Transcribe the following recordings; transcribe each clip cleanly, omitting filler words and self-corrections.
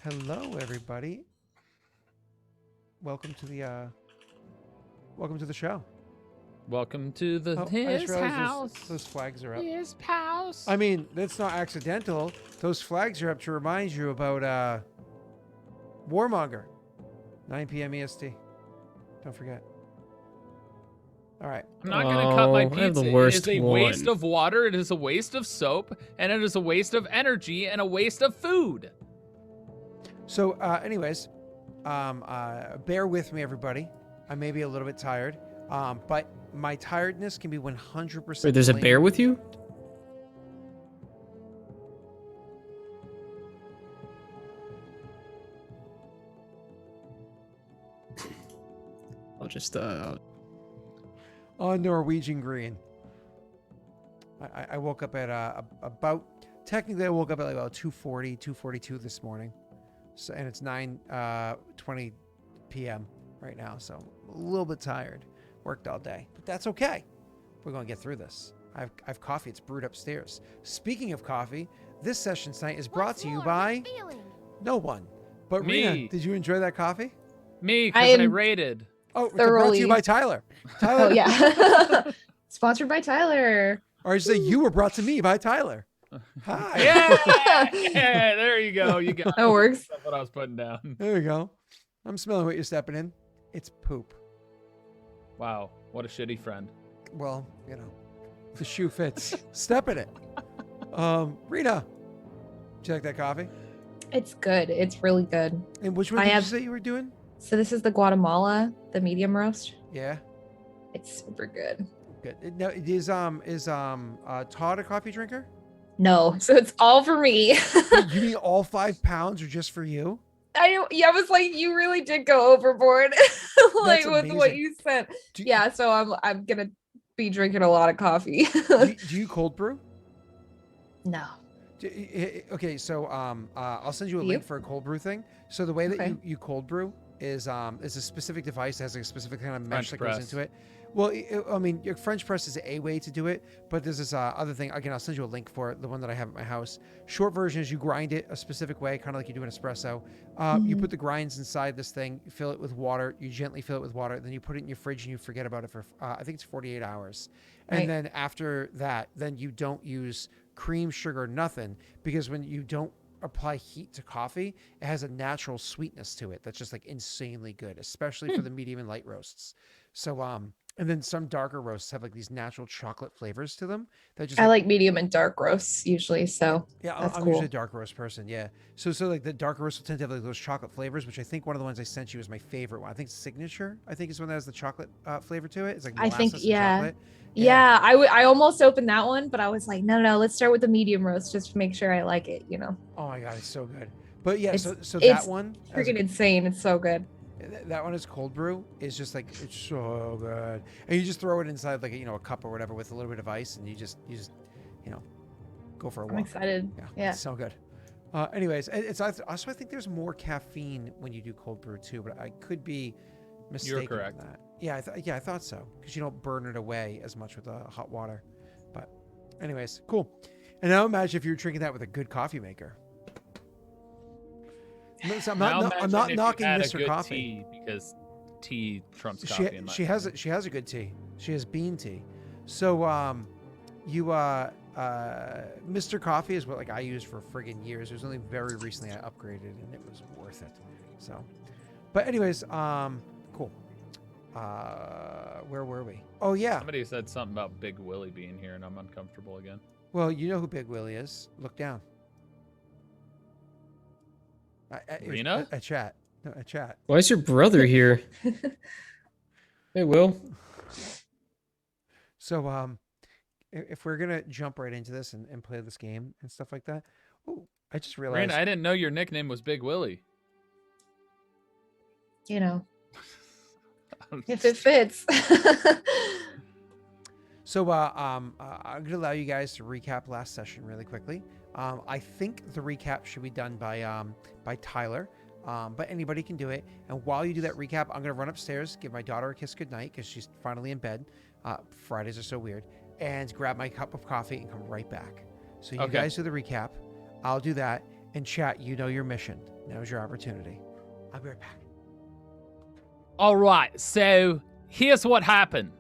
Hello, everybody. Welcome to the show. Welcome to the I just his realized house. those flags are up. His house. I mean, that's not accidental. Those flags are up to remind you about Warmonger, 9 p.m. EST. Don't forget. All right. I'm not gonna cut my I have pizza. the It worst is a waste one. of water. It is a waste of soap, and it is a waste of energy and a waste of food. So, anyways, bear with me, everybody. I may be a little bit tired, but my tiredness can be 100%. Wait, there's a bear with you? I'll just On Norwegian Green. I woke up at about, technically I woke up at like about 2:40, 2:42 this morning. So, and it's 9:20 p.m. right now, so I'm a little bit tired. Worked all day, but that's okay. We're going to get through this. I've coffee. It's brewed upstairs. Speaking of coffee, this session tonight is brought to you by no one. But Me. Rena, did you enjoy that coffee? Me, I because I am rated. Oh, it's brought to thoroughly. you by Tyler. Tyler. Oh yeah. Sponsored by Tyler. Or I should say you were brought to me by Tyler. Hi. Yeah, there you go. You got That works. That's what I was putting down. There we go. I'm smelling what you're stepping in. It's poop. Wow, what a shitty friend. Well, you know, the shoe fits. Step in it. Rita, did you like that coffee? It's good. It's really good. And which one I did have- you say you were doing? So this is the Guatemala, the medium roast. Yeah, It's super good. good. Now, is Todd a coffee drinker? No, so it's all for me. You mean all 5 pounds are just for you? I was like, you really did go overboard, like with what amazing. you said. Do, Yeah, so I'm gonna be drinking a lot of coffee. Do you cold brew? No. Okay, so I'll send you a You? link for a cold brew thing. So the way that Okay. you cold brew is a specific device that has a specific kind of mesh French that press. goes into it. Well, I mean, your French press is a way to do it, but there's this other thing. Again, I'll send you a link for it, the one that I have at my house. Short version is you grind it a specific way, kind of like you do an espresso. You Mhm. put the grinds inside this thing, you fill it with water, you gently fill it with water, then you put it in your fridge and you forget about it for, I think it's 48 hours. And Right. then after that, then you don't use cream, sugar, nothing, because when you don't apply heat to coffee, it has a natural sweetness to it that's just like insanely good, especially for the medium and light roasts. So and then some darker roasts have like these natural chocolate flavors to them that just I like medium and dark roasts usually, so yeah, that's I'm cool. usually a dark roast person. Yeah. So like the darker roast will tend to have like those chocolate flavors, which I think one of the ones I sent you is my favorite one. I think Signature, I think is one that has the chocolate flavor to it. It's like I think, molasses and yeah. chocolate. Yeah, I almost opened that one, but I was like, no, let's start with the medium roast just to make sure I like it, you know. Oh my God, it's so good. But yeah, so It's that one, as a- Freaking insane. It's so good. that one is cold brew. Is just like it's so good, and you just throw it inside like a cup or whatever with a little bit of ice, and you just go for a walk. I'm excited. Yeah. It's so good. Anyways, it's also I think there's more caffeine when you do cold brew too, but I could be mistaken. You're correct. On that. Yeah, I thought so because you don't burn it away as much with hot water. But anyways, cool. And now imagine if you were drinking that with a good coffee maker. So I'm Now not imagine if you knocking had a Mr. good Coffee. tea, because tea trumps coffee. in my She has opinion. a good tea. She has bean tea. So Mr. Coffee is what like I used for friggin' years. It was only very recently I upgraded and it was worth it. So, but anyways, cool. Where were we? Oh yeah. Somebody said something about Big Willie being here, and I'm uncomfortable again. Well, you know who Big Willie is. Look down. Rena? A chat. No, a chat. Why is your brother here? Hey, Will. So if we're gonna jump right into this and play this game and stuff like that. Oh, I just realized. Rena, I didn't know your nickname was Big Willie. You know, if it fits. So I'm gonna allow you guys to recap last session really quickly. I think the recap should be done by Tyler, but anybody can do it. And while you do that recap, I'm gonna run upstairs, give my daughter a kiss goodnight because she's finally in bed. Fridays are so weird, and grab my cup of coffee and come right back. So you Okay. guys do the recap. I'll do that, And chat, you know your mission. Now's your opportunity. I'll be right back. All right, so here's what happened.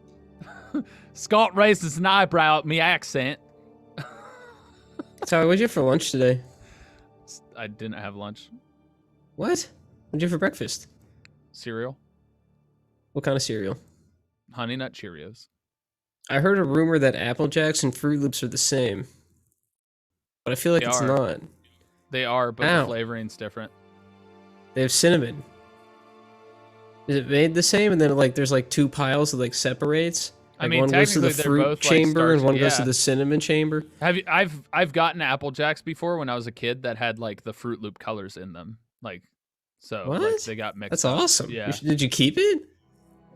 Scott raises an eyebrow at me accent. Tyler, what'd you have for lunch today? I didn't have lunch. What? What'd you have for breakfast? Cereal. What kind of cereal? Honey Nut Cheerios. I heard a rumor that Apple Jacks and Fruit Loops are the same. But I feel like They it's are. not. They are, but Ow. the flavoring's different. They have cinnamon. Is it made the same? And then like there's like two piles that like separates? I Like mean, one goes to the technically, they're fruit both, like, chamber and starchy, one goes to yeah. the cinnamon chamber. I've gotten Apple Jacks before when I was a kid that had like the Fruit Loop colors in them. Like, so What? like they got mixed That's up. awesome. Yeah. Did you keep it?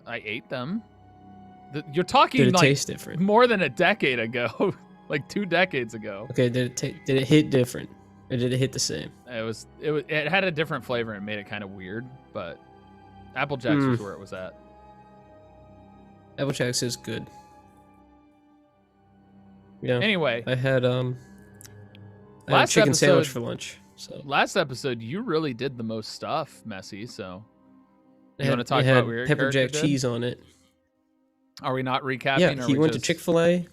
I ate them. You're talking Did it like taste different? more than a decade ago. Like 2 decades ago. Okay, did it hit different? Or did it hit the same? It had a different flavor and made it kind of weird, but Apple Jacks was where it was at. Apple Jacks is good. Yeah. Anyway, I had I had a last chicken sandwich episode- for lunch. So last episode you really did the most stuff, Messy, so it you had, want to talk it had about what your pepper character jack did? cheese on it. Are we not recapping? Yeah, or he we went to just- Chick-fil-A,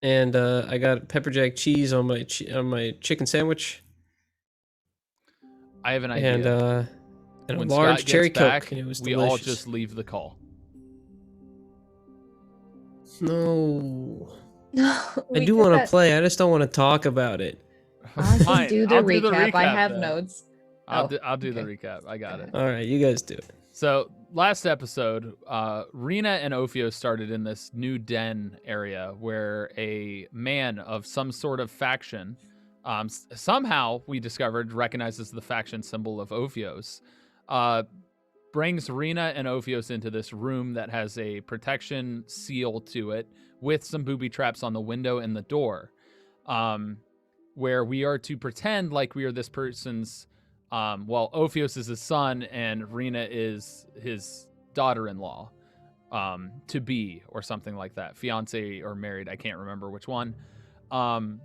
and I got pepper jack cheese on my chicken sandwich, I have an idea. and a when large Scott cherry gets back, coke, and it was we delicious. all just leave the call. No, I We do did want to that. play. I just don't want to talk about it. I can Fine, do the I'll recap. I have then. notes. I'll Oh, do the okay. recap. I got it. All right, you guys do it. So last episode, Rena and Ophio started in this new den area where a man of some sort of faction, somehow we discovered recognizes the faction symbol of Ophios, brings Rena and Ophios into this room that has a protection seal to it with some booby traps on the window and the door, where we are to pretend like we are this person's. Ophios is his son and Rena is his daughter-in-law, to be, or something like that. Fiance or married, I can't remember which one. And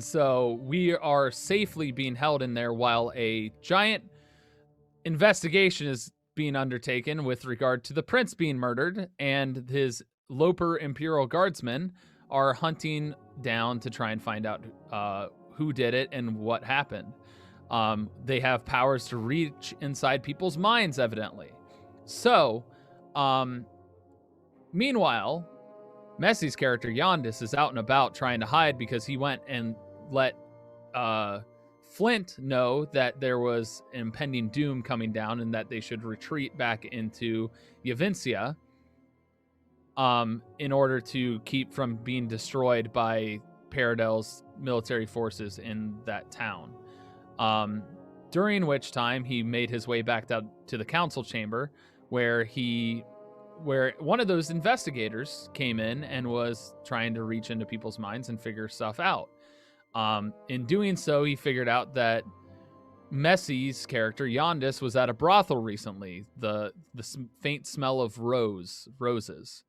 so we are safely being held in there while a giant investigation is being undertaken with regard to the prince being murdered, and his Loper Imperial Guardsmen are hunting down to try and find out who did it and what happened. They have powers to reach inside people's minds, evidently. So, meanwhile, Messy's character, Yondis, is out and about trying to hide because he went and let Flint know that there was impending doom coming down and that they should retreat back into Yavincia in order to keep from being destroyed by Paradel's military forces in that town. During which time he made his way back down to the council chamber where one of those investigators came in and was trying to reach into people's minds and figure stuff out. In doing so, he figured out that Messy's character, Yondis, was at a brothel recently, the faint smell of roses.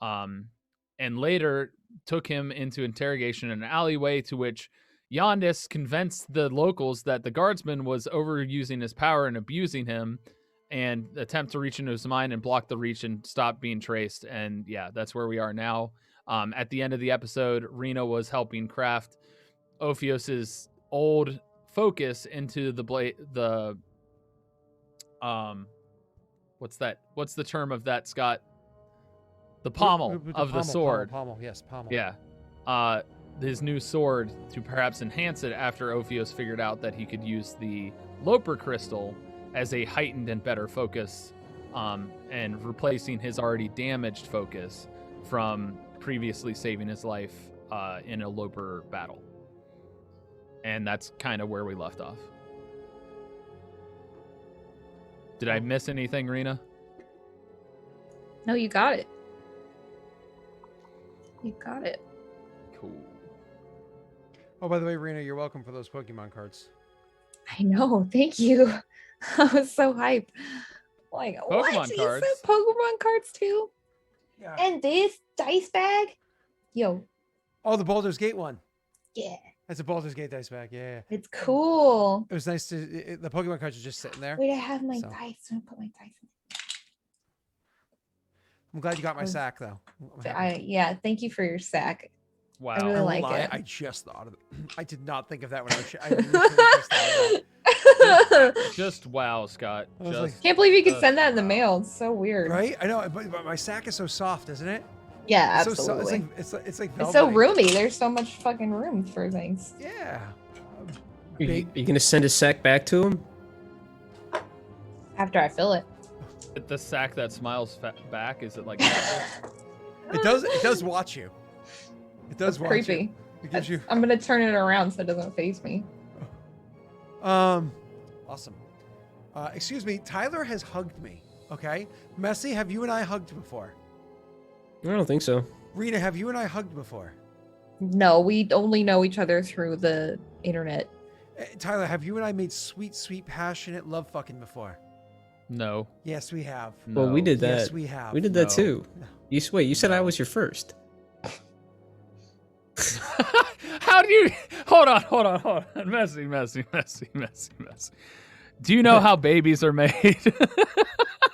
And later took him into interrogation in an alleyway, to which Yondis convinced the locals that the guardsman was overusing his power and abusing him, and attempt to reach into his mind and block the reach and stop being traced. And yeah, that's where we are now. At the end of the episode, Rena was helping craft Ophios's old focus into the what's that? What's the term of that, Scott? The pommel of the sword. Pommel, yes, pommel. Yeah. His new sword to perhaps enhance it after Ophios figured out that he could use the Loper crystal as a heightened and better focus, and replacing his already damaged focus from previously saving his life in a Loper battle. And that's kind of where we left off. Did I miss anything, Rena? No, you got it. You got it. Cool. Oh, by the way, Rena, you're welcome for those Pokemon cards. I know. Thank you. I was so hyped. Like, Pokemon what? You cards? said Pokemon cards too? Yeah. And this dice bag? Yo, Oh, the Baldur's Gate one. yeah. That's a Baldur's Gate dice bag. Yeah. It's cool. It was nice to. The Pokemon cards are just sitting there. Wait, I have my So. dice. I'm gonna put my dice in. I'm glad you got my was- sack though. I'm happy. Yeah, thank you for your sack. Wow. I really I won't like lie, it. I just thought of it. I did not think of that when I was. I literally just thought of that. Just wow, Scott. I was Just like- Can't believe you could just send that in the wow. mail. It's so weird. Right? I know, but my sack is so soft, isn't it? Yeah, It's so absolutely. it's like It's so velvety. roomy. There's so much fucking room for things. Yeah. You gonna send his sack back to him? After I fill it. the sack that smiles back. Is it like? It does watch you. It does That's watch creepy. you. It gives you. I'm gonna turn it around so it doesn't face me. Awesome. Excuse me, Tyler has hugged me. Okay, Messi, have you and I hugged before? I don't think so. Rena, have you and I hugged before? No, we only know each other through the internet. Tyler, have you and I made sweet, sweet, passionate love fucking before? No. Yes, we have. Well, we No. did that. Yes, we have. We did that No. too. Wait, you said I No. was your first. How do you? Hold on. Messy. Do you know how babies are made?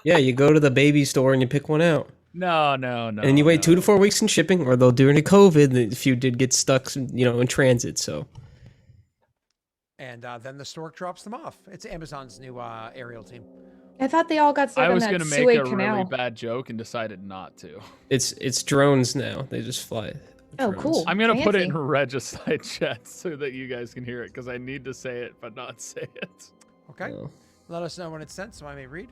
Yeah, you go to the baby store and you pick one out. No. And you wait 2 to 4 weeks in shipping, or they'll during COVID, if you did get stuck, in transit. So And then the stork drops them off. It's Amazon's new aerial team. I thought they all got stuck I in was that gonna make Suez a Canal. really bad joke and decided not to. it's drones now. They just fly. Oh, Drones. cool. I'm gonna put it in Fancy. regicide chat so that you guys can hear it because I need to say it but not say it. Okay. Oh. Let us know when it's sent so I may read.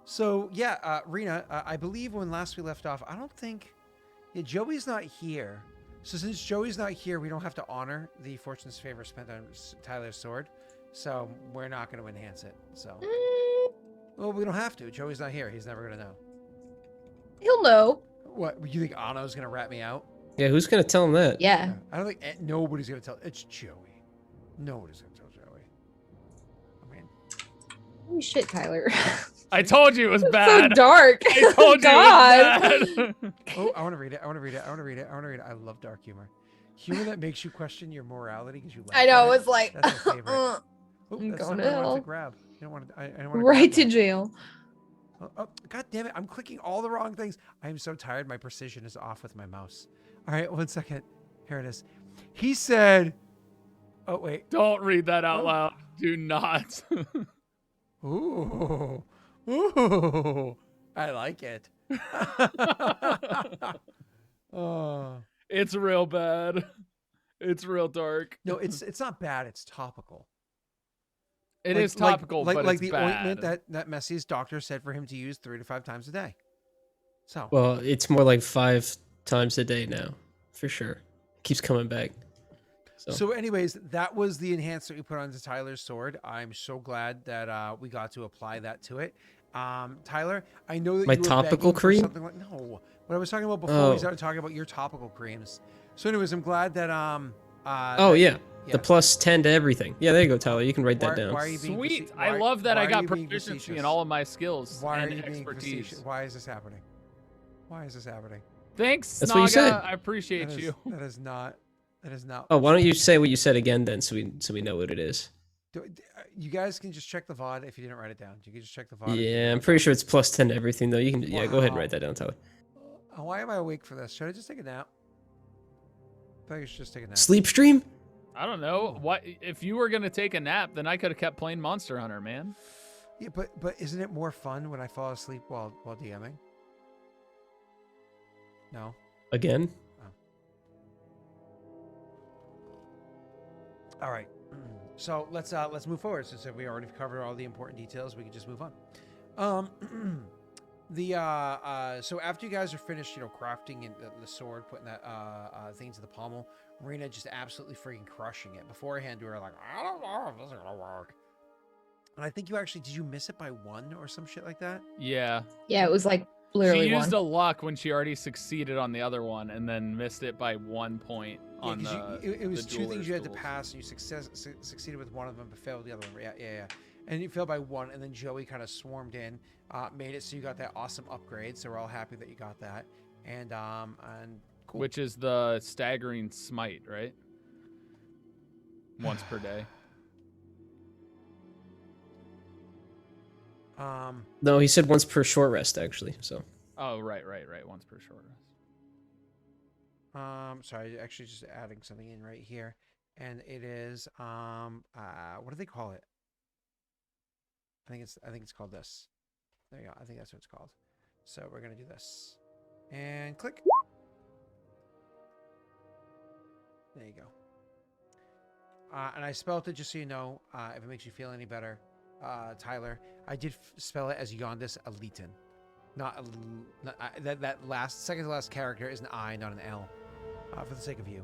So yeah, Rena, I believe when last we left off, I don't think Joey's not here. So since Joey's not here, we don't have to honor the Fortune's favor spent on Tyler's sword. So we're not going to enhance it. So well, we don't have to. Joey's not here. He's never going to know. He'll know. What, you think Anno's going to rat me out? Yeah, who's gonna tell him that? Yeah. I don't think nobody's going to tell. It's Joey. Nobody's going to tell Joey. I mean, Holy shit, Tyler. I told you it was so bad. dark. I told you God. it was bad. oh, I want to read it. I want to read it. I love dark humor. Humor that makes you question your morality because you laugh I know. at It was like, That's my favorite. Oh, I'm that's going not to what I wanted hell. to grab. I don't want to. I don't want to. right to jail. Oh, God damn it! I'm clicking all the wrong things. I am so tired. My precision is off with my mouse. All right, 1 second. Here it is. He said. Oh wait. Don't read that out loud. Do not. Ooh. Ooh. I like it. Oh. It's real bad. It's real dark. No, it's not bad. It's topical. It Like- is topical, like but like it's the bad. ointment that Messi's doctor said for him to use 3 to 5 times a day. So Well, it's more like 5 times a day now, for sure. Keeps coming back. So anyways, that was the enhancer we put onto Tyler's sword. I'm so glad that we got to apply that to it. Tyler, I know that My you were topical begging for cream? something like no. What I was talking about before, Oh. we started talking about your topical creams. So anyways, I'm glad that Oh yeah. yeah. The plus 10 to everything. Yeah, there you go, Tyler. You can write that down. Why are you being Sweet. face- I why- love that why I are got you being proficiency facetious? in all of my skills Why are and you being expertise. facetious? Why is this happening? Why is this happening? Thanks, That's Naga. what you said. I appreciate That is, you. that is not. That is not. Oh, why don't you say what you said again then, so we know what it is. You guys can just check the VOD if you didn't write it down. You can just check the VOD. Yeah, I'm pretty sure it's plus 10 to everything though. You can go ahead and Wow. write that down, Tyler. Why am I awake for this? Should I just take a nap? I think I should just take a nap. Sleep stream? I don't know. What if you were gonna take a nap? Then I could have kept playing Monster Hunter, man. Yeah, but isn't it more fun when I fall asleep while DMing? No. Again? All right. So let's move forward. Since we already covered all the important details, we can just move on. So after you guys are finished, crafting the sword, putting that thing into the pommel, Marina just absolutely freaking crushing it. Beforehand, we were like, I don't know if this is gonna work. And I think did you miss it by 1 or some shit like that? Yeah. Yeah, it was like literally She used one. a luck when she already succeeded on the other one and then missed it by 1 point on Yeah, 'cause the. it was the 2 things you had to duelers' pass, and you succeeded with one of them, but failed the other one. Yeah. And you failed by 1, and then Joey kind of swarmed in, made it so you got that awesome upgrade. So we're all happy that you got that, and cool. Which is the staggering smite, right? once per day. No, he said once per short rest actually. So Oh, right. Once per short rest. Sorry, actually just adding something in right here, and it is what do they call it? I think it's called this. There you go. I think that's what it's called. So we're gonna do this, and click. There you go. And I spelled it just so you know, if it makes you feel any better, Tyler. I did spell it as Yondis Elitin, not that second to last character is an I, not an L. For the sake of you,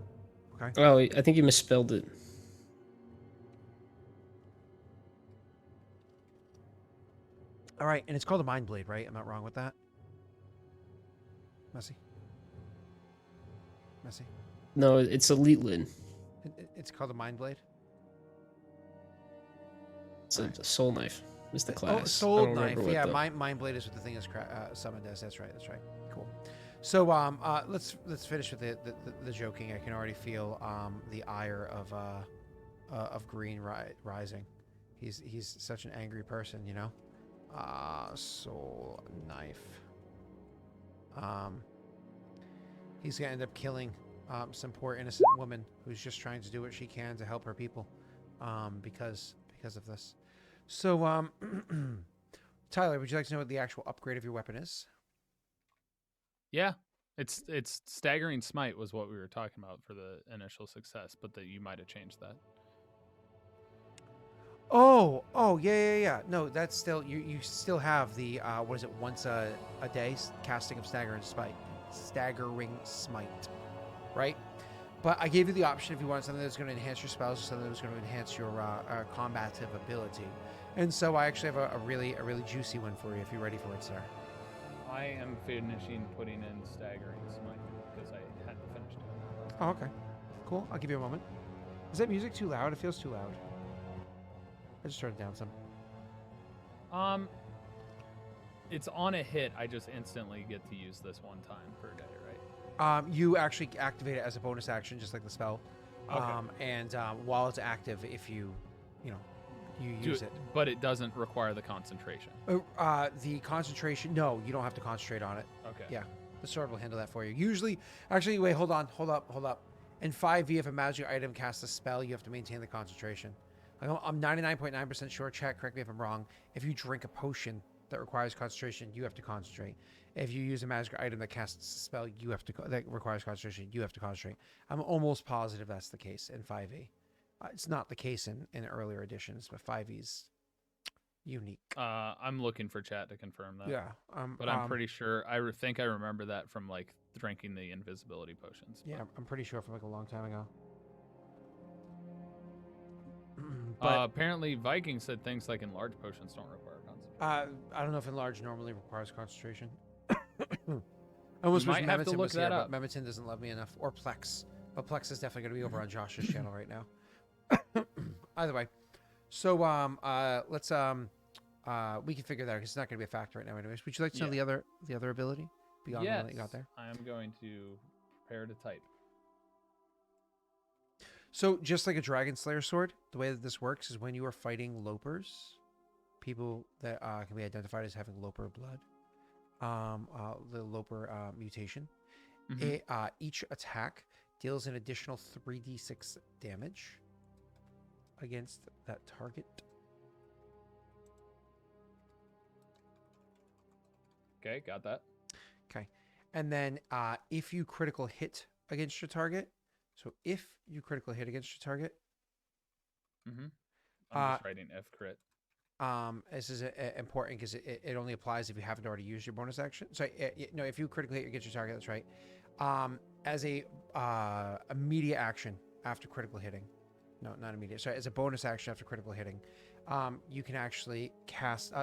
okay? oh, I think you misspelled it. All right, and it's called a Mind Blade, right? I'm not wrong with that. Messy. No, it's Elite Lin. It's called a Mind Blade. It's a soul knife. It's the class. Oh, soul I don't knife. remember Yeah, what Mind Blade is what the thing is summoned as. That's right. Cool. So let's finish with the joking. I can already feel the ire of Green rising. He's such an angry person, you know. Soul knife. He's gonna end up killing some poor innocent woman who's just trying to do what she can to help her people, because of this. So Tyler, would you like to know what the actual upgrade of your weapon is? Yeah. It's staggering smite was what we were talking about for the initial success, but that you might have changed that. Oh, yeah. No, that's still you still have the what is it? Once a day casting of staggering smite, right? But I gave you the option if you want something that's going to enhance your spells or something that's going to enhance your combative ability. And so I actually have a really juicy one for you if you're ready for it, sir. I am finishing putting in staggering smite because I hadn't finished it. Oh, okay. Cool. I'll give you a moment. Is that music too loud? It feels too loud. I just turned it down some. It's on a hit. I just instantly get to use this one time per day, right? You actually activate it as a bonus action, just like the spell. Okay. And while it's active, if you use it. But it doesn't require the concentration. The concentration, no, you don't have to concentrate on it. Okay. Yeah, the sword will handle that for you. Usually, actually, wait, hold up. In 5e, if a magic item casts a spell, you have to maintain the concentration. I'm 99.9% sure, chat, correct me if I'm wrong, if you drink a potion that requires concentration, you have to concentrate. If you use a magic item that casts a spell, that requires concentration, you have to concentrate. I'm almost positive that's the case in 5e. It's not the case in earlier editions, but 5e's unique. I'm looking for chat to confirm that. Yeah. But I'm pretty sure. I think I remember that from like drinking the invisibility potions. Yeah, I'm pretty sure from like a long time ago. But apparently Viking said things like enlarged potions don't require concentration. I don't know if enlarge normally requires concentration. I almost You wish might have to Memitin look was that here, up. but Memitin doesn't love me enough. Or Plex. But Plex is definitely going to be over on Josh's channel right now. Either way. So let's we can figure that out because it's not going to be a factor right now anyways. Would you like to know the other ability beyond the one that you got there? I am going to prepare to type. So just like a Dragon Slayer sword, the way that this works is when you are fighting Lopers, people that can be identified as having Loper blood, the Loper mutation, each attack deals an additional 3d6 damage against that target. Okay, got that. Okay. And then if you critical hit against your target, so if you critical hit against your target, I'm just writing F crit. This is important because it only applies if you haven't already used your bonus action. So no, if you critically hit against your target, that's right. As a immediate action after critical hitting, no, not immediate. Sorry, as a bonus action after critical hitting, you can actually cast.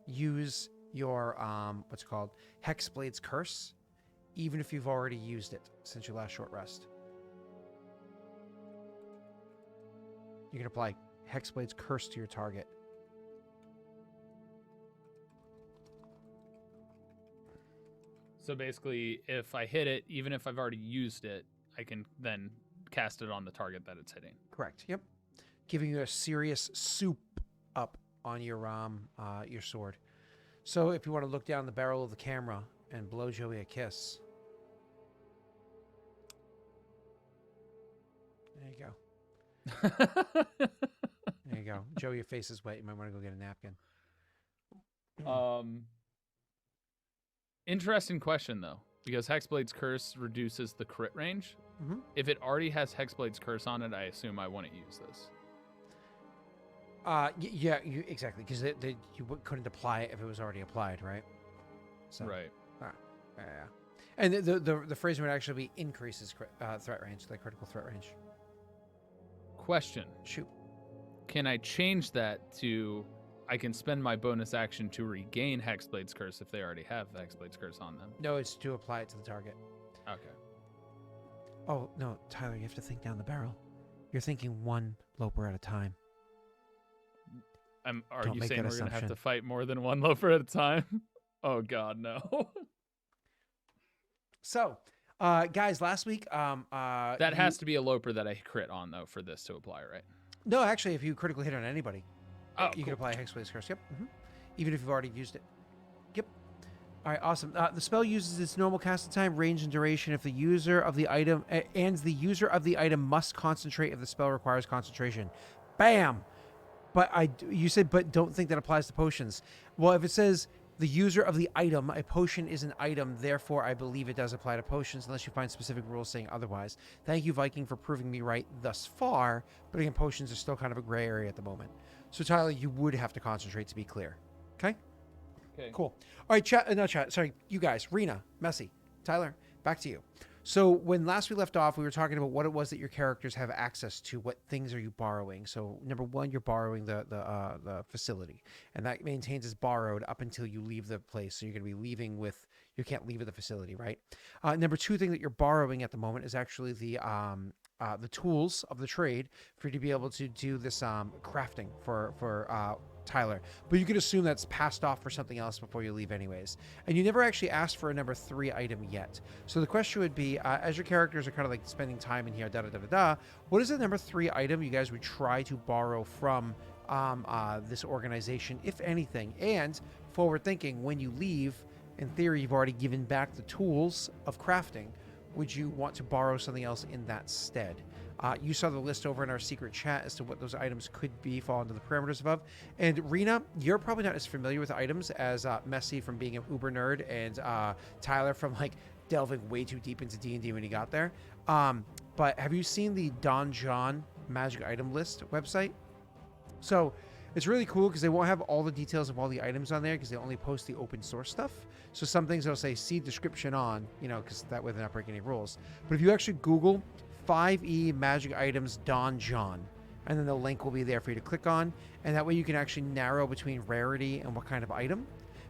Use your what's it called, Hex Blades Curse, even if you've already used it since your last short rest. You can apply Hex Blades Curse to your target. So basically, if I hit it, even if I've already used it, I can then cast it on the target that it's hitting. Correct. Yep. Giving you a serious soup up on your sword. So if you want to look down the barrel of the camera and blow Joey a kiss. There you go. There you go. Joey, your face is wet. You might want to go get a napkin. Interesting question though, because Hex Blades Curse reduces the crit range. Mm-hmm. If it already has Hex Blades Curse on it, I assume I wouldn't use this. Yeah, exactly, because you couldn't apply it if it was already applied, right? So, Right. Yeah. And the phrase would actually be increases threat range, like critical threat range. Question. Shoot. Can I change that to I can spend my bonus action to regain Hex Blades Curse if they already have Hex Blades Curse on them? No, it's to apply it to the target. Okay. Oh, no, Tyler, you have to think down the barrel. You're thinking one loper at a time. Are Don't you make saying that we're going to have to assumption. fight more than one loafer at a time? Oh, God, no. So, guys, last week... That has to be a loper that I crit on, though, for this to apply, right? No, actually, if you critically hit on anybody, Oh, you can cool. apply Hex Blades Curse. Yep. Even if you've already used it. Yep. All right, awesome. The spell uses its normal casting time, range, and duration if the user of the item must concentrate if the spell requires concentration. Bam. But you said, but don't think that applies to potions. Well, if it says the user of the item, a potion is an item, therefore I believe it does apply to potions unless you find specific rules saying otherwise. Thank you, Viking, for proving me right thus far. But again, potions are still kind of a gray area at the moment. So Tyler, you would have to concentrate to be clear. Okay? Okay. Cool. All right, chat. Sorry, you guys. Rena, Messy, Tyler, back to you. So when last we left off, we were talking about what it was that your characters have access to. What things are you borrowing? So number one, you're borrowing the facility, and that maintains as borrowed up until you leave the place. So you're going to be leaving with, you can't leave at the facility, right? Number two thing that you're borrowing at the moment is actually the tools of the trade for you to be able to do this crafting for Tyler, but you could assume that's passed off for something else before you leave anyways. And you never actually asked for a number 3 item yet. So the question would be, as your characters are kind of like spending time in here, what is the number 3 item you guys would try to borrow from this organization, if anything? And forward thinking, when you leave, in theory, you've already given back the tools of crafting. Would you want to borrow something else in that stead? You saw the list over in our secret chat as to what those items could be, fall into the parameters above. And Rena, you're probably not as familiar with items as Messi from being an uber nerd, and Tyler from like delving way too deep into D&D when he got there. But have you seen the Don John magic item list website? So it's really cool because they won't have all the details of all the items on there because they only post the open source stuff. So some things they'll say see description on, because that way they're not breaking any rules. But if you actually Google 5e magic items Don John, and then the link will be there for you to click on, and that way you can actually narrow between rarity and what kind of item,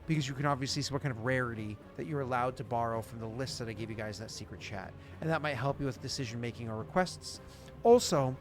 because you can obviously see what kind of rarity that you're allowed to borrow from the list that I gave you guys in that secret chat, and that might help you with decision making or requests. Also,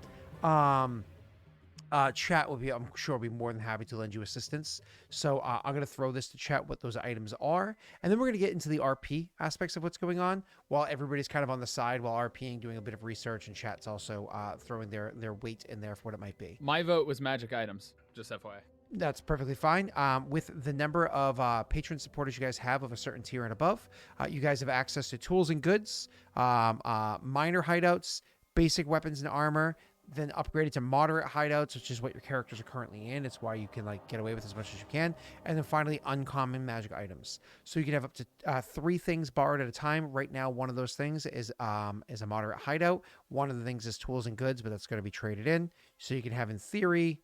chat will be, I'm sure, will be more than happy to lend you assistance. So I'm going to throw this to chat what those items are, and then we're going to get into the RP aspects of what's going on while everybody's kind of on the side while RPing, doing a bit of research, and chat's also throwing their weight in there for what it might be. My vote was magic items, just FYI. That's perfectly fine. With the number of patron supporters you guys have of a certain tier and above, you guys have access to tools and goods, minor hideouts, basic weapons and armor, then upgraded to moderate hideouts, which is what your characters are currently in. It's why you can get away with as much as you can. And then finally, uncommon magic items. So you can have up to 3 things borrowed at a time. Right now, one of those things is a moderate hideout. One of the things is tools and goods, but that's going to be traded in. So you can have, in theory,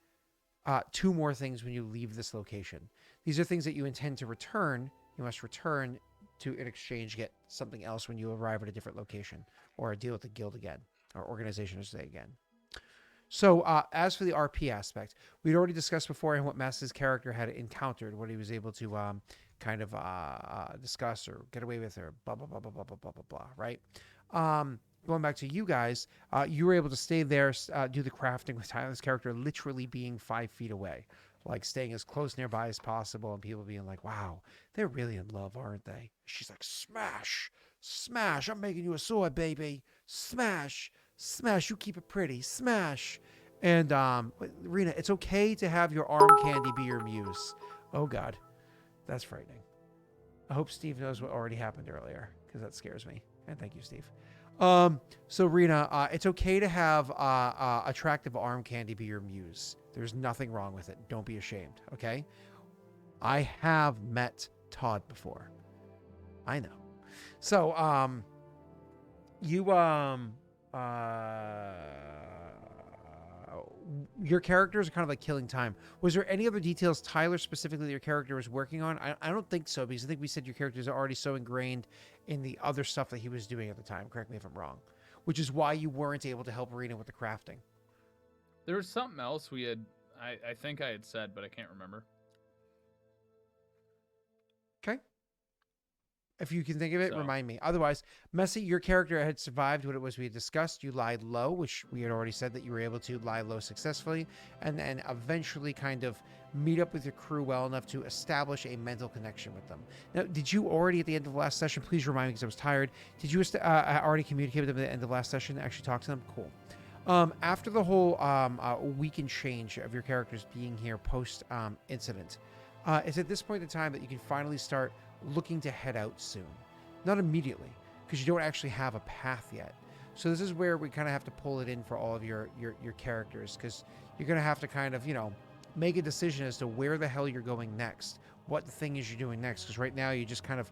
2 more things when you leave this location. These are things that you intend to return. You must return to, in exchange, get something else when you arrive at a different location or deal with the guild again, or organization, to say again. So as for the RP aspect, we'd already discussed beforehand what Mass's character had encountered, what he was able to kind of discuss or get away with, or blah, blah, blah, blah, blah, blah, blah, blah, blah, right? Going back to you guys, you were able to stay there, do the crafting with Tyler's character literally being 5 feet away, like staying as close nearby as possible, and people being like, wow, they're really in love, aren't they? She's like, smash, smash, I'm making you a sword, baby, smash. Smash, you keep it pretty. Smash. And Rena, it's okay to have your arm candy be your muse. Oh God, that's frightening. I hope Steve knows what already happened earlier, because that scares me. And thank you, Steve. So Rena, it's okay to have attractive arm candy be your muse. There's nothing wrong with it. Don't be ashamed, okay? I have met Todd before. I know. So, your characters are kind of like killing time. Was there any other details, Tyler, specifically that your character was working on? I don't think so, because I think we said your characters are already so ingrained in the other stuff that he was doing at the time. Correct me if I'm wrong. Which is why you weren't able to help Rena with the crafting. There was something else we had, I think I had said, but I can't remember. Okay. If you can think of it, So. remind me. Otherwise, Messy, your character had survived what it was we had discussed. You lied low, which we had already said that you were able to lie low successfully, and then eventually kind of meet up with your crew well enough to establish a mental connection with them. Now, did you already at the end of the last session, please remind me because I was tired, did you already communicate with them at the end of the last session, actually talk to them? Cool. After the whole week and change of your characters being here post incident, it's at this point in time that you can finally start looking to head out soon. Not immediately, because you don't actually have a path yet. So this is where we kind of have to pull it in for all of your characters, because you're going to have to kind of, make a decision as to where the hell you're going next. What the thing is you're doing next, because right now you just kind of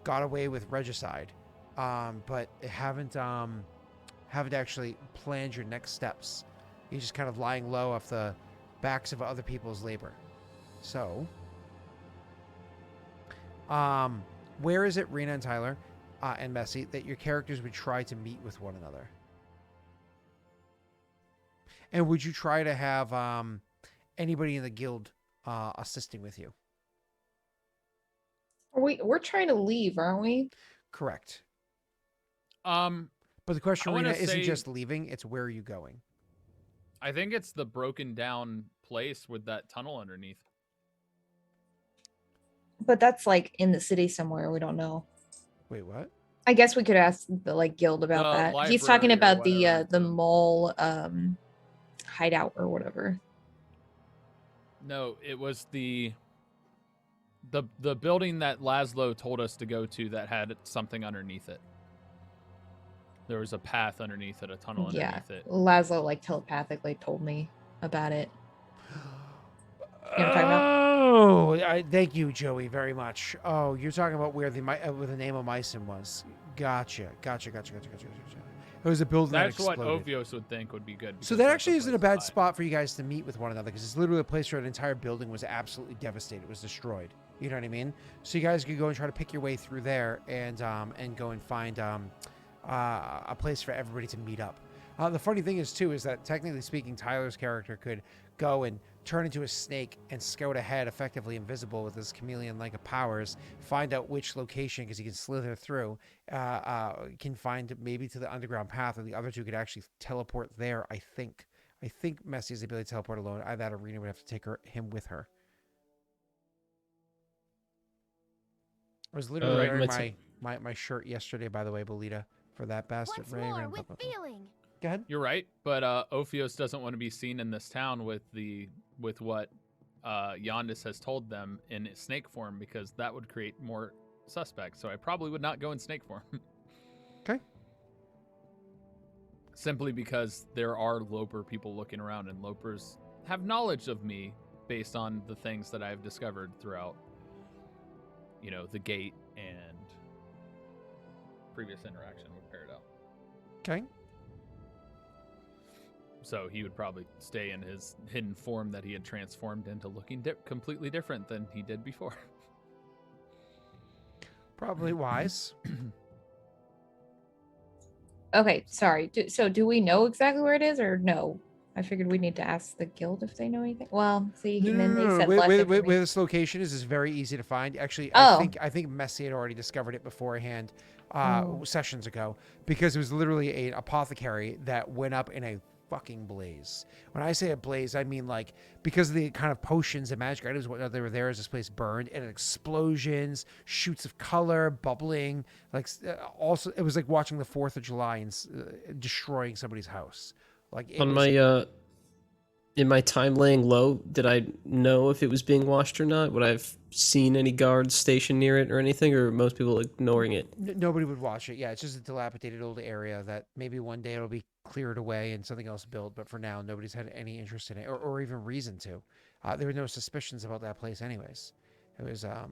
got away with regicide, but haven't actually planned your next steps. You're just kind of lying low off the backs of other people's labor. So, where is it, Rena and Tyler, and Messy, that your characters would try to meet with one another? And would you try to have anybody in the guild assisting with you? We're trying to leave, aren't we? Correct. But But the question, I wanna Rena, isn't say- just leaving, it's where are you going? I think it's the broken down place with that tunnel underneath. But that's like in the city somewhere. We don't know. Wait, what? I guess we could ask the guild about The that. He's talking library or about the whatever. mall hideout or whatever. No, it was the building that Laszlo told us to go to that had something underneath it. There was a path underneath it, a tunnel Yeah, underneath it. Laszlo telepathically told me about it. You know what I'm talking about? Oh, thank you, Joey, very much. Oh, you're talking about where the name of Myson was. Gotcha. It was a building That's that what exploded. Ophios would think would be good. So because that that's actually isn't a place to bad hide. spot for you guys to meet with one another, because it's literally a place where an entire building was absolutely devastated. It was destroyed. You know what I mean? So you guys could go and try to pick your way through there and go and find a place for everybody to meet up. The funny thing is too is that technically speaking, Tyler's character could go and turn into a snake and scout ahead, effectively invisible with his chameleon-like powers, find out which location, because he can slither through, can find maybe to the underground path, or the other two could actually teleport there, I think. I think Messy has the ability to teleport alone. That Arena would have to take him with her. I was literally wearing my shirt yesterday, by the way, Bolita, for that bastard. What's more, with feeling? Go ahead. You're right, but Ophios doesn't want to be seen in this town with what Yondis has told them in snake form, because that would create more suspects. So I probably would not go in snake form. Okay. Simply because there are Loper people looking around, and Lopers have knowledge of me based on the things that I've discovered throughout, the gate and previous interaction with Peridot. Okay. So he would probably stay in his hidden form that he had transformed into, looking completely different than he did before. Probably wise. Okay, sorry. So do we know exactly where it is, or no? I figured we need to ask the guild if they know anything. Well, see, and then they said less Where information. this location is very easy to find. Actually, Oh. I think Messy had already discovered it beforehand, Oh. sessions ago, because it was literally an apothecary that went up in a fucking blaze. When I say a blaze, I mean like because of the kind of potions and magic items what they were there as this place burned, and explosions, shoots of color, bubbling. Like also, it was like watching the 4th of July and destroying somebody's house. Like it On was, my in my time laying low, did I know if it was being watched or not? Would I have seen any guards stationed near it or anything, or most people ignoring it? nobody would watch it. Yeah, it's just a dilapidated old area that maybe one day it'll be cleared away and something else built. But for now, nobody's had any interest in it or even reason to. There were no suspicions about that place, anyways. It was an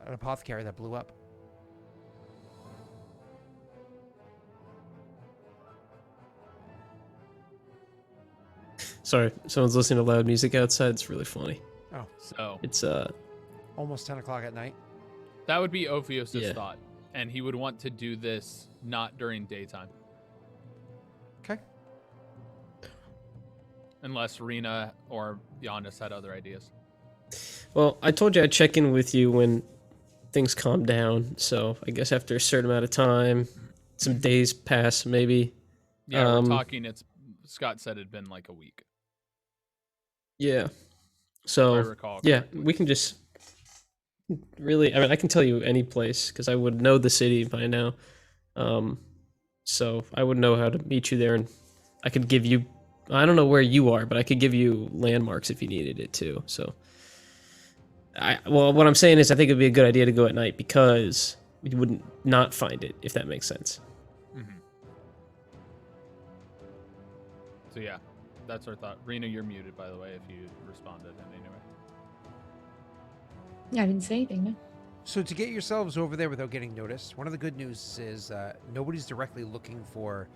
apothecary that blew up. Sorry, someone's listening to loud music outside. It's really funny. Oh, So It's almost 10 o'clock at night. that would be Ophios' Yeah. thought, and he would want to do this not during daytime, Okay. unless Rena or Giannis had other ideas. well, I told you I'd check in with you when things calm down. So I guess after a certain amount of time, some days pass, maybe. Yeah, we're talking. Scott said it'd been like a week. Yeah. If I So recall yeah, correctly. we can just really. I mean, I can tell you any place because I would know the city by now. So I would know how to meet you there, and I could give you. I don't know where you are, but I could give you landmarks if you needed it too. So, well, what I'm saying is, I think it'd be a good idea to go at night because we wouldn't not find it if that makes sense. Mhm. So yeah, that's our thought. Rena, you're muted, by the way, if you responded in any way. Yeah, I didn't say anything. No. So to get yourselves over there without getting noticed, one of the good news is nobody's directly looking for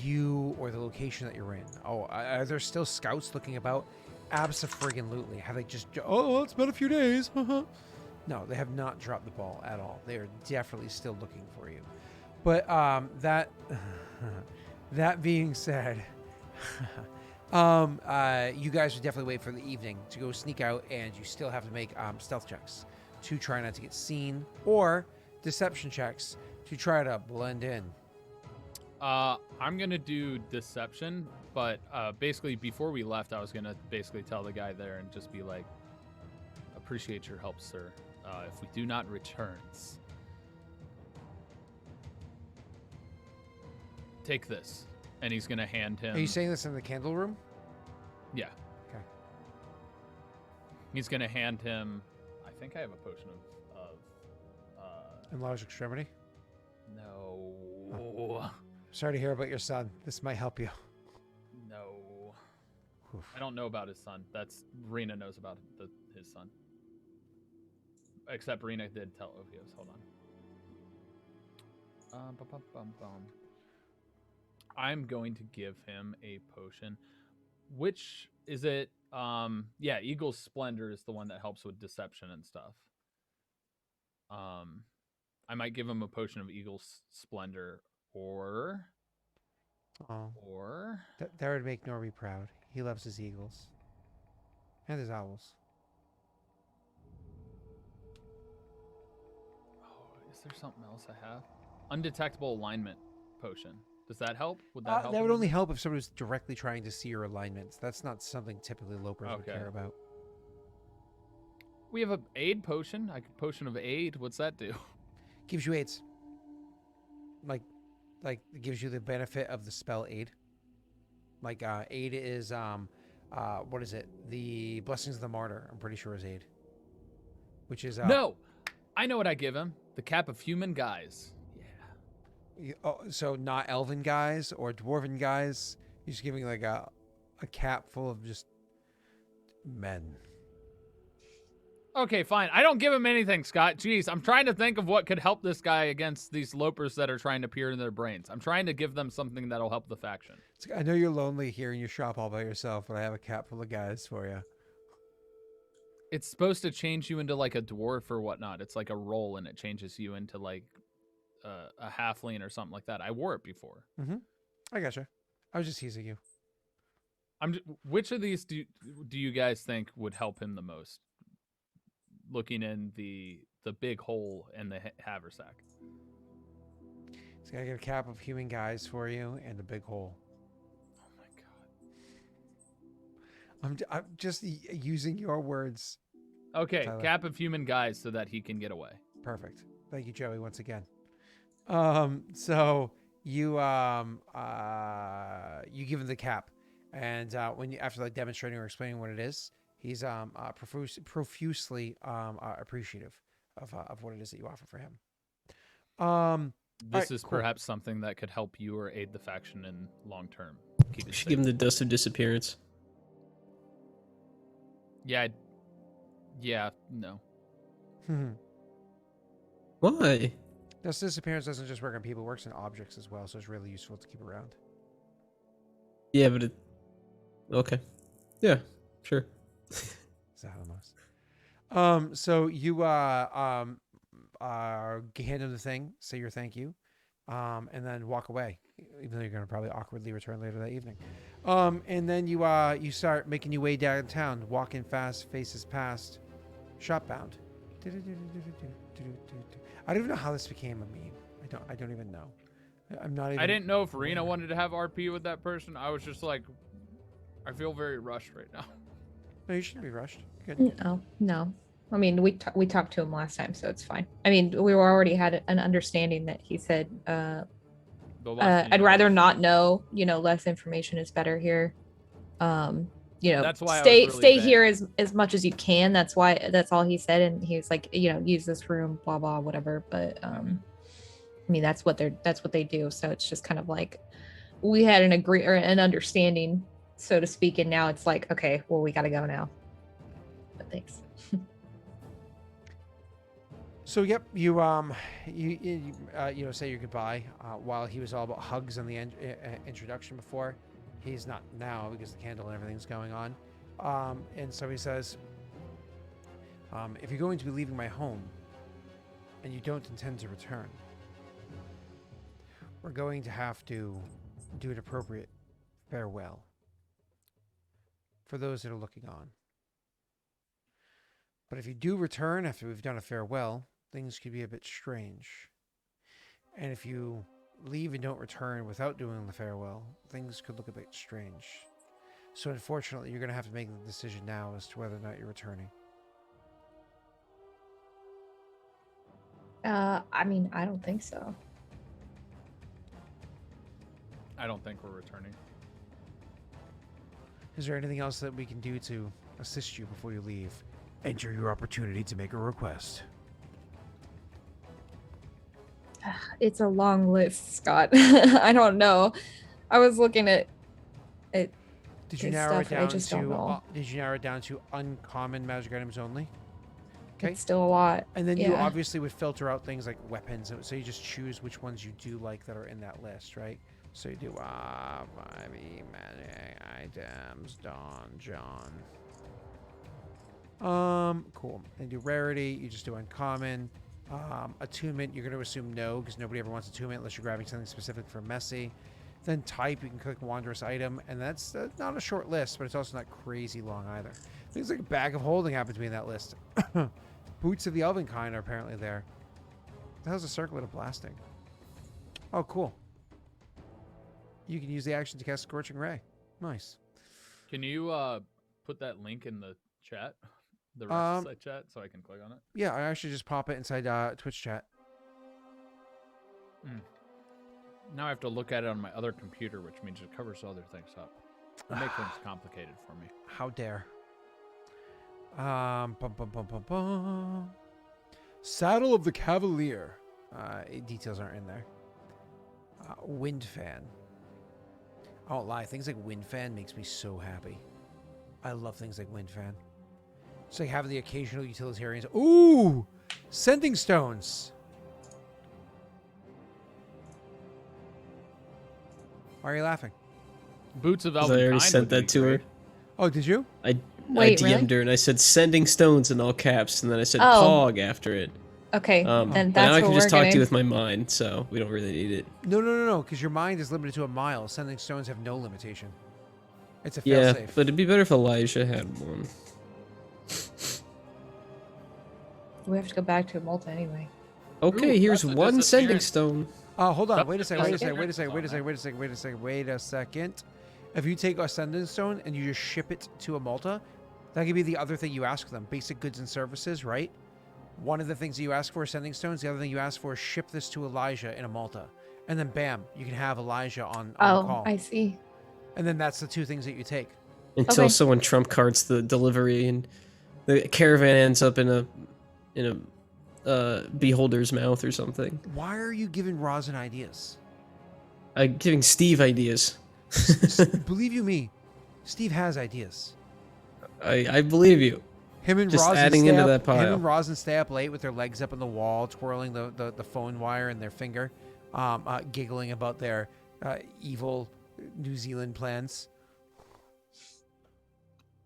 you or the location that you're in. Oh, are there still scouts looking about? Abso-friggin-lutely. Have they just, oh, it's been a few days. No, they have not dropped the ball at all. They are definitely still looking for you. But that being said, you guys would definitely wait for the evening to go sneak out, and you still have to make stealth checks to try not to get seen, or deception checks to try to blend in. I'm gonna do deception, but basically before we left, I was gonna basically tell the guy there and just be like, "Appreciate your help, sir. If we do not return, take this." And he's gonna hand him. Are you saying this in the candle room? Yeah. Okay. He's gonna hand him. I think I have a potion of Enlarged extremity? no. Sorry to hear about your son. This might help you. No. Oof. I don't know about his son. That's Rena knows about his son. Except Rena did tell Ophios. Hold on. I'm going to give him a potion. Which is it? Yeah, Eagle's Splendor is the one that helps with deception and stuff. I might give him a potion of Eagle's Splendor, or That would make Norby proud. He loves his eagles and his owls. oh, is there something else I have? Undetectable alignment potion. Does that help? Would that help? That would him? only help if somebody was directly trying to see your alignments. That's not something typically lopers would Okay. care about. We have a aid potion. Potion of aid. What's that do? Gives you aids. Like it gives you the benefit of the spell aid. Like aid is what is it? The Blessings of the Martyr, I'm pretty sure is aid. Which is No, I know what I give him. The Cap of Human Guys. Yeah. so not elven guys or dwarven guys. He's just giving like a cap full of just men. Okay, fine. I don't give him anything, Scott. Jeez, I'm trying to think of what could help this guy against these lopers that are trying to peer in their brains. I'm trying to give them something that'll help the faction. I know you're lonely here in your shop all by yourself, but I have a cap full of guys for you. It's supposed to change you into like a dwarf or whatnot. It's like a roll, and it changes you into like a halfling or something like that. I wore it before. I gotcha. I was just teasing you. Which of these do you guys think would help him the most? Looking in the big hole in the haversack. He's got to get a cap of human guys for you and a big hole. I'm just using your words. Okay, Tyler. cap of human guys so that he can get away. Perfect. Thank you, Joey, once again. So you you give him the cap, and when you after like demonstrating or explaining what it is, he's profusely appreciative of what it is that you offer for him. This right, is cool. perhaps something that could help you or aid the faction in long term. Keep We it should safe. give him the dust of disappearance. Yeah, no. Why? Dust disappearance doesn't just work on people; it works on objects as well. So it's really useful to keep around. Yeah, but it. Okay. Yeah, sure. Zahalos. So you hand him the thing, say your thank you, and then walk away. Even though you're going to probably awkwardly return later that evening. And then you start making your way downtown, walking fast, faces past, shopbound. I don't even know how this became a meme. I don't even know. I'm not even. I didn't know if Rena wanted to have RP with that person. I was just like, I feel very rushed right now. No, you shouldn't be rushed. Good. No. I mean, we talked to him last time, so it's fine. I mean, we already had an understanding that he said, I'd rather not know. Less information is better here. That's why stay I was really here as much as you can. That's all he said, and he was like, use this room, blah blah, whatever. But I mean, that's what they do. So it's just kind of like we had an understanding, so to speak, and now it's like, okay, well, we got to go now. But thanks. So yep, you say your goodbye. While he was all about hugs on the introduction before, he's not now because the candle and everything's going on. And so he says, if you're going to be leaving my home and you don't intend to return, we're going to have to do an appropriate farewell for those that are looking on. But if you do return after we've done a farewell, things could be a bit strange. And if you leave and don't return without doing the farewell, things could look a bit strange. So unfortunately, you're going to have to make the decision now as to whether or not you're returning. I mean, I don't think so. I don't think we're returning. Is there anything else that we can do to assist you before you leave? Enter your opportunity to make a request. It's a long list, Scott. I don't know. I was looking at it. Did you narrow it down to uncommon magic items only? Okay. It's still a lot. And then you obviously would filter out things like weapons. So you just choose which ones you do like that are in that list, right? So you do 5 magic items, Don John. Cool. And do rarity, you just do uncommon. Attunement, you're going to assume no, because nobody ever wants attunement unless you're grabbing something specific for messy. Then type, you can click wondrous item, and that's not a short list, but it's also not crazy long either. Things like a bag of holding happen to be in that list. Boots of the elven kind are apparently there. That has a circlet of blasting. Oh, cool. You can use the action to cast Scorching Ray. Nice. Can you put that link in the chat? The RC6 chat, so I can click on it? Yeah, I actually just pop it inside Twitch chat. Now I have to look at it on my other computer, which means it covers other things up. It makes things complicated for me. How dare. Saddle of the Cavalier. Details aren't in there. Wind fan. I won't lie, things like wind fan makes me so happy. I love things like wind fan. It's like having the occasional utilitarians. Ooh! Sending stones. Why are you laughing? Boots of 'Cause Elven I already Kind sent would be that to great. her. Oh, did you? I Wait, DM'd really? her and I said sending stones in all caps, and then I said Oh. pog after it. Okay, And then now that's I what can we're just talk to getting. you with my mind, so we don't really need it. No, because your mind is limited to a mile. Sending stones have no limitation. It's a Yeah, failsafe. but it'd be better if Elijah had one. We have to go back to Malta anyway. Okay, Ooh, here's that's a one sending disappearance. stone. Hold on. That's Wait a second. disappearance on that. Wait a second. If you take a sending stone and you just ship it to a Malta, that could be the other thing you ask them. Basic goods and services, right? One of the things that you ask for is sending stones. The other thing you ask for is ship this to Elijah in a Malta. And then bam, you can have Elijah on the call. I see. And then that's the two things that you take. Until Okay. someone trump cards the delivery and the caravan ends up in a beholder's mouth or something. Why are you giving Rosin ideas? Giving Steve ideas. Believe you me, Steve has ideas. I believe you. Him and Just Rosin adding stay into up, that pile. Him and Rosin stay up late with their legs up on the wall, twirling the phone wire in their finger, giggling about their evil New Zealand plans.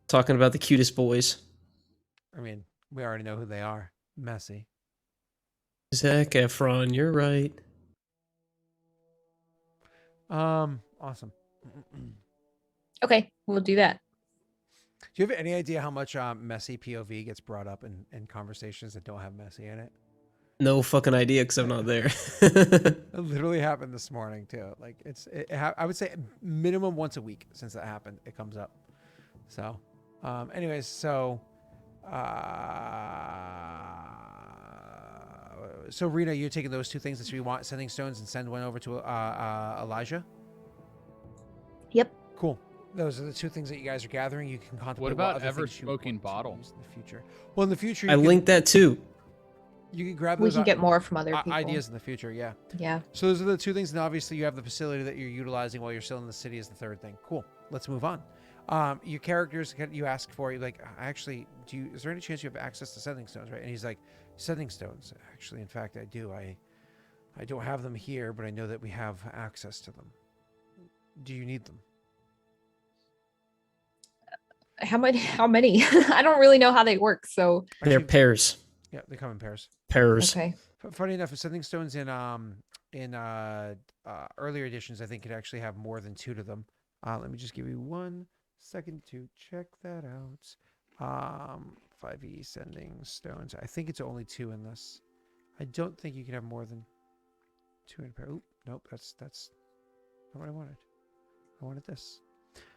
Talking about the cutest boys. I mean, we already know who they are. Messy. Zac Efron, you're right. Awesome. Okay, we'll do that. Do you have any idea how much messy POV gets brought up in conversations that don't have messy in it? No fucking idea because I'm not there. It literally happened this morning too. Like I would say minimum once a week since that happened. It comes up. So, anyways, so Rena, you're taking those two things that you want, sending stones, and send one over to Elijah. Yep. Cool. Those are the two things that you guys are gathering. You can contemplate. What about other things you ever-smoking want to bottle? use in the future? Well, in the future, I linked that too. You can grab We those can get more from other people. ideas in the future. Yeah. Yeah. So those are the two things, and obviously you have the facility that you're utilizing while you're still in the city is the third thing. Cool. Let's move on. Your characters, you ask for, you're like, actually, is there any chance you have access to sending stones, right? And he's like, sending stones. Actually, in fact, I do. I don't have them here, but I know that we have access to them. Do you need them? How many? I don't really know how they work, so They're Actually, pairs. yeah, they come in pairs. Pairs. okay. Funny enough, sending stones in earlier editions, I think could actually have more than two to them. Let me just give you 1 second to check that out. 5e sending stones. I think it's only 2 in this. I don't think you can have more than 2 in a pair. Oop, nope, that's not what I wanted. I wanted this.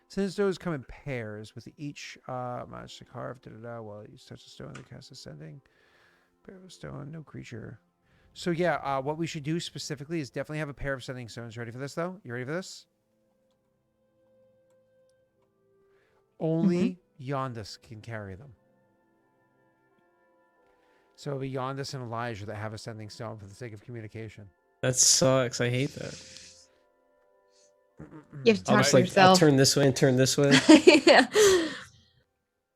Sending stones come in pairs with each managed to carve. While you touch a stone, they cast a sending. Pair of stone, no creature. So yeah, what we should do specifically is definitely have a pair of sending stones. Ready for this though? You ready for this? Only Yondis can carry them. So it'll be Yondis and Elijah that have a sending stone for the sake of communication. That sucks. I hate that. You have to I'll talk just to I'll yourself. turn this way and turn this way. Yeah.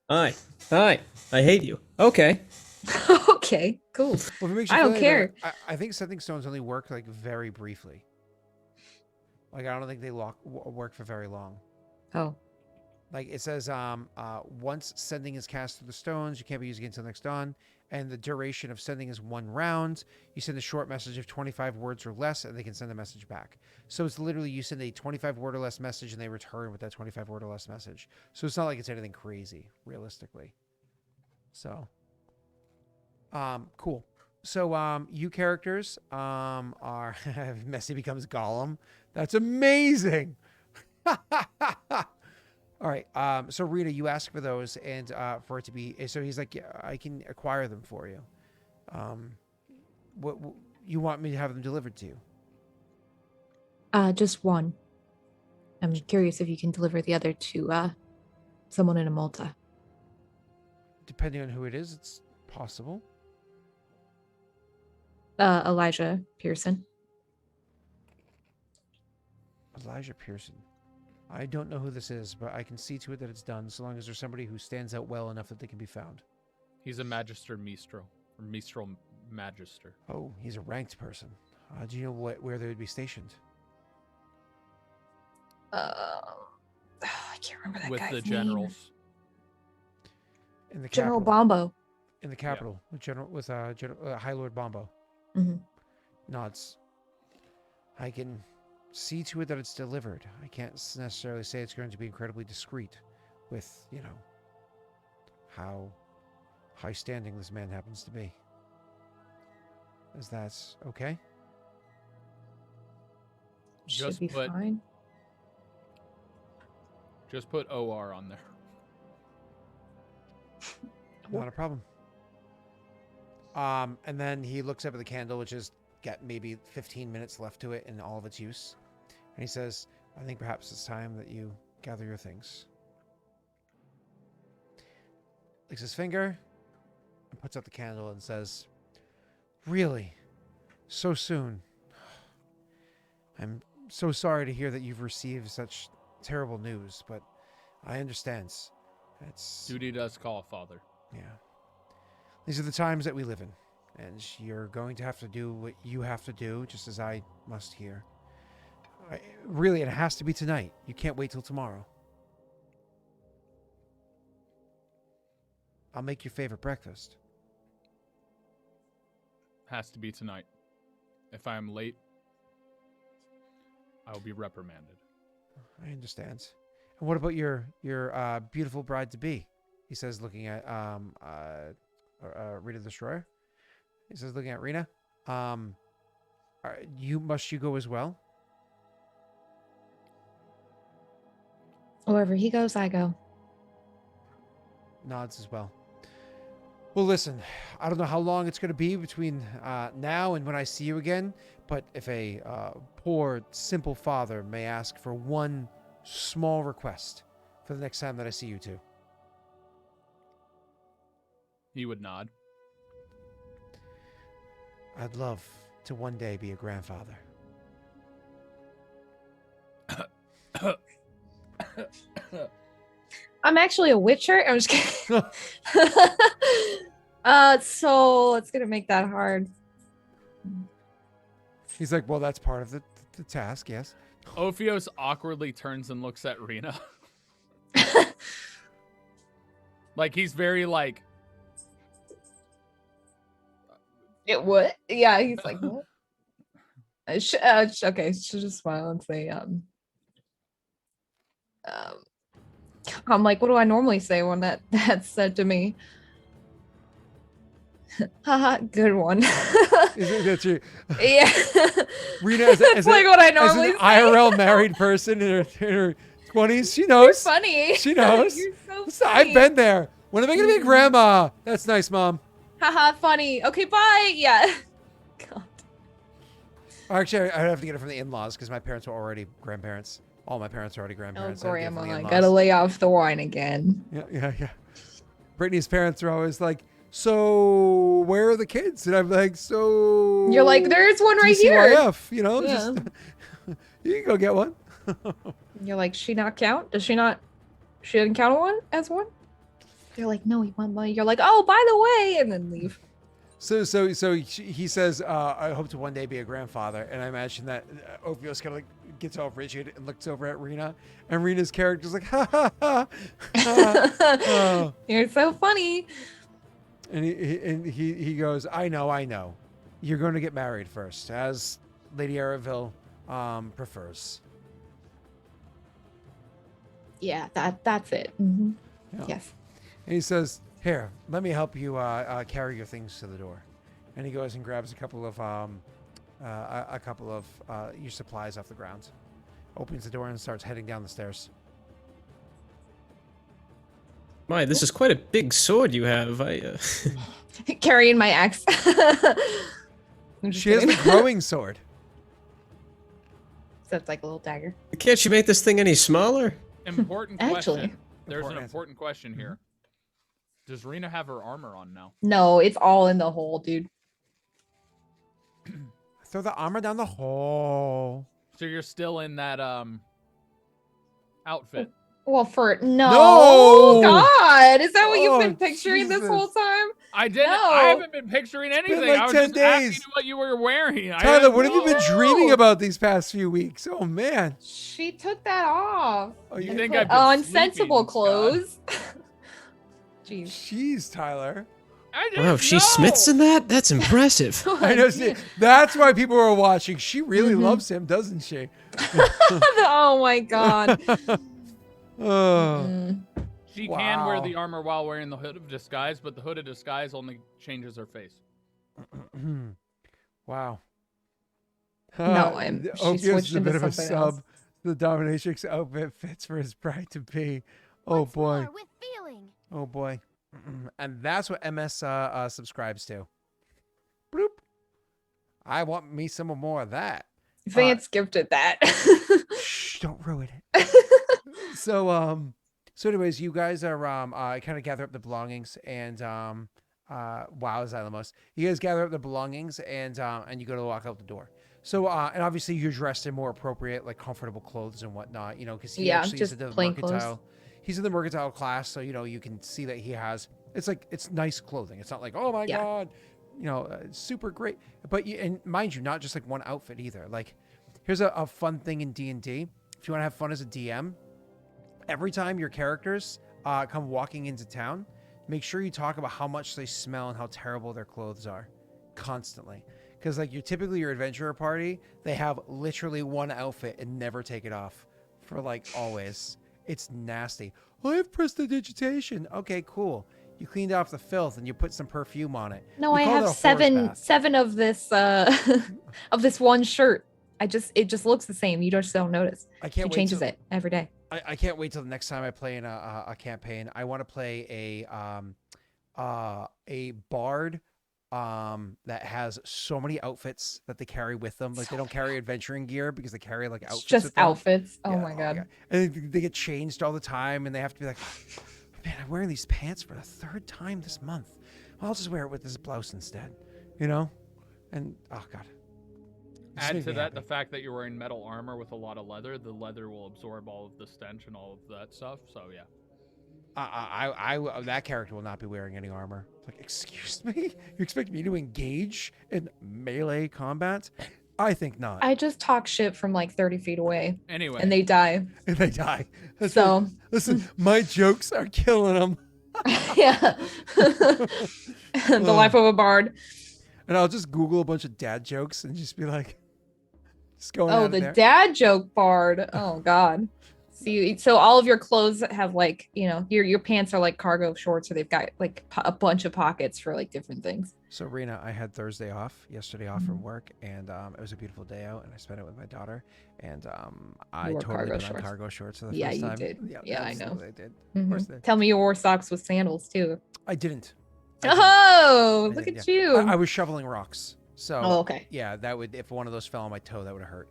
Hi. I hate you. Okay. Okay, cool. Well, if it makes you I feel don't any better, care. I think sending stones only work like very briefly. Like I don't think they work for very long. Oh. Like it says, once sending is cast through the stones, you can't be using it until next dawn. And the duration of sending is 1 round. You send a short message of 25 words or less, and they can send a message back. So it's literally you send a 25 word or less message, and they return with that 25 word or less message. So it's not like it's anything crazy, realistically. So, cool. So, you characters are Messy becomes Gollum. That's amazing. All right. So Rita, you ask for those, and for it to be. So he's like, yeah, I can acquire them for you. What you want me to have them delivered to you? Just one. I'm curious if you can deliver the other to someone in a Malta. Depending on who it is, it's possible. Elijah Pearson. Elijah Pearson. I don't know who this is, but I can see to it that it's done, so long as there's somebody who stands out well enough that they can be found. He's a Magister Mistral, or Mistral Magister. Oh, he's a ranked person. Do you know where they would be stationed? I can't remember that With guy's the name. generals. In the General capital. Bombo. In the capital, with High Lord Bombo. Mm-hmm. Nods. I can see to it that it's delivered. I can't necessarily say it's going to be incredibly discreet with, how high standing this man happens to be. Is that okay? Should Just be put- fine. Just put OR on there. Not a problem. And then he looks up at the candle, which has got maybe 15 minutes left to it in all of its use. And he says, I think perhaps it's time that you gather your things. Licks his finger and puts out the candle and says, really? So soon? I'm so sorry to hear that you've received such terrible news, but I understand. It's Duty does call, Father. yeah. These are the times that we live in, and you're going to have to do what you have to do, just as I must here. Really, it has to be tonight. You can't wait till tomorrow. I'll make your favorite breakfast. Has to be tonight. If I am late, I will be reprimanded. I understand. And what about your beautiful bride-to-be? He says, looking at Rita the Destroyer. He says, looking at Rena. Must you go as well? Wherever he goes, I go. Nods as well. Well, listen, I don't know how long it's going to be between now and when I see you again, but if a poor, simple father may ask for one small request for the next time that I see you two. He would nod. I'd love to one day be a grandfather. I'm actually a witcher. I'm just kidding. So it's gonna make that hard. He's like, well, that's part of the task, yes. Ophios awkwardly turns and looks at Rena. Like, he's very like... It would? Yeah, he's like, what? Okay, she'll just smile and say, I'm like, what do I normally say when that's said to me? Haha, good one. That's your, Yeah. Rena, That's like what I normally as an say. IRL married person in her 20s, she knows. You're funny. She knows. You're so Listen, funny. I've been there. When am I going to be a grandma? That's nice, Mom. Haha, funny. Okay, bye. Yeah. God. Actually, I have to get it from the in-laws because my parents were already grandparents. All my parents are already Oh, grandparents. I have to get it from grandma, the I in-laws. gotta lay off the wine again. Yeah. Brittany's parents are always like, so where are the kids? And I'm like, so... You're like, there's one right here. DCYF, you know? Yeah. Just, you can go get one. You're like, she not count? Does she not? She didn't count one as one? They're like, no, he won money. You're like, oh, by the way, and then leave. So he says, I hope to one day be a grandfather. And I imagine that Ophios kind of like gets all rigid and looks over at Rena. And Rena's character's like, ha ha ha. Oh. You're so funny. And he goes, I know. You're going to get married first, as Lady Araville prefers. Yeah, that's it. Mm-hmm. Yeah. Yes. And he says, here, let me help you carry your things to the door. And he goes and grabs a couple of your supplies off the ground. Opens the door and starts heading down the stairs. My, this is quite a big sword you have. Carrying my axe. She has the growing sword. So it's like a little dagger. Can't you make this thing any smaller? Important Actually. question. There's Important an answer. important question here. Does Rena have her armor on now? No, it's all in the hole, dude. Throw the armor down the hole. So you're still in that outfit. Well, No! God, is that what Oh, you've been picturing this Jesus. whole time? I didn't. No. I haven't been picturing anything. like I was 10 just asking days. you what you were wearing. Tyler, what have you been No. dreaming about these past few weeks? Oh, man. She took that off. Oh, You you think Put I've been on sleeping, sensible Scott? clothes. Jeez. Jeez, Tyler. I didn't Wow, she know. smits in that? That's impressive. I know. See, that's why people are watching. She really Mhm. loves him, doesn't she? Oh my God. Oh. Mm. She can wear Wow. the armor while wearing the hood of disguise, but the hood of disguise only changes her face. Wow. No, she Ophios is switched a bit into of a something else. sub. The dominatrix outfit fits for his bride to be. Oh Once boy. more with feeling. Oh boy. And that's what MS subscribes to. Bloop. I want me some more of that. Vance gifted that. Shh, don't ruin it. So anyways, you guys are kind of gather up the belongings and wow, Xylamos. You guys gather up the belongings and you go to walk out the door. So and obviously you're dressed in more appropriate, like comfortable clothes and whatnot, you know, because he actually is just in the plain mercantile. clothes. He's in the mercantile class, so you know you can see that he has. It's nice clothing. It's not like, oh my god, you know, super great. But and mind you, not just like one outfit either. Like, here's a fun thing in D&D. If you want to have fun as a DM, every time your characters come walking into town, make sure you talk about how much they smell and how terrible their clothes are, constantly. Because like your adventurer party, they have literally one outfit and never take it off for like always. It's nasty. I have prestidigitation. Okay, cool. You cleaned off the filth and you put some perfume on it. No, We I call have it a horse bath. seven of this of this one shirt. It just looks the same. You just don't notice. I He can't wait. changes it every day. I can't wait till the next time I play in a campaign. I want to play a bard that has so many outfits that they carry with them. Like they don't carry adventuring gear because they carry like outfits. It's just with them. outfits. Oh Yeah, my god. And they get changed all the time, and they have to be like, man, I'm wearing these pants for the third time this month. Well, I'll just wear it with this blouse instead, you know? And oh god. Just Add makes to me that the happy. fact that you're wearing metal armor with a lot of leather. The leather will absorb all of the stench and all of that stuff. So yeah. That character will not be wearing any armor. It's like, excuse me? You expect me to engage in melee combat? I think not. I just talk shit from like 30 feet away, Anyway. and they die. If they die. That's So right. Listen, my jokes are killing them. yeah, the life of a bard. And I'll just Google a bunch of dad jokes and just be like, just going Oh, at it the there. dad joke bard. Oh god. See, so all of your clothes have like, you know, your pants are like cargo shorts, or they've got like a bunch of pockets for like different things. So, Rena, I had Thursday off, yesterday off from work, and it was a beautiful day out, and I spent it with my daughter, and I wore totally cargo put on shorts. cargo shorts for the Yeah, first you time. did. Yeah, I know. absolutely I did. Mhm. Of course I did. Tell me you wore socks with sandals too. I didn't. Oh, I look didn't, at yeah. you. I was shoveling rocks. So, Oh, okay. yeah, that would, if one of those fell on my toe, that would have hurt.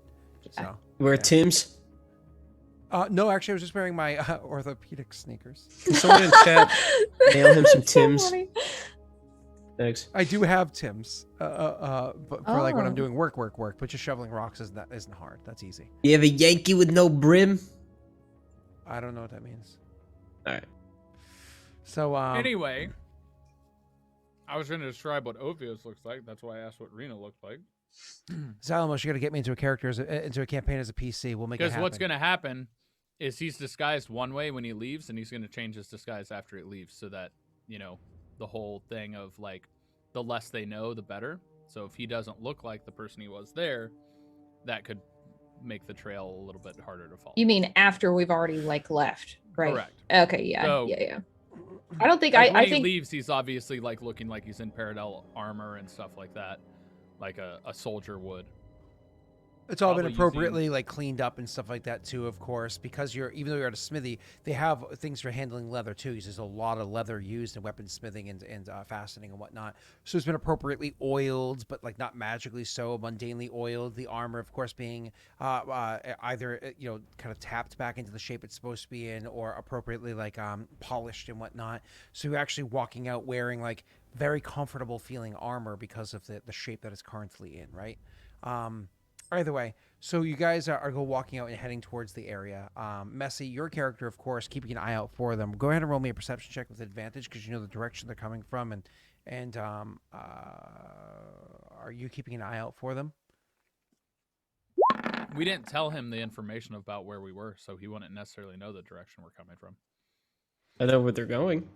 So, Wear yeah. Tim's. No, actually, I was just wearing my orthopedic sneakers. Can someone in chat mail him some That's so Tim's? funny. Thanks. I do have Tim's, but for like when I'm Oh. doing work, but just shoveling rocks isn't hard. That's easy. You have a Yankee with no brim? I don't know what that means. All right. So, Anyway, I was going to describe what Ovios looks like. That's why I asked what Rena looked like. Zalamos, you got to get me into a character into a campaign as a PC. We'll make it Because happen. what's going to happen is he's disguised one way when he leaves, and he's going to change his disguise after he leaves, so that, you know, the whole thing of like the less they know, the better. So if he doesn't look like the person he was there, that could make the trail a little bit harder to follow. You mean after we've already like left, right? Correct. Okay, yeah, So- yeah. I don't think Like when I he think leaves, he's obviously like looking like he's in Paradel armor and stuff like that, like a soldier would. It's all been probably appropriately like cleaned up and stuff like that too, of course, because even though you're at a smithy, they have things for handling leather too. Because there's a lot of leather used in weaponsmithing and fastening and whatnot. So it's been appropriately oiled, but like not magically so, mundanely oiled. The armor, of course, being either kind of tapped back into the shape it's supposed to be in, or appropriately like polished and whatnot. So you're actually walking out wearing like very comfortable feeling armor because of the shape that it's currently in, right? Either way, so you guys are go walking out and heading towards the area. Messy, your character, of course, keeping an eye out for them. Go ahead and roll me a perception check with advantage because you know the direction they're coming from, and are you keeping an eye out for them? We didn't tell him the information about where we were, so he wouldn't necessarily know the direction we're coming from. I know where they're going.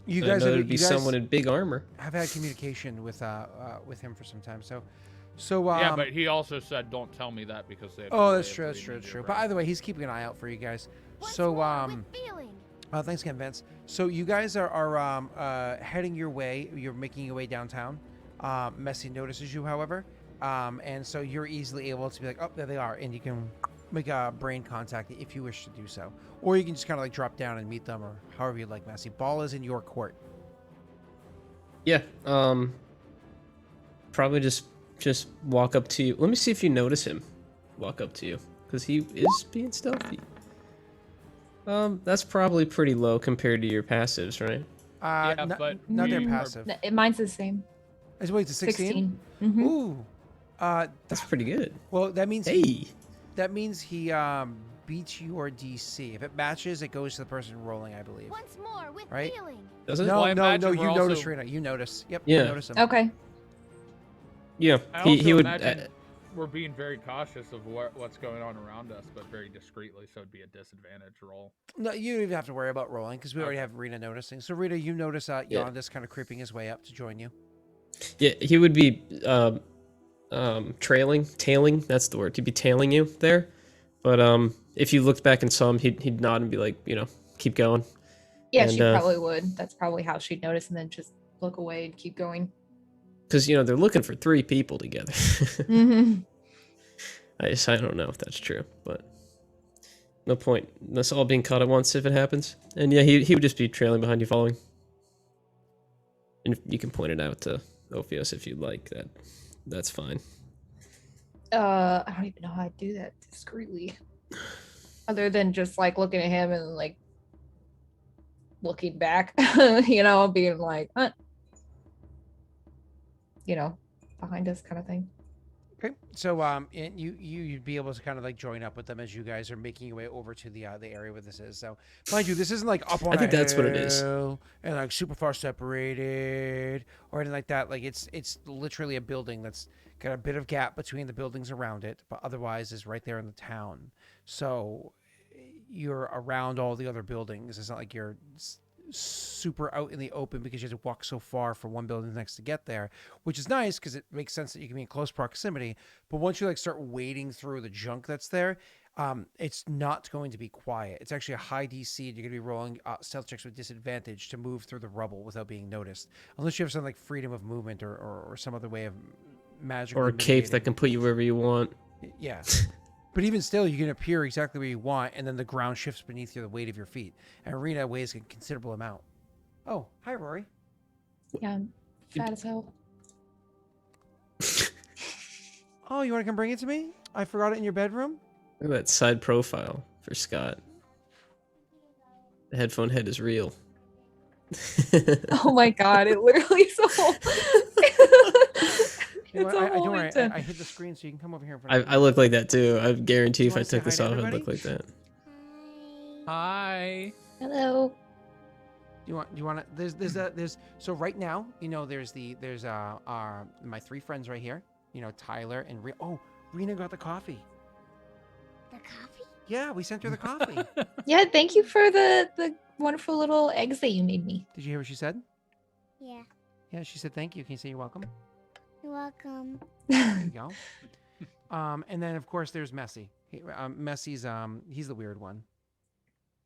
You I guys, know have, there'd be you guys someone in big armor. have had communication with him for some time, so Yeah, but he also said, "Don't tell me that," because they have no oh, way that's of true, that's reading true, that's your true. But brain. either way, he's keeping an eye out for you guys. Once So more with feeling. Thanks again, Vince. So you guys are heading your way. You're making your way downtown. Messy notices you, however, and so you're easily able to be like, oh, there they are, and you can make a brain contact if you wish to do so, or you can just kind of like drop down and meet them, or however you'd like, Massey. Ball is in your court. Yeah. Probably just walk up to you. Let me see if you notice him. Walk up to you, because he is being stealthy. That's probably pretty low compared to your passives, right? Yeah, not, but not their we are- passive. Mine's the same. Wait, it's a 16? 16. Mhm. Ooh. That's pretty good. Well, that means Hey. that means he beats your DC. If it matches, it goes to the person rolling, I believe. Once more with Right? feeling. Does it? No, Well, I no, imagine you we're notice, also- Rita. You notice. Yep. Yeah. You notice him. Okay. Yeah. I He also would. imagine we're being very cautious of what's going on around us, but very discreetly, so it'd be a disadvantage roll. No, you don't even have to worry about rolling because we already have Rita noticing. So, Rita, you notice Yondas kind of creeping his way up to join you. Yeah, he would be tailing. That's the word. He'd be tailing you there. But if you looked back and saw him, he'd nod and be like, keep going. Yeah, And, she probably would. That's probably how she'd notice and then just look away and keep going. Because they're looking for 3 people together. Mm-hmm. I don't know if that's true, but no point. That's all being caught at once if it happens. And yeah, he would just be trailing behind you, following. And you can point it out to Ophios if you'd like. That's fine. I don't even know how I do that discreetly. Other than just like looking at him and like looking back, being like, behind us kind of thing. Okay, so and you'd be able to kind of like join up with them as you guys are making your way over to the area where this is. So, mind you, this isn't like up on I think a that's what it is. hill and like super far separated or anything like that. Like it's literally a building that's got a bit of gap between the buildings around it, but otherwise is right there in the town. So you're around all the other buildings. It's not like you're super out in the open because you have to walk so far from one building to the next to get there, which is nice because it makes sense that you can be in close proximity. But once you like start wading through the junk that's there, it's not going to be quiet. It's actually a high DC. You're going to be rolling stealth checks with disadvantage to move through the rubble without being noticed, unless you have some like freedom of movement or some other way of magic Or a cape that can put you wherever you want. Yeah. But even still, you can appear exactly where you want, and then the ground shifts beneath you, the weight of your feet. And Rena weighs a considerable amount. Oh, hi, Rory. Yeah, I'm fat as hell. Oh, you want to come bring it to me? I forgot it in your bedroom? Look at that side profile for Scott. The headphone head is real. Oh my god, it literally is a whole. You know It's what, a whole don't worry. intent. I hid the screen so you can come over here in front of me. I look like that too. I guarantee if wanna I say took this hi off, to I'd look everybody? like that. Hi. Hello. Do you want to? There's. So right now, there's my 3 friends right here. Tyler and Rena got the coffee. The coffee? Yeah, we sent her the coffee. Yeah, thank you for the wonderful little eggs that you made me. Did you hear what she said? Yeah. Yeah, she said thank you. Can you say you're welcome? You're welcome. There you go. And then of course there's Messy. Messy's he's the weird one.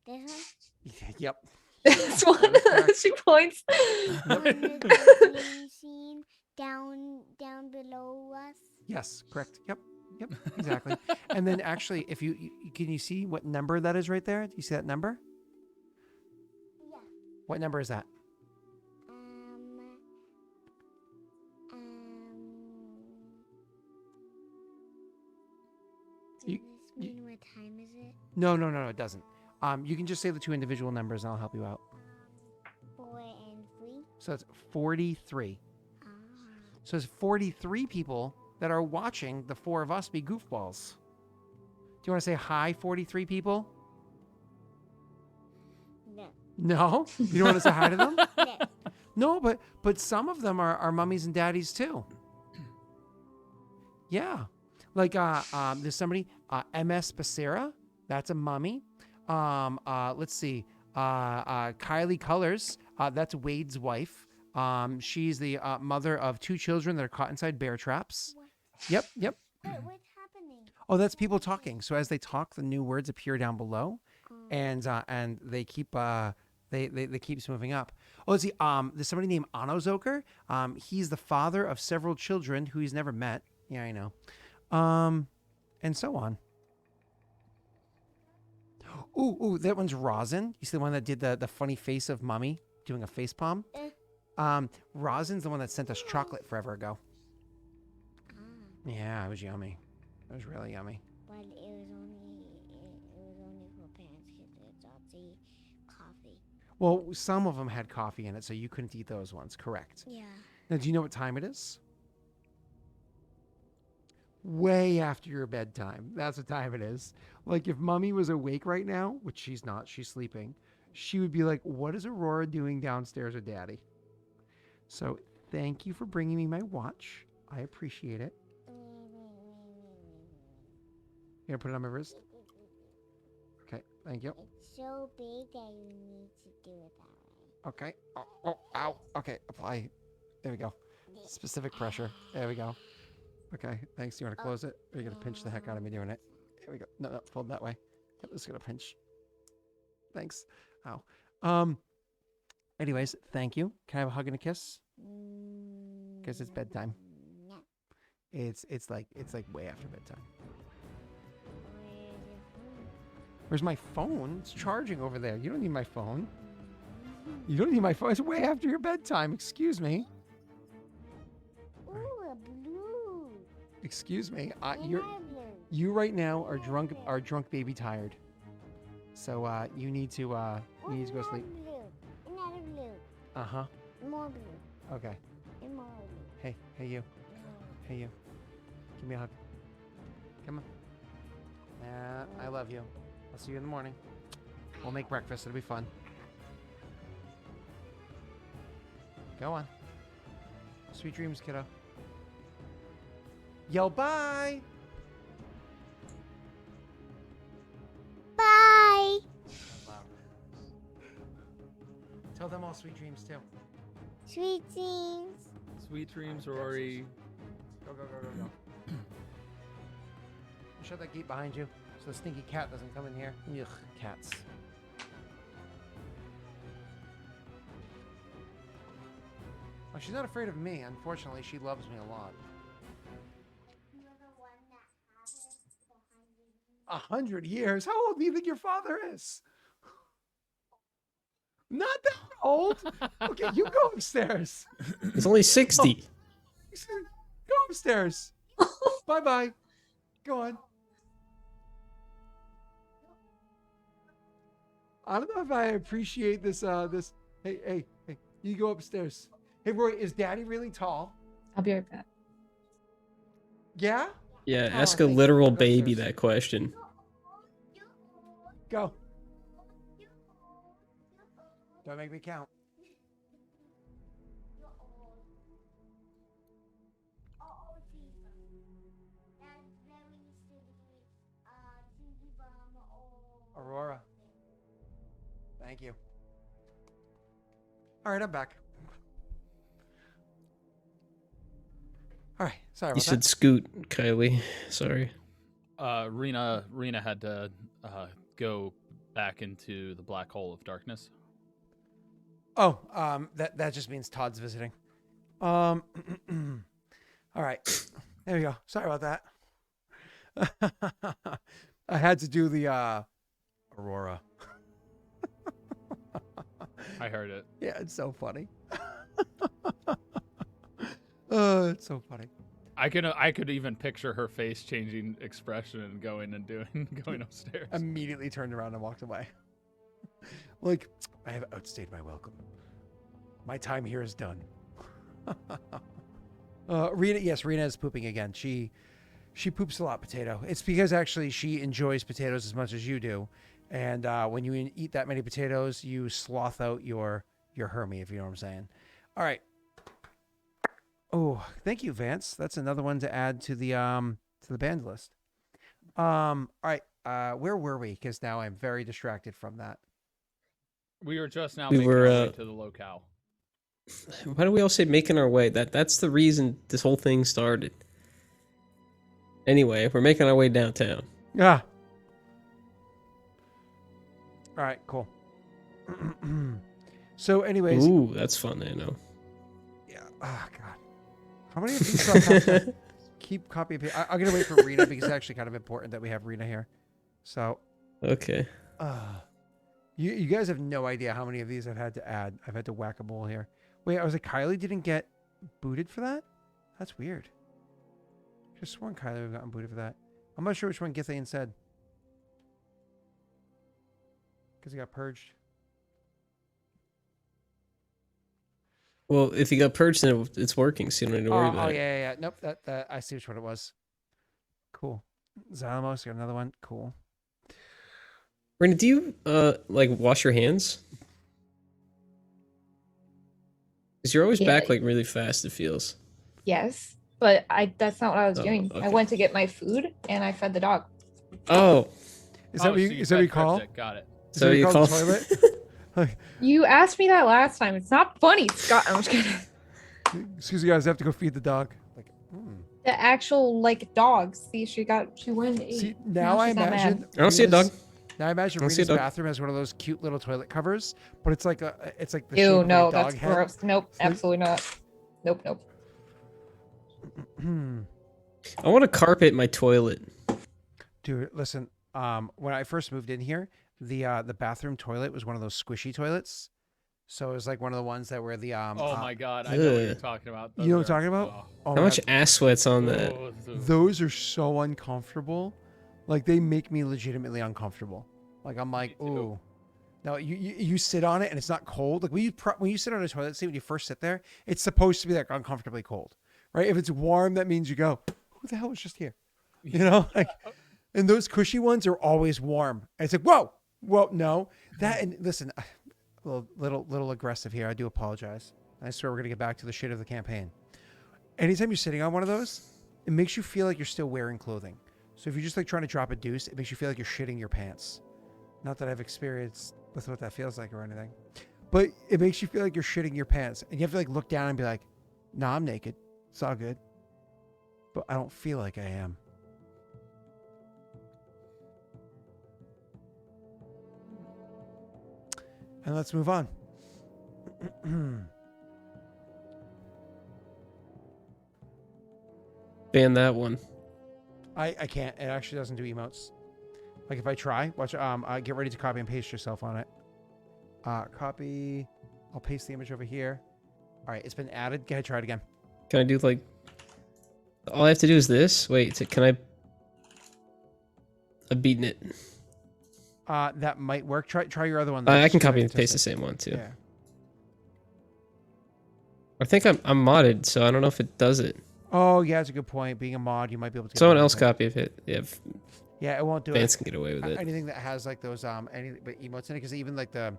This one? Yep. This one, That is correct. she points. On the green scene down below us? Yes, correct. Yep. Exactly. And then actually, if you can you see what number that is right there? Do you see that number? Yeah. What number is that? Does You- this mean what time is it? No, it doesn't. You can just say the 2 individual numbers and I'll help you out. 4 and 3? So it's 43. Ah. So it's 43 people that are watching the 4 of us be goofballs. Do you want to say hi, 43 people? No. No? You don't want to say hi to them? No. No, but some of them are mummies and daddies too. Yeah. Like there's somebody, MS Becerra, that's a mummy. Let's see. Kylie Colors, that's Wade's wife. She's the mother of 2 children that are caught inside bear traps. What? Yep. What's happening? Oh, that's people talking. So as they talk, the new words appear down below, and they keep they keeps moving up. Oh, let's see. There's somebody named Anozoker. He's the father of several children who he's never met. Yeah, I know. And so on. Ooh, that one's Rosin. You see the one that did the funny face of Mummy doing a face palm? Rosin's the one that sent us chocolate forever ago. Ah, Yeah, it was yummy. It was really yummy. but it was only for parents because it's also coffee. Well, some of them had coffee in it, so you couldn't eat those ones. Correct. Yeah. Now, do you know what time it is? Way after your bedtime. That's what time it is. Like, if Mummy was awake right now, which she's not, she's sleeping, she would be like, what is Aurora doing downstairs with Daddy? So, thank you for bringing me my watch. I appreciate it. You gonna put it on my wrist? Okay, thank you. It's so big that you need to do it that way. Okay. Oh, ow. Okay, apply. There we go. Specific pressure. There we go. Okay, thanks. You want to close it? Or are you going to pinch the heck out of me doing it? Here we go. No, fold that way. Yep, this is going to pinch. Thanks. Ow. Anyways, thank you. Can I have a hug and a kiss? Because it's bedtime. No. It's like way after bedtime. Where's your phone? Where's my phone? It's charging over there. You don't need my phone. You don't need my phone. It's way after your bedtime. Excuse me. Ooh, a blue. Excuse me. Another blue. You right now are drunk baby tired. So you need to go sleep. Blue. Another blue. Uh-huh. More blue. Okay. And more blue. Hey you. Hey you. Give me a hug. Come on. I love you. I'll see you in the morning. We'll make breakfast. It'll be fun. Go on. Sweet dreams, kiddo. Yell bye. Bye. Tell them all sweet dreams too. Sweet dreams. Sweet dreams, Rory. Go. Shut that gate behind you so the stinky cat doesn't come in here. Ugh, cats. Well, she's not afraid of me. Unfortunately, she loves me a lot. You're the one that had it for 100 years? How old do you think your father is? Not that old. Okay, you go upstairs. It's only 60. Go upstairs. Bye-bye. Go on. I don't know if I appreciate this. Hey, you go upstairs. Hey, Roy, is Daddy really tall? I'll be right back. Yeah? Yeah, Oh, ask a thank you. literal Go baby upstairs. that question. Go. Don't make me count. Aurora. Thank you. All right, I'm back. All right, sorry You about said that. scoot, Kylie. Sorry. Rena had to go back into the black hole of darkness. Oh, that just means Todd's visiting. All right, there we go. Sorry about that. I had to do the Aurora. I heard it. Yeah, it's so funny. It's so funny. I could even picture her face changing expression and going upstairs. Immediately turned around and walked away. Like, I have outstayed my welcome. My time here is done. Rena is pooping again. She poops a lot, Potato. It's because actually she enjoys potatoes as much as you do. And when you eat that many potatoes, you sloth out your Hermie, if you know what I'm saying. All right. Oh, thank you, Vance. That's another one to add to the band list. All right. Where were we? Because now I'm very distracted from that. We were just now We making were, our way to the locale. Why do we all say making our way? That's the reason this whole thing started. Anyway, we're making our way downtown. Yeah. All right, cool. So anyways. Ooh, that's fun, I know. Yeah. Oh, God. How many of these do I have to keep copy and paste? I'm going to wait for Rena because it's actually kind of important that we have Rena here. So. Okay. You guys have no idea how many of these I've had to add. I've had to whack a mole here. Wait, I was like, Kylie didn't get booted for that? That's weird. Just sworn Kylie would have gotten booted for that. I'm not sure which one Githane said. Because he got purged. Well, if he got purged, then it's working, so you don't need to worry about it. Yeah. Nope, that I see which one it was. Cool. Zalamos got another one. Cool. Brandon, do you like wash your hands? Because you're always back like really fast. It feels. Yes, but that's not what I was Oh, doing. okay. I went to get my food and I fed the dog. Oh, Is that what you call? Got it. Is that what you call the toilet? You asked me that last time. It's not funny, Scott. I'm just kidding. Excuse me, guys. I have to go feed the dog. Like, The actual like dog. See, she went. See, now I she's not mad. imagine. I don't see a dog. Now I imagine I don't see a Rita's dog. bathroom has one of those cute little toilet covers, but it's like the Ew, shape of no, a dog that's head. gross. Nope, absolutely not. Nope. I want to carpet my toilet. Dude, listen. When I first moved in here, the bathroom toilet was one of those squishy toilets. So it was like one of the ones that were the Oh my god, I know what you're Ugh. talking about. You know what I'm talking about? Oh How my much God. ass sweat's on that? Those are so uncomfortable. Like they make me legitimately uncomfortable. Like I'm like, Me too. ooh. No, you sit on it and it's not cold. Like when you sit on a toilet seat when you first sit there, it's supposed to be like uncomfortably cold, right? If it's warm, that means you go, who the hell was just here? You know, like, and those cushy ones are always warm. And it's like, whoa, no, that and listen, a little aggressive here. I do apologize. I swear we're gonna get back to the shit of the campaign. Anytime you're sitting on one of those, it makes you feel like you're still wearing clothing. So if you're just like trying to drop a deuce, it makes you feel like you're shitting your pants. Not that I've experienced with what that feels like or anything, but it makes you feel like you're shitting your pants, and you have to like look down and be like, "Nah, I'm naked. It's all good." But I don't feel like I am. And let's move on. Ban that one. I can't. It actually doesn't do emotes. Like if I try, watch. Get ready to copy and paste yourself on it. Copy. I'll paste the image over here. All right, it's been added. Go ahead, try it again. Can I do like? All I have to do is this. Wait, can I? I'm beating it. That might work. Try your other one. I can copy and paste the same one too. Yeah. I think I'm modded, so I don't know if it does it. Oh yeah, that's a good point. Being a mod, you might be able to. Get Someone away else with it. copy if it. Yeah, if Yeah, it won't do fans it. can get away with it. Anything that has like those but emotes in it, because even like the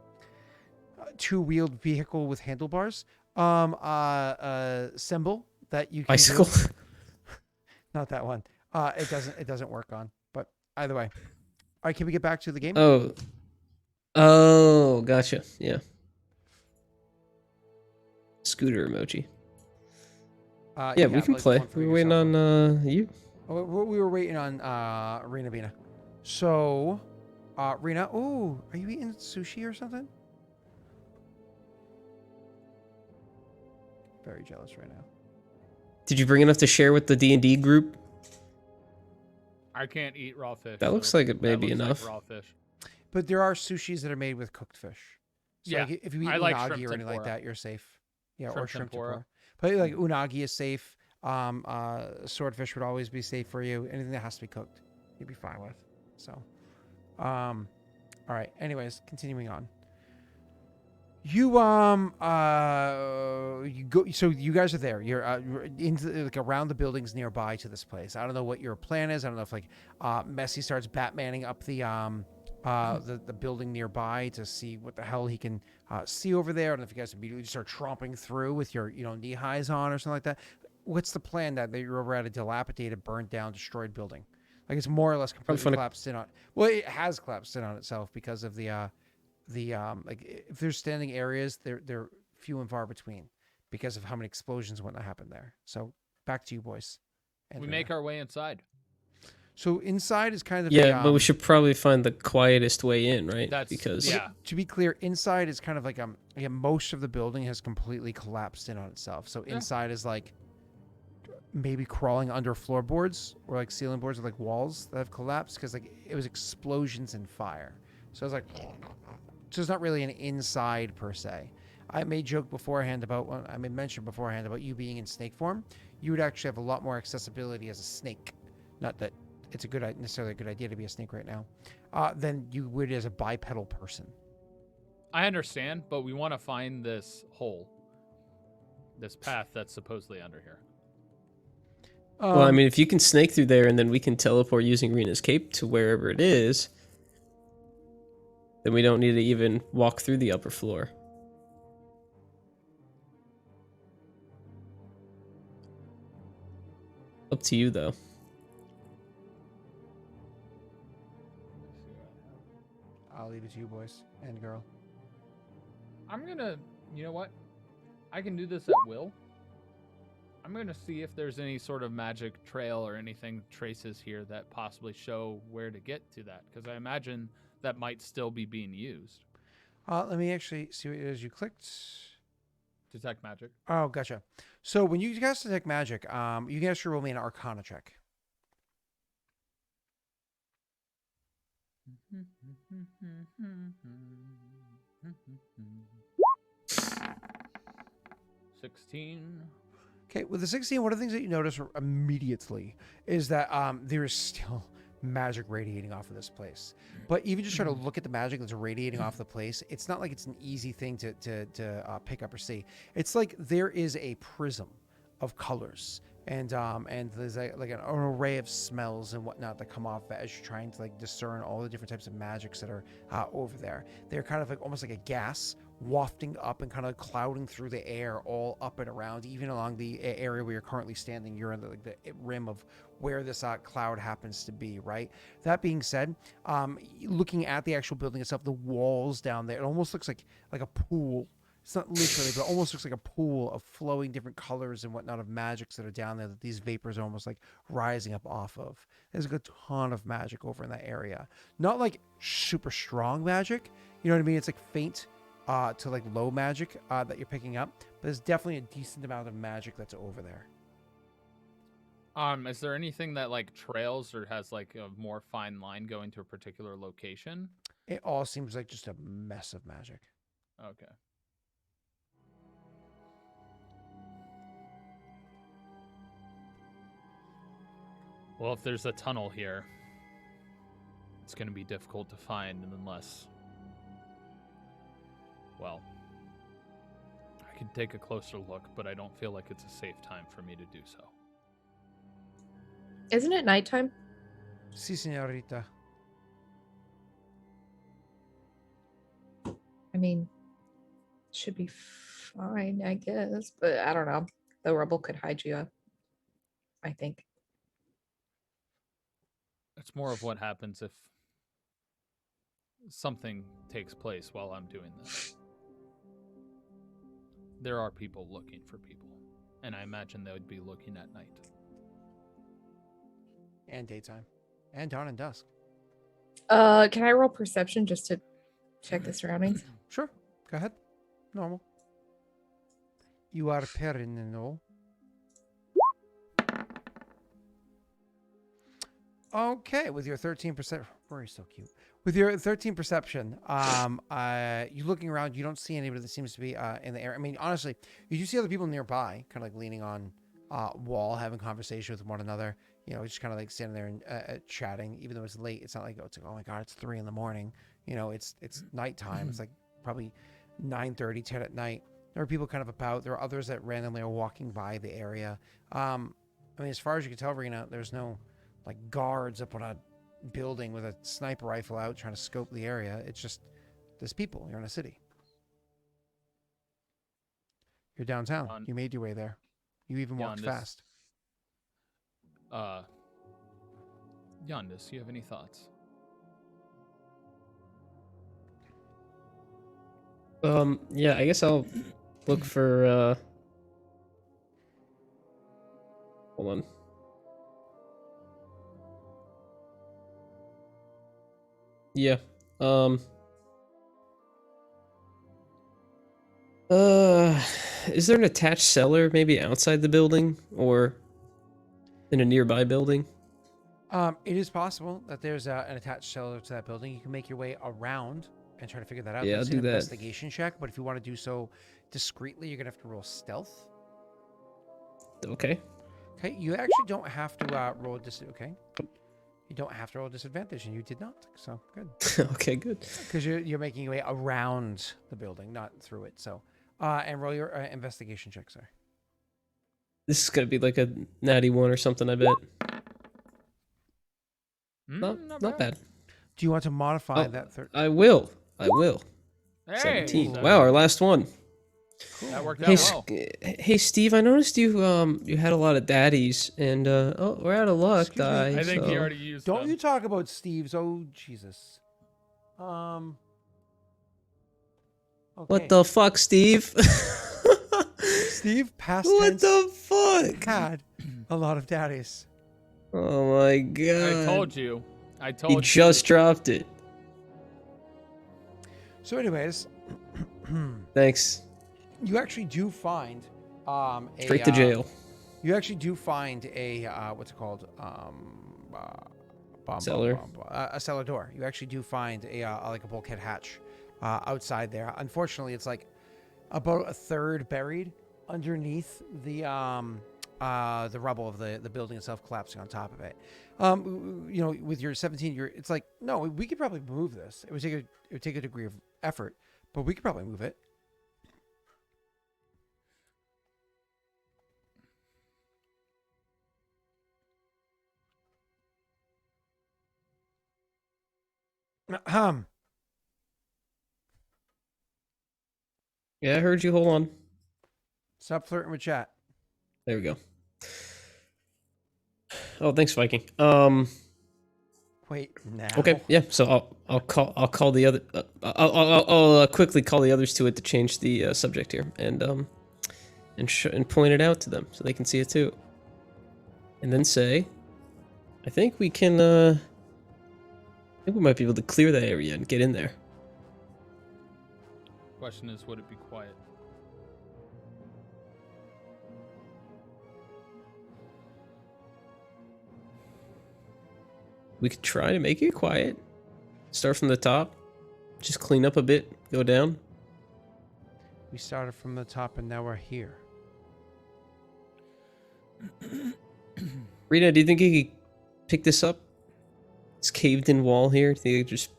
two-wheeled vehicle with handlebars, symbol that you can Bicycle. do. Not that one. It doesn't work on. But either way. All right, can we get back to the game? Oh, gotcha. Yeah. Scooter emoji. Yeah, we can like play. one for We were waiting yourself. on you. Oh, we were waiting on Rena Bina. So, Rena, oh, are you eating sushi or something? Very jealous right now. Did you bring enough to share with the D&D group? I can't eat raw fish. That looks like it may be enough. Raw fish. But there are sushis that are made with cooked fish. So Yeah, like if you eat I like unagi shrimp or anything like tempura. that, you're safe. Yeah, or Shrimp shrimp tempura. tempura. But like unagi is safe. Swordfish would always be safe for you. Anything that has to be cooked, you'd be fine with. So, all right. Anyways, continuing on. You you go. So you guys are there. You're into like around the buildings nearby to this place. I don't know what your plan is. I don't know if like Messi starts Batmaning up the building nearby to see what the hell he can see over there. I don't know if you guys immediately start tromping through with your knee highs on or something like that. What's the plan that you're over at a dilapidated, burnt down, destroyed building? Like it's more or less completely funny. collapsed in on. Well, it has collapsed in on itself because of the like if there's standing areas, they're few and far between because of how many explosions and whatnot happened there. So back to you, boys. We make our way inside. So inside is kind of Yeah, but we should probably find the quietest way in, right? That's- Because yeah. To be clear, inside is kind of like most of the building has completely collapsed in on itself. So inside is like maybe crawling under floorboards or like ceiling boards or like walls that have collapsed because like it was explosions and fire. So it's like, so it's not really an inside per se. I made joke beforehand about, well, I made mention beforehand about you being in snake form. You would actually have a lot more accessibility as a snake. Not that it's necessarily a good idea to be a snake right now, than you would as a bipedal person. I understand, but we want to find this hole, this path that's supposedly under here. Well, I mean, if you can snake through there and then we can teleport using Rena's cape to wherever it is, then we don't need to even walk through the upper floor. Up to you, though. I'll leave it to you, boys and girl. I'm gonna, you know what? I can do this at will. I'm gonna see if there's any sort of magic trail or anything traces here that possibly show where to get to that, because I imagine that might still be being used. Let me actually see what it is you clicked. Detect magic. Oh, gotcha. So when you cast Detect Magic, you can actually roll me an Arcana check. $16. Okay, with the 16, one of the things that you notice immediately is that there is still magic radiating off of this place. But even just try to look at the magic that's radiating off the place, it's not like it's an easy thing to pick up or see. It's like there is a prism of colors and there's like an array of smells and whatnot that come off as you're trying to like discern all the different types of magics that are over there. They're kind of like almost like a gas wafting up and kind of clouding through the air all up and around, even along the area where you're currently standing. You're in the rim of where this cloud happens to be, right? That being said, looking at the actual building itself, the walls down there, it almost looks like a pool. It's not literally, but it almost looks like a pool of flowing different colors and whatnot of magics that are down there that these vapors are almost like rising up off of. There's a ton of magic over in that area. Not like super strong magic, you know what I mean? It's like faint to like low magic that you're picking up, but there's definitely a decent amount of magic that's over there. Is there anything that like trails or has like a more fine line going to a particular location? It all seems like just a mess of magic. Okay. Well, if there's a tunnel here, it's going to be difficult to find unless, well, I could take a closer look, but I don't feel like it's a safe time for me to do so. Isn't it nighttime? Si, señorita. I mean, should be fine, I guess, but I don't know. The rubble could hide you up, I think. It's more of what happens if something takes place while I'm doing this. There are people looking for people, and I imagine they would be looking at night. And daytime. And dawn and dusk. Can I roll perception just to check the surroundings? Sure. Go ahead. Normal. You are Perinino. Okay, with your 13%, Rory's so cute. With your 13 perception, you looking around, you don't see anybody that seems to be in the area. I mean, honestly, you do see other people nearby, kind of like leaning on wall, having conversation with one another. You know, just kind of like standing there and chatting. Even though it's late, it's not like it's like, oh my god, it's 3 a.m. You know, it's nighttime. It's like probably 9:30, 10 at night. There are people kind of about. There are others that randomly are walking by the area. I mean, as far as you can tell, Rena, there's no like guards up on a building with a sniper rifle out trying to scope the area. It's just there's people. You're in a city. You're downtown. You made your way there. You even walked fast. Yondis, you have any thoughts? Yeah, I guess I'll look for hold on. Yeah. Is there an attached cellar maybe outside the building or in a nearby building? It is possible that there's an attached cellar to that building. You can make your way around and try to figure that out. Yeah, That's I'll do an that. investigation check, but if you want to do so discreetly, you're gonna have to roll stealth. Okay. Okay, you actually don't have to roll okay. You don't have to roll a disadvantage, and you did not. So good, Okay, good. because you're making your way around the building, not through it. So, and roll your investigation check, sir. This is gonna be like a natty one or something, I bet. Not bad. Do you want to modify Oh, that third? I will. I will. Hey, 17. so Wow, our last one. that worked Hey, out well. hey, Steve. I noticed you had a lot of daddies, and oh, we're out of luck, Excuse me, die. I think he so- already used Don't them. you talk about Steve's? Oh Jesus. Okay. What the fuck, Steve? Steve past What tense the fuck? had a lot of daddies. Oh my god. I told you. I He told you. just dropped it. So, anyways, Thanks. you actually do find Straight to jail. You actually do find a what's it called? Cellar. A cellar door. You actually do find a like a bulkhead hatch outside there. Unfortunately, it's like about a third buried underneath the rubble of the building itself, collapsing on top of it. You know, with your 17, it's like, no, we could probably move this. It would take a degree of effort, but we could probably move it. Yeah, I heard you. Hold on. Stop flirting with chat. There we go. Oh, thanks, Viking. Wait, now. Okay, yeah. So I'll call the other. I'll quickly call the others to it to change the subject here, and point it out to them so they can see it too. And then say, I think we can. I think we might be able to clear that area and get in there. Question is, would it be quiet? We could try to make it quiet. Start from the top. Just clean up a bit. Go down. We started from the top and now we're here. Rita, do you think you could pick this up? This caved-in wall here. Do you think you could just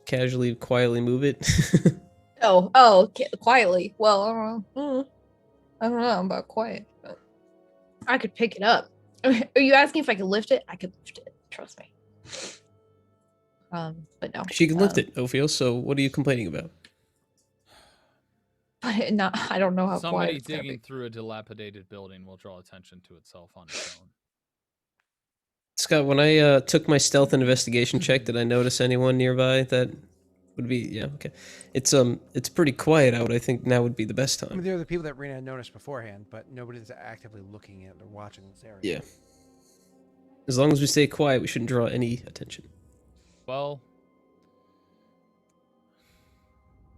casually, quietly move it? Quietly. Well, I don't know about quiet, but I could pick it up. Are you asking if I could lift it? I could lift it. Trust me. But no. She can lift it, Ophiel. So what are you complaining about? But no, I don't know how Somebody quiet it's gonna digging be. through a dilapidated building will draw attention to itself on its own. Scott, when I took my stealth and investigation check, did I notice anyone nearby that would be? Yeah, okay. It's pretty quiet out. I think now would be the best I mean, time. there are the people that Rena had noticed beforehand, but nobody's actively looking at or watching this area. Yeah. As long as we stay quiet, we shouldn't draw any attention. Well,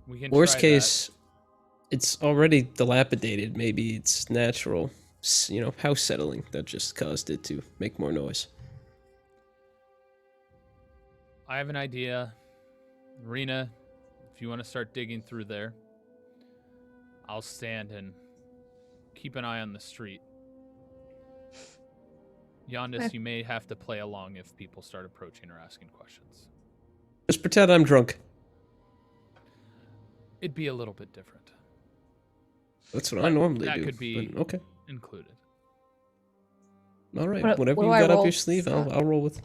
we can. Worst try case, it's already dilapidated. Maybe it's natural, house settling that just caused it to make more noise. that. I have an idea, Rena. If you want to start digging through there, I'll stand and keep an eye on the street. Yondis, you may have to play along if people start approaching or asking questions. Just pretend I'm drunk. It'd be a little bit different. That's what I But normally that do. could be but okay. included. All right. What Whatever do you I got up roll, your sleeve, I'll Scott? roll with.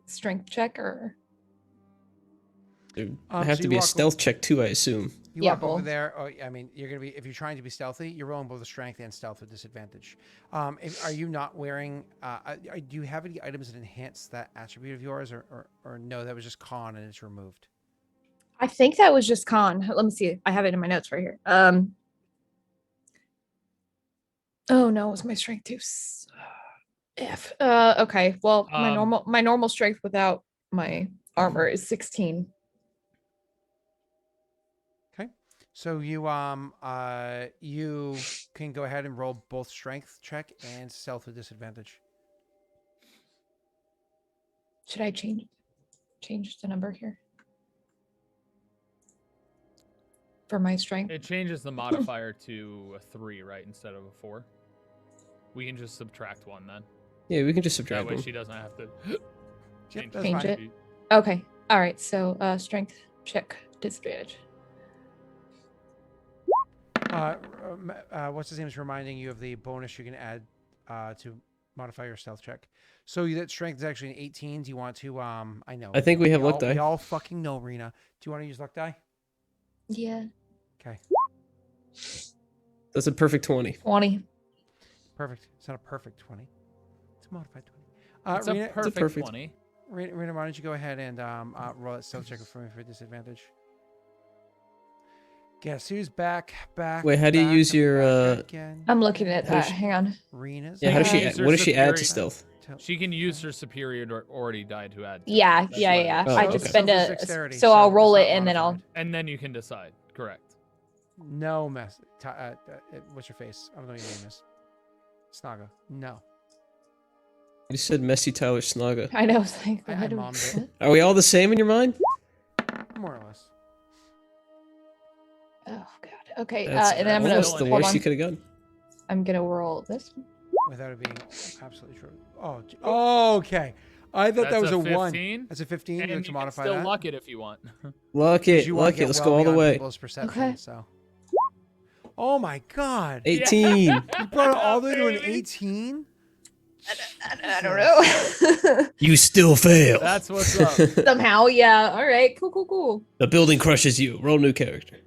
Strength check or It So have to you be a walk stealth check too, I assume. You Yeah, walk over both. there. Oh, I mean, you're gonna be if you're trying to be stealthy, you're rolling both the strength and stealth with disadvantage. Are you not wearing? Do you have any items that enhance that attribute of yours, or no? That was just con and it's removed. I think that was just con. Let me see. I have it in my notes right here. Oh no, it was my strength too. F. Okay. Well, my normal strength without my armor is 16. So you can go ahead and roll both strength check and stealth with disadvantage. Should I change the number here for my strength? It changes the modifier to a 3, right, instead of a 4. We can just subtract 1 then. Yeah, we can just That subtract way one. she doesn't have to change that's Change fine. it. Okay. All right. So strength check disadvantage. What's his name is reminding you of the bonus you can add to modify your stealth check. So that strength is actually an 18. Do you want to? I know. I think we have luck die. We all fucking know, Rena. Do you want to use luck die? Yeah. Okay. That's a perfect 20. 20. Perfect. It's not a perfect 20. It's a modified 20. It's Rena, a perfect perfect. 20. Rena, why don't you go ahead and roll that stealth check for me for disadvantage? Guess who's back? Wait, how do you use your, again? I'm looking at How does that. she- Hang on. Rena's. Yeah, how does she? Use her What does she add to superior- stealth? She can use her superiority die to add. to it. Yeah. That's Yeah. what it Yeah. is. Oh, I okay. just spend Stealth is a. dexterity, So I'll it's roll not it and then I'll. modified. And then you can decide. Correct. No mess. What's your face? I don't know what your name is. Snaga. No. You said Messy Tyler Snaga. I know. It's like, I what do- mommed it. Are we all the same in your mind? More or less. Oh God. Okay. That's And then I'm gonna almost the hold worst on. you could have gotten. I'm gonna roll this one. Without it being absolutely true. Oh, okay. I thought that That's was a 1. 15, That's a 15. And You you have to can modify still that. luck it if you want. Luck 'Cause it, you wanna luck get it. Let's well go all the beyond way. people's perception, Okay. So. Oh my God. 18. You brought it all the way to an baby. 18? I don't know. You still fail. That's what's up. Somehow, yeah. All right. Cool. The building crushes you. Roll new character.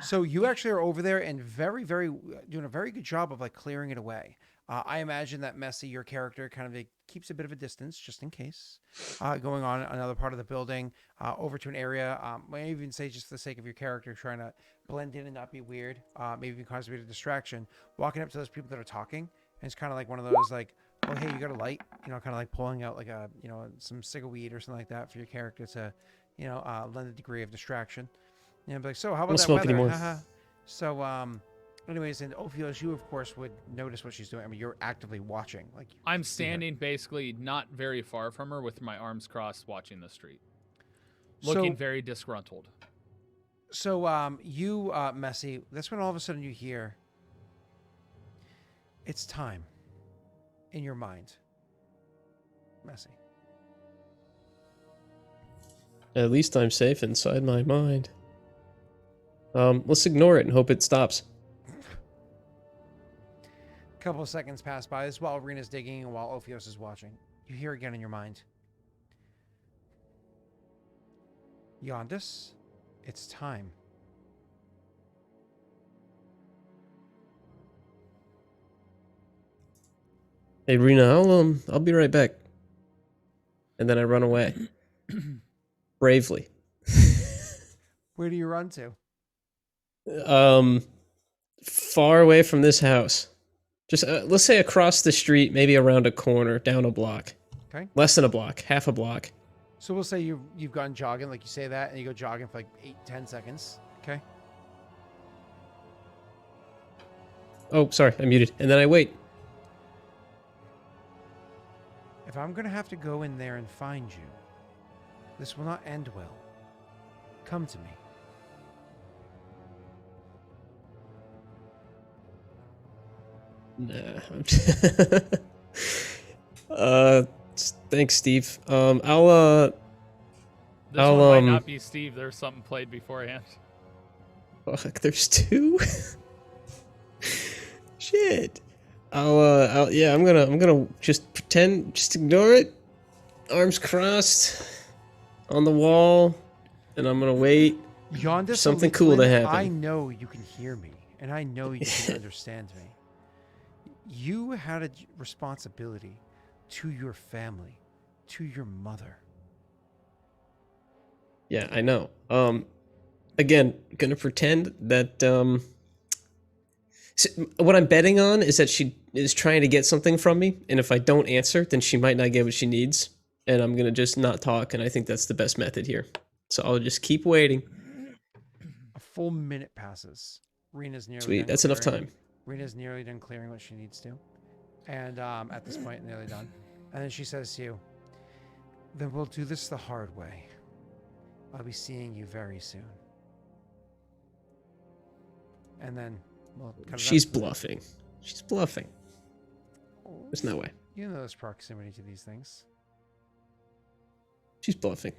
So you actually are over there and doing a very good job of like clearing it away. I imagine that Messy, your character, kind of like, keeps a bit of a distance just in case. Going on another part of the building, over to an area. Might even say just for the sake of your character trying to blend in and not be weird. Maybe even cause a bit of distraction. Walking up to those people that are talking, and it's kind of like one of those like, oh hey, you got a light? You know, kind of like pulling out like a some cig weed or something like that for your character to lend a degree of distraction. Yeah, be like, so how about Don't that smoke weather? anymore. Haha. So, anyways, and Ophios, you of course would notice what she's doing. I mean, you're actively watching. Like I'm you see her. standing basically not very far from her with my arms crossed watching the street. Looking very disgruntled. So, you, Messy, that's when all of a sudden you hear, it's time in your mind. Messy. At least I'm safe inside my mind. Let's ignore it and hope it stops. A couple of seconds pass by. This is while Rena's digging and while Ophios is watching. You hear again in your mind. Yondis, it's time. Hey Rena, I'll be right back. And then I run away. Bravely. Where do you run to? Far away from this house. Just let's say across the street, maybe around a corner, down a block. Okay. Less than a block, half a block. So we'll say you've gone jogging, like you say that, and you go jogging for like 8-10 seconds. Okay. Oh, sorry, I muted. And then I wait. If I'm gonna have to go in there and find you, this will not end well. Come to me. Nah. Thanks, Steve. This I'll, one might not be Steve. There's something played beforehand. Fuck, there's 2? Shit. I'm gonna just pretend, just ignore it. Arms crossed on the wall, and I'm gonna wait. Yonder Something cool to happen. I know you can hear me, and I know you can understand me. You had a responsibility to your family, to your mother. Yeah, I know. Again, gonna pretend that so what I'm betting on is that she is trying to get something from me, and if I don't answer, then she might not get what she needs, and I'm gonna just not talk, and I think that's the best method here. So I'll just keep waiting. full minute passes. Rena's nearly Sweet, done that's enough clearing. time. Rena's nearly done clearing what she needs to. And at this point, nearly done. And then she says to you, then we'll do this the hard way. I'll be seeing you very soon. And then, well, She's bluffing. She's bluffing. There's no way. You know there's proximity to these things. She's bluffing.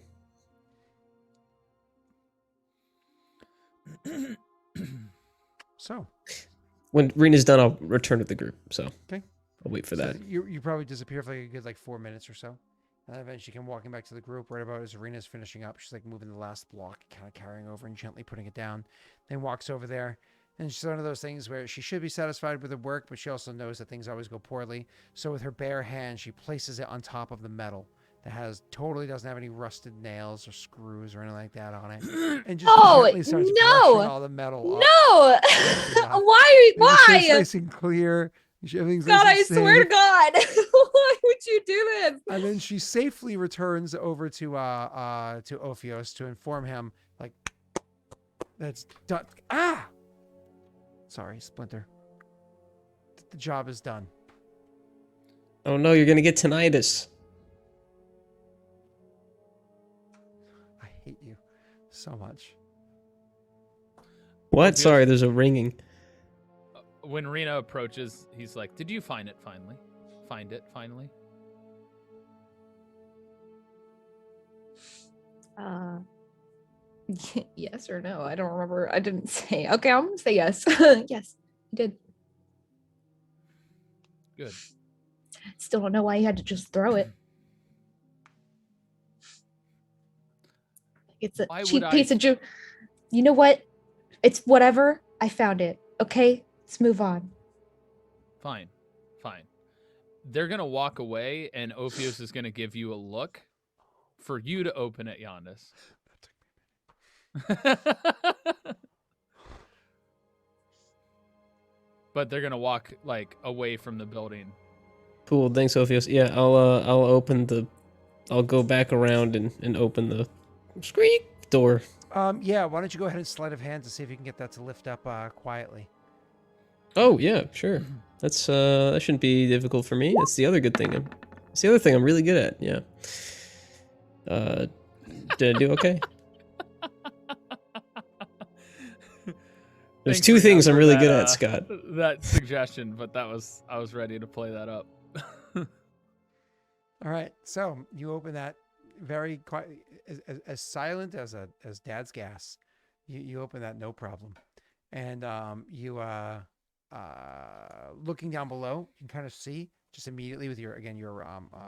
So, When Rena's done, I'll return to the group. So okay. I'll wait for that. You probably disappear for like a good 4 minutes or so. And then eventually she came walking back to the group right about as Arena's finishing up. She's like moving the last block, kind of carrying over and gently putting it down. Then walks over there. And she's one of those things where she should be satisfied with her work, but she also knows that things always go poorly. So with her bare hand, she places it on top of the metal that totally doesn't have any rusted nails or screws or anything like that on it. And just gently starts brushing all the metal off. No! Why? It's nice and clear. Everything's God, nice I and swear to safe. God. Why would you do this? And then she safely returns over to Ophios to inform him, like, that's done. Ah! Sorry, Splinter. The job is done. Oh no, you're gonna get tinnitus. I hate you so much. What? Sorry, there's a ringing. When Rena approaches, he's like, "Did you find it finally? Find it finally?" Yes or no? I don't remember. I didn't say. Okay, I'm gonna say yes. Yes, I did. Good. Still don't know why you had to just throw it. It's a Why cheap would piece of jewelry. You know what? It's whatever. I found it. Okay, let's move on. Fine. They're gonna walk away, and Ophios is gonna give you a look for you to open it, Yondis. But they're gonna walk away from the building. Cool, thanks, Ophios. Yeah, I'll go back around and open the squeak door. Yeah, why don't you go ahead and sleight of hand to see if you can get that to lift up quietly. Oh yeah, sure. That's that shouldn't be difficult for me. That's the other good thing. It's the other thing I'm really good at. Yeah. Did I do okay? There's Thanks two for things I'm really that, good at, Scott. That suggestion, but I was ready to play that up. All right, so you open that very quiet, as silent as Dad's gas. You open that no problem, and you looking down below, you can kind of see just immediately with your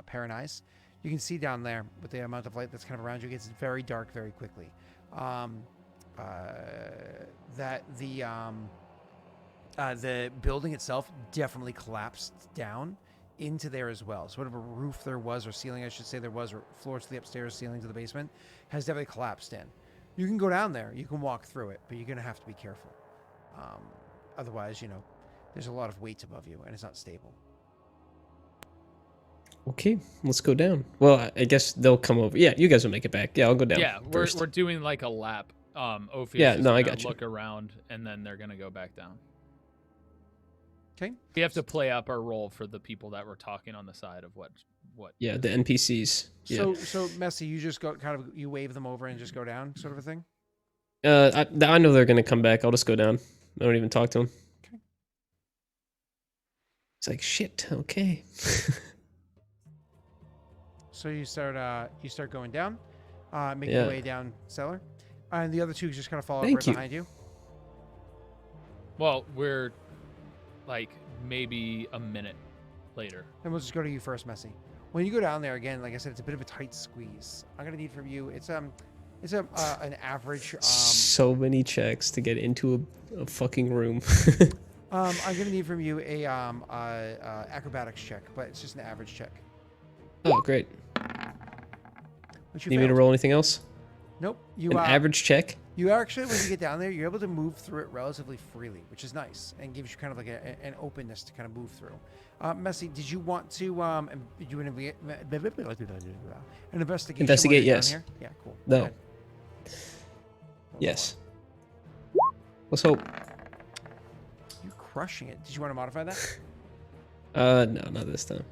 parent eyes. You can see down there with the amount of light that's kind of around you. It gets very dark very quickly. That the building itself definitely collapsed down into there as well. So whatever roof there was, or ceiling I should say there was, or floor to the upstairs, ceiling to the basement, has definitely collapsed in. You can go down there, you can walk through it, but you're going to have to be careful. Otherwise, there's a lot of weight above you and it's not stable. Okay, let's go down. Well, I guess they'll come over. Yeah, you guys will make it back. Yeah, I'll go down. Yeah, first. we're doing like a lap. Ophios Yeah, is no, I gonna got you. look around, and then they're gonna go back down. Okay. We have to play up our role for the people that were talking on the side of what. Yeah, the NPCs. Yeah. So Messy, you just go you wave them over and just go down, sort of a thing. I know they're gonna come back. I'll just go down. I don't even talk to them. Okay. It's like shit. Okay. So you start going down, making Yeah. your way down cellar, and the other two just kind of follow up Thank right you. behind you. Well, we're like maybe a minute later. And we'll just go to you first, Messy. When you go down there again, like I said, it's a bit of a tight squeeze. I'm gonna need from you. It's an average. So many checks to get into a fucking room. I'm gonna need from you a acrobatics check, but it's just an average check. Oh, great. Which you Need me to failed. roll anything else? Nope. You An average check? You actually, when you get down there, you're able to move through it relatively freely, which is nice and gives you kind of like an openness to kind of move through. Messy, did you want to do an investigation? Investigate, while you're yes. down here? Yeah, cool. No. Go ahead. Yes. Let's hope. You're crushing it. Did you want to modify that? No, not this time.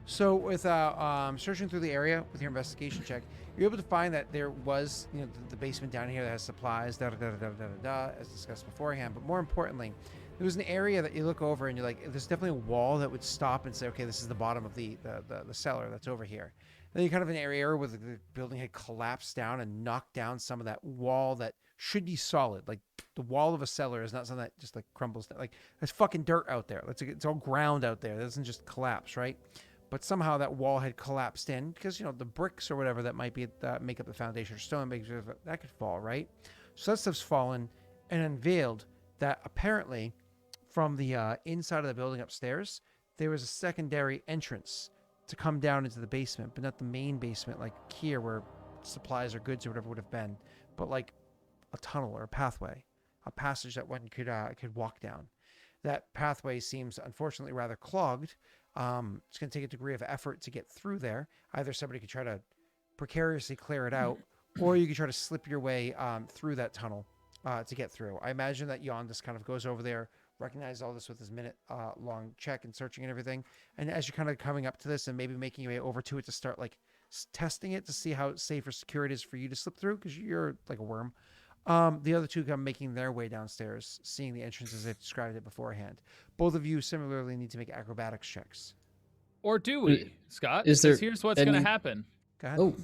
So with searching through the area with your investigation check, you're able to find that there was, the basement down here that has supplies, as discussed beforehand. But more importantly, there was an area that you look over and you're like, there's definitely a wall that would stop and say, okay, this is the bottom of the cellar that's over here. And then you kind of an area where the building had collapsed down and knocked down some of that wall that should be solid. Like the wall of a cellar is not something that just like crumbles. Like there's fucking dirt out there. It's all ground out there. It doesn't just collapse, right? But somehow that wall had collapsed in because, the bricks or whatever that might be make up the foundation or stone, that could fall, right? So that stuff's fallen and unveiled that apparently from the inside of the building upstairs, there was a secondary entrance to come down into the basement, but not the main basement like here where supplies or goods or whatever would have been, but like a tunnel or a pathway, a passage that one could walk down. That pathway seems unfortunately rather clogged. It's going to take a degree of effort to get through there. Either somebody could try to precariously clear it out, or you could try to slip your way through that tunnel to get through. I imagine that Jan just kind of goes over there, recognizes all this with his minute-long check and searching and everything. And as you're kind of coming up to this and maybe making your way over to it to start like testing it to see how safe or secure it is for you to slip through, because you're like a worm. The other two come making their way downstairs, seeing the entrance as they've described it beforehand. Both of you similarly need to make acrobatics checks. Or do we, Scott? Is there Here's what's any- going to happen. Go ahead. Oh,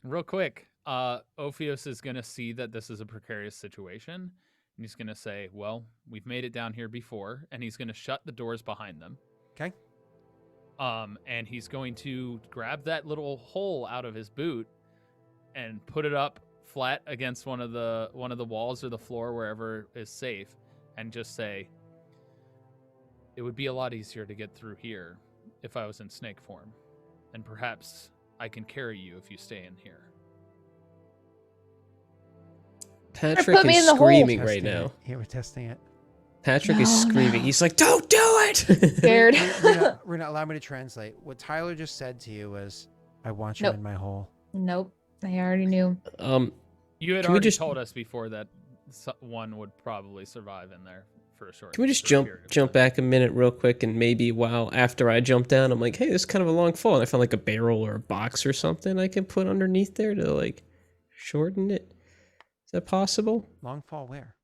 Real quick, Ophios is going to see that this is a precarious situation. And he's going to say, well, we've made it down here before. And he's going to shut the doors behind them. Okay. And he's going to grab that little hole out of his boot and put it up flat against one of the walls or the floor, wherever is safe, and just say, it would be a lot easier to get through here if I was in snake form. And perhaps I can carry you if you stay in here. Patrick put me is in the hole. screaming right Testing now. it. Here, we're testing it. Patrick is No, screaming. no. He's like, "Don't do it!" Scared. We're not allowed me to translate. What Tyler just said to you was, I want you Nope. in my hole. Nope. I already knew. You had Can we already just- told us before that one would probably survive in there for a short. Can we just short jump period of jump time. back a minute real quick, and maybe while after I jump down, I'm like, "Hey, this is kind of a long fall," and I found like a barrel or a box or something I can put underneath there to like shorten it. Is that possible? Long fall where?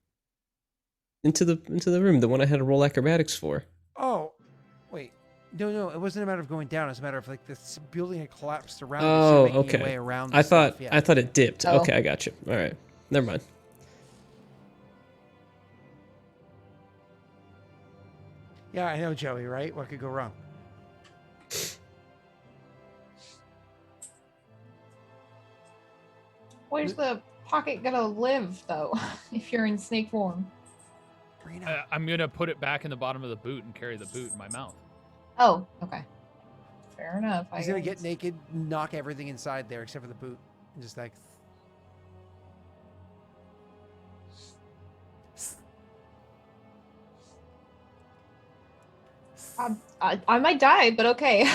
Into the room, the one I had to roll acrobatics for. Oh, wait. No, it wasn't a matter of going down. It's a matter of like this building had collapsed around. Oh, you, so making your okay. way around I the thought stuff, yeah. it dipped. Oh. Okay, I got you. All right, never mind. Yeah, I know, Joey. Right? What could go wrong? Where's the pocket gonna live though? If you're in snake form. Rena. I'm gonna put it back in the bottom of the boot and carry the boot in my mouth. Oh, okay. Fair enough. He's gonna get naked, knock everything inside there except for the boot, and just like. I might die, but okay.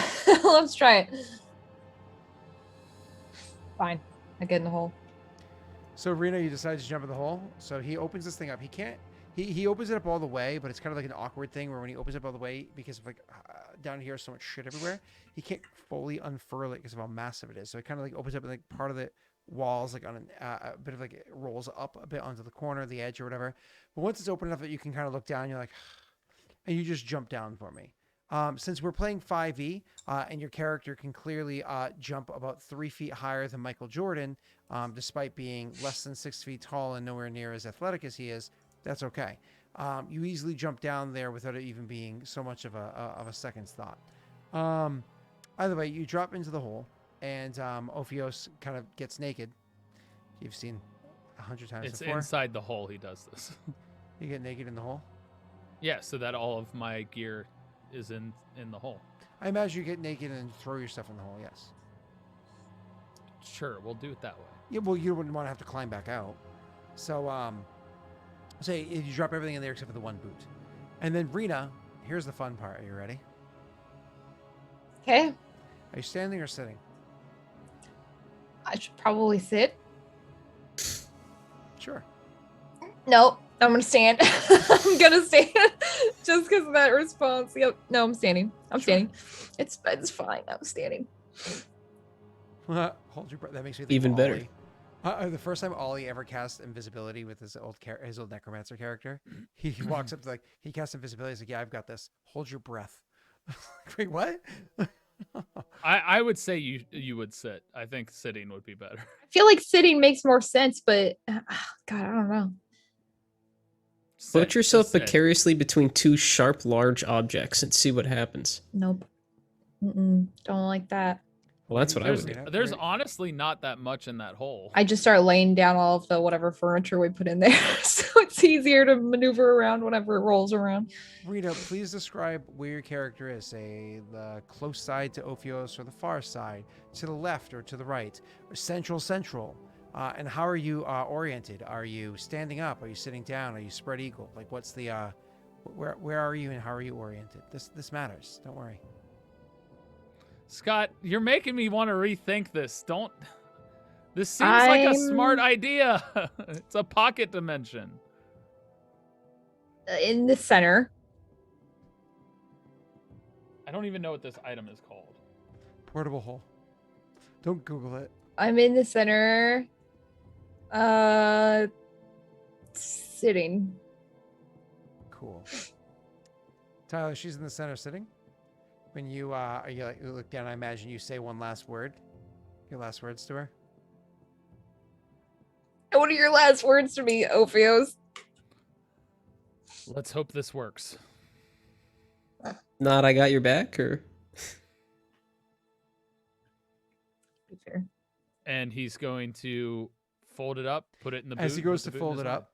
Let's try it. Fine. I get in the hole. So Rena, you decide to jump in the hole. So he opens this thing up. He can't. He opens it up all the way, but it's kind of like an awkward thing where when he opens it up all the way, because of like down here is so much shit everywhere, he can't fully unfurl it because of how massive it is. So it kind of like opens up and like part of the walls like on a bit of like it rolls up a bit onto the corner, the edge or whatever. But once it's open enough that you can kind of look down, you're like, and you just jump down for me. Since we're playing 5e and your character can clearly jump about 3 feet higher than Michael Jordan, despite being less than 6 feet tall and nowhere near as athletic as he is, that's okay. You easily jump down there without it even being so much of a second's thought. Either way, you drop into the hole, and Ophios kind of gets naked. You've seen 100 times It's before. inside the hole he does this. You get naked in the hole. Yeah, so that all of my gear is in the hole. I imagine you get naked and throw your stuff in the hole. Yes. Sure, we'll do it that way. Yeah. Well, you wouldn't want to have to climb back out. So, say you drop everything in there except for the one boot, and then Rena. Here's the fun part. Are you ready? Okay. Are you standing or sitting? I should probably sit. Sure. Nope, I'm gonna stand. I'm gonna stand just because of that response. Yep. No, I'm standing. I'm standing. It's fine. I'm standing. Hold your breath. That makes me think Even of better. Ollie. The first time Ollie ever cast invisibility with his old necromancer character, he walks up to he casts invisibility. He's like, "Yeah, I've got this. Hold your breath." Wait, what? I would say you would sit. I think sitting would be better. I feel like sitting makes more sense, but God, I don't know. Put Sit, yourself just sit. precariously between two sharp, large objects and see what happens. Nope. Don't like that. Well, that's what I would do. There's honestly not that much in that hole. I just start laying down all of the whatever furniture we put in there, so it's easier to maneuver around whenever it rolls around. Rita, please describe where your character is. Say the close side to Ophios or the far side, to the left or to the right, or central. And how are you oriented? Are you standing up? Are you sitting down? Are you spread eagle? Like, what's the where are you and how are you oriented? This matters. Don't worry. Scott, you're making me want to rethink this. This seems like a smart idea. It's a pocket dimension. In the center. I don't even know what this item is called. Portable hole. Don't Google it. I'm in the center. Sitting. Cool. Tyler, she's in the center sitting. When you you look down, I imagine you say one last word. Your last words to her. What are your last words to me, Ophios? Let's hope this works. Not I got your back, or Be fair. And he's going to fold it up, put it in the boot. As he goes put to the boot in fold his it hand. up,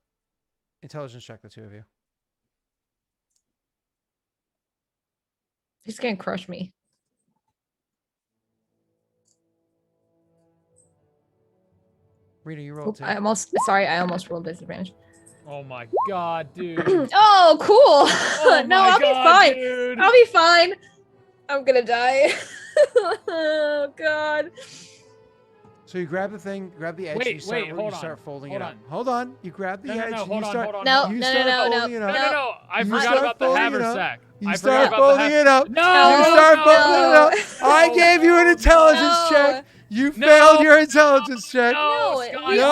intelligence check the two of you. He's gonna crush me. Rita, you rolled Oop, two. I almost rolled disadvantage. Oh my god, dude. Oh, cool. Oh No, my I'll be God, fine. dude. I'll be fine. I'm gonna die. Oh God. So you grab the thing, grab the edge, Wait, and you start, wait, hold you on, start folding hold it up. on. Hold on. You grab the No, no, edge no, and hold you on, start. hold on. No, you no, start no, no, folding it up. No. I You forgot start about the folding it up. haversack. You I start forgot about folding it up. No, you no, start no, folding it up. no. I gave you an intelligence No. check. You No. failed your intelligence check. No, No, Scott, we No,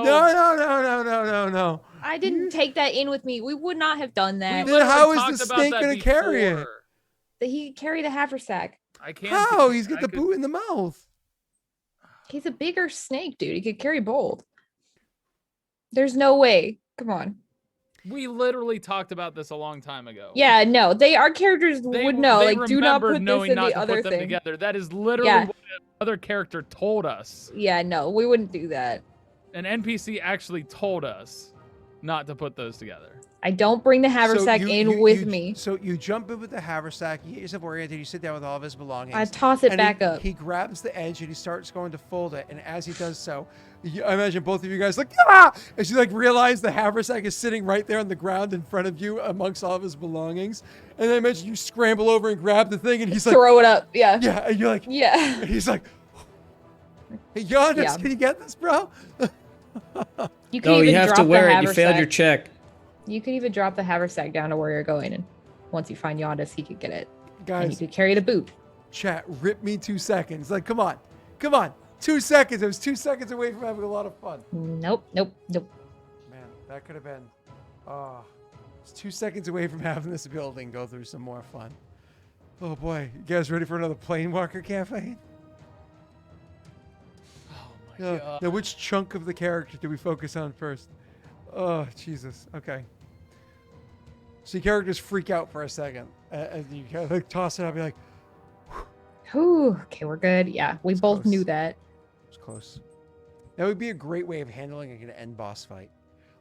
already- no. I didn't take that in with me. We would not have done We that. Then literally how is talked the about snake that gonna carry it? before. That he carried the haversack. I can't. How? He's got I the could- boot in the mouth. He's a bigger snake, dude. He could carry both. There's no way. Come on. We literally talked about this a long time ago. Yeah, no. Our characters would know. They Like, do not remembered put this knowing in not the to other put them thing. together. That is literally Yeah. what the other character told us. Yeah, no, we wouldn't do that. An NPC actually told us not to put those together. I don't bring the haversack with me. So you jump in with the haversack, you get yourself oriented, you sit down with all of his belongings. I toss it and back up. He grabs the edge and he starts going to fold it. And as he does so, I imagine both of you guys like, ah! As you like realize the haversack is sitting right there on the ground in front of you amongst all of his belongings. And then I imagine you scramble over and grab the thing and he's like, Throw it up. Yeah. yeah. And you're like, Yeah. and he's like, hey, Giannis, Yeah. can you get this, bro? You can no, even you have drop to the wear it. You haversack. failed your check. You could even drop the haversack down to where you're going, and once you find Yondis, he could get it. And Guys, you could carry the boot. chat, rip me 2 seconds. Like, come on. 2 seconds. I was 2 seconds away from having a lot of fun. Nope. Man, that could have been, it's 2 seconds away from having this building go through some more fun. Oh boy, you guys ready for another Planewalker campaign? Oh my god. Now, which chunk of the character do we focus on first? Oh, Jesus. Okay. So your characters freak out for a second. And you kind of like toss it up and you're like, Whew. Okay, we're good. Yeah, we both close. knew that. it's close. That would be a great way of handling like an end boss fight.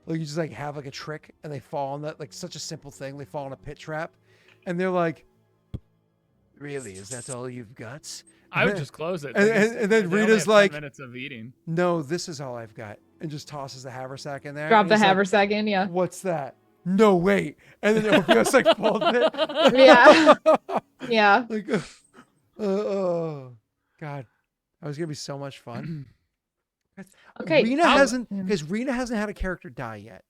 Like you just like have like a trick and they fall in that, like such a simple thing. They fall in a pit trap and they're like, really, is that all you've got? I would just close it. and then They only Rita's have 10 like, minutes of eating. no, this is all I've got. And just tosses the haversack in there. Drop and the he's like, haversack in. Yeah. what's that? No, wait. And then Ophios like folded it. Yeah. Yeah. Like, oh, God. That was going to be so much fun. Okay. Rena hasn't had a character die yet.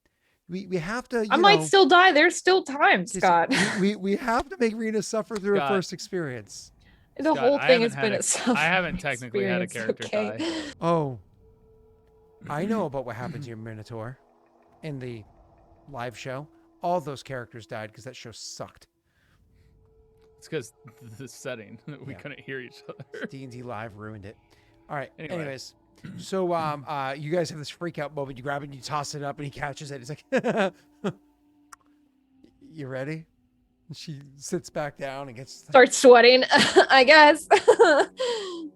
We have to. I might still die. There's still time, Scott. We have to make Rena suffer through her Scott. first experience. The Scott, whole I thing haven't has been had a suffering I haven't technically had a experience, character okay? die. Oh, I know about what happened to your Minotaur in the live show. All those characters died because that show sucked. It's because the setting. We Yeah. couldn't hear each other. D&D Live ruined it. All right. Anyway. Anyways, so you guys have this freak out moment. You grab it, and you toss it up, and he catches it. He's like, "You ready?" And she sits back down and gets. Start sweating, I guess.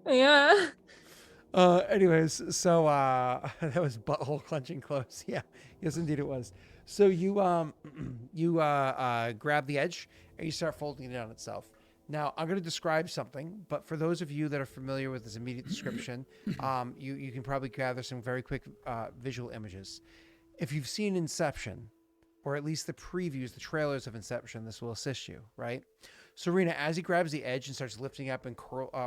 Yeah. Anyways, so that was butthole clenching close. Yeah, yes, indeed it was. So you grab the edge and you start folding it on itself. Now I'm going to describe something, but for those of you that are familiar with this immediate description, you can probably gather some very quick visual images. If you've seen Inception, or at least the previews, the trailers of Inception, this will assist you, right? So Rena, as he grabs the edge and starts lifting up and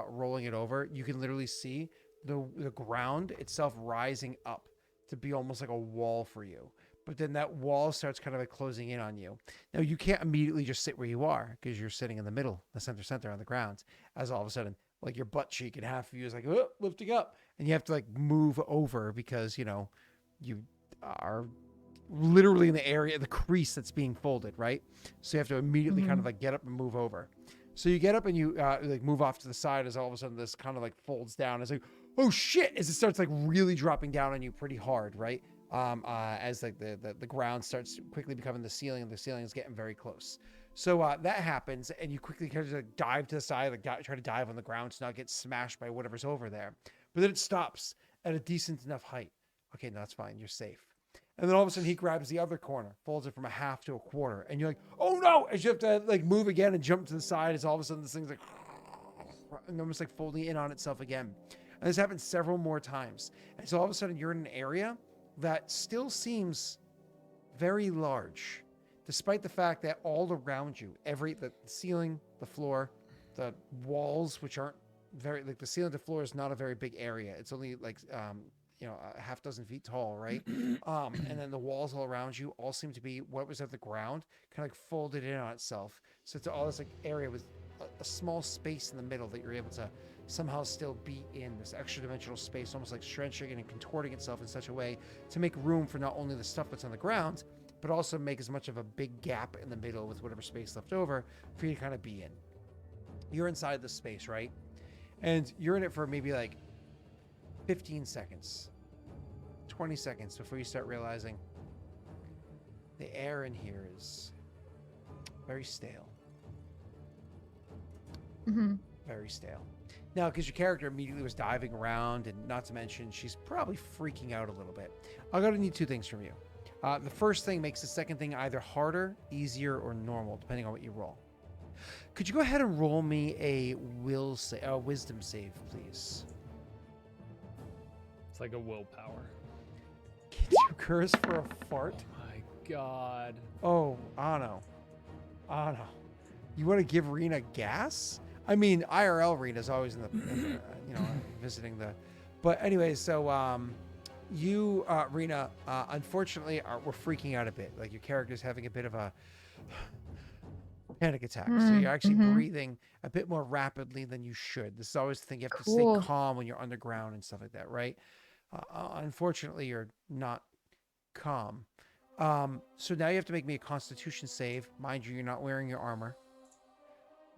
rolling it over, you can literally see the ground itself rising up to be almost like a wall for you. But then that wall starts kind of like closing in on you. Now you can't immediately just sit where you are because you're sitting in the middle, the center on the ground. As all of a sudden, like your butt cheek and half of you is like lifting up, and you have to like move over because you are literally in the area, the crease that's being folded, right? So you have to immediately kind of like get up and move over. So you get up and you like move off to the side as all of a sudden this kind of like folds down. It's like, oh shit, as it starts like really dropping down on you pretty hard, right? As like the ground starts quickly becoming the ceiling, and the ceiling is getting very close. So that happens, and you quickly kind of like dive to the side, like try to dive on the ground to not get smashed by whatever's over there. But then it stops at a decent enough height. Okay, no, that's fine. You're safe. And then all of a sudden he grabs the other corner, folds it from a half to a quarter, and you're like, oh no! As you have to like move again and jump to the side, as all of a sudden this thing's like, and almost like folding in on itself again. And this happens several more times. And so all of a sudden you're in an area that still seems very large, despite the fact that all around you, the ceiling, the floor, the walls, which aren't very, like the ceiling to floor is not a very big area. It's only like, a half dozen feet tall, right? And then the walls all around you all seem to be what was at the ground, kind of like folded in on itself. So it's all this like area with a small space in the middle that you're able to somehow still be in this extra dimensional space, almost like stretching and contorting itself in such a way to make room for not only the stuff that's on the ground, but also make as much of a big gap in the middle with whatever space left over for you to kind of be in. You're inside this space, right? And you're in it for maybe like 15 seconds, 20 seconds before you start realizing the air in here is very stale. Very stale. Now, because your character immediately was diving around, and not to mention, she's probably freaking out a little bit. I'm going to need two things from you. The first thing makes the second thing either harder, easier, or normal, depending on what you roll. Could you go ahead and roll me a wisdom save, please? It's like a willpower. Can you curse for a fart? Oh my god. Oh, Anno. You want to give Rena gas? I mean, IRL Rena's always in the visiting the. But anyway, so you, Rena, unfortunately, we're freaking out a bit. Like your character's having a bit of a panic attack. So you're actually breathing a bit more rapidly than you should. This is always the thing. You have to stay calm when you're underground and stuff like that, right? Unfortunately, you're not calm. So now you have to make me a Constitution save. Mind you, you're not wearing your armor.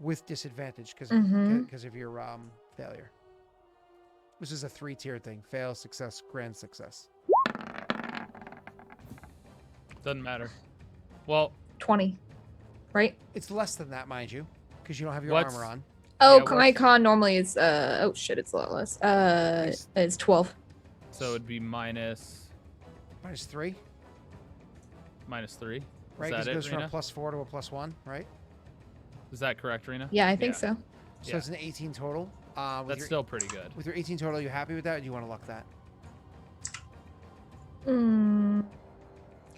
With disadvantage because of your failure. This is a 3-tiered thing. Fail, success, grand success. Doesn't matter. Well, 20, right? It's less than that, mind you, because you don't have your armor on. Oh, Yeah, my con normally is oh shit, it's a lot less. It's 12. so it'd be minus 3, minus 3. right? Is Because that it it, goes from Rena? a +4 to a +1, right? Is that correct, Rena? Yeah, I think so. So Yeah. it's an 18 total. That's still pretty good. With your 18 total, are you happy with that, or do you want to luck that? Kind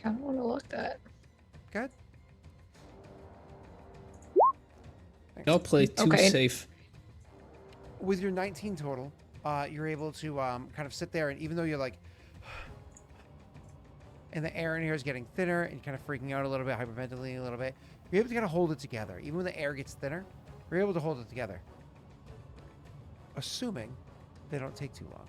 of want to look that. Good. I'll play too Okay. safe. With your 19 total, you're able to kind of sit there, and even though you're like, and the air in here is getting thinner, and you're kind of freaking out a little bit, hyperventilating a little bit, you're able to kind of hold it together. Even when the air gets thinner, you're able to hold it together. Assuming they don't take too long.